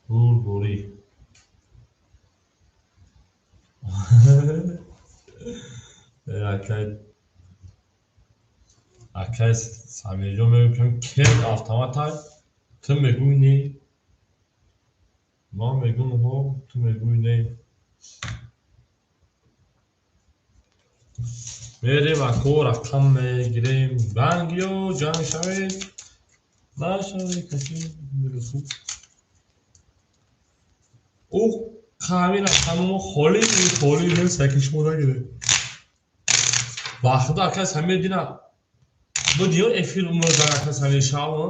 Dur bori. Akay Samirjon mümkün ked avtomatay tüm meguni ma megun ho tüm meguni بریم اکو رقم بگیریم بنگیو جمع شوید نشوید کسی برسید او kahve raqamı xoli ben çəkişmədə gedir. Baxdı arkadaş həmin dinə bu diyor efir umurdan arkadaş həmin şamı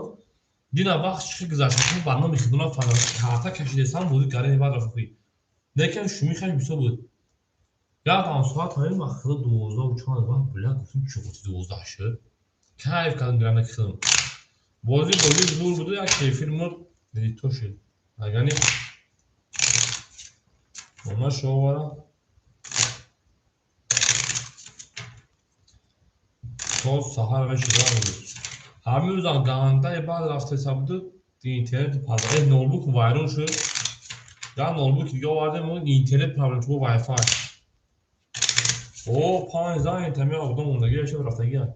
dinə bax çıxı qızartması banna mixduna falan kağıta kəşiləsən bu qarə var rəfi. Lakin şu mixəl büsə bu. Ya tam saat hayır baxdı 9-da uçan var belə qıfın çoxu 9-da aşı. Kayf qalın qramda çıxdım. Bozu zor budur ya keyfir mur editor şey. Yəni onlar şov var ha. Toz, sahar ve şirar olur. Hamı uzan qanında ibad rafta hesabıdır. İnternet pazarı. Notebook virus şu. Ya notebook diye vardı mı? İnternet problemi bu Wi-Fi. O panzan intemi aldım onda geçiyor rafta gel.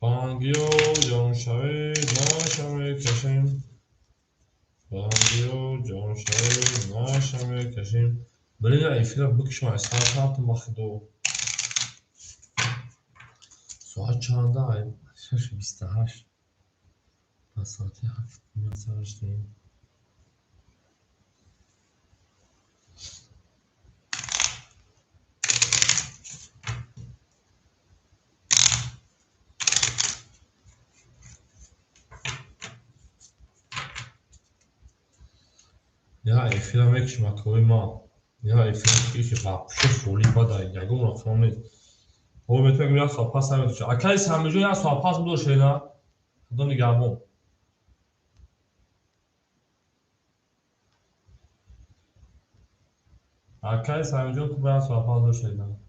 Bangyo, Jonşavi, Naşavi, Keşim. Bangyo, Jonşavi, Naşavi, Keşim. Böyle ya ifra bu kişi var. Saat altı vakit o. Saat çağında ay. Şaşı 28. Saati hafif. Ben sarıştayım. Я эфиром экшма койма. Я эфиром экшма вообще фоли бада. Я говорю, фоли. او بهتون میگم ساپاس هم میشه. اکای سمیجو یا ساپاس بود شینا. خدا نگهبان. اکای سمیجو تو باید ساپاس بود شینا.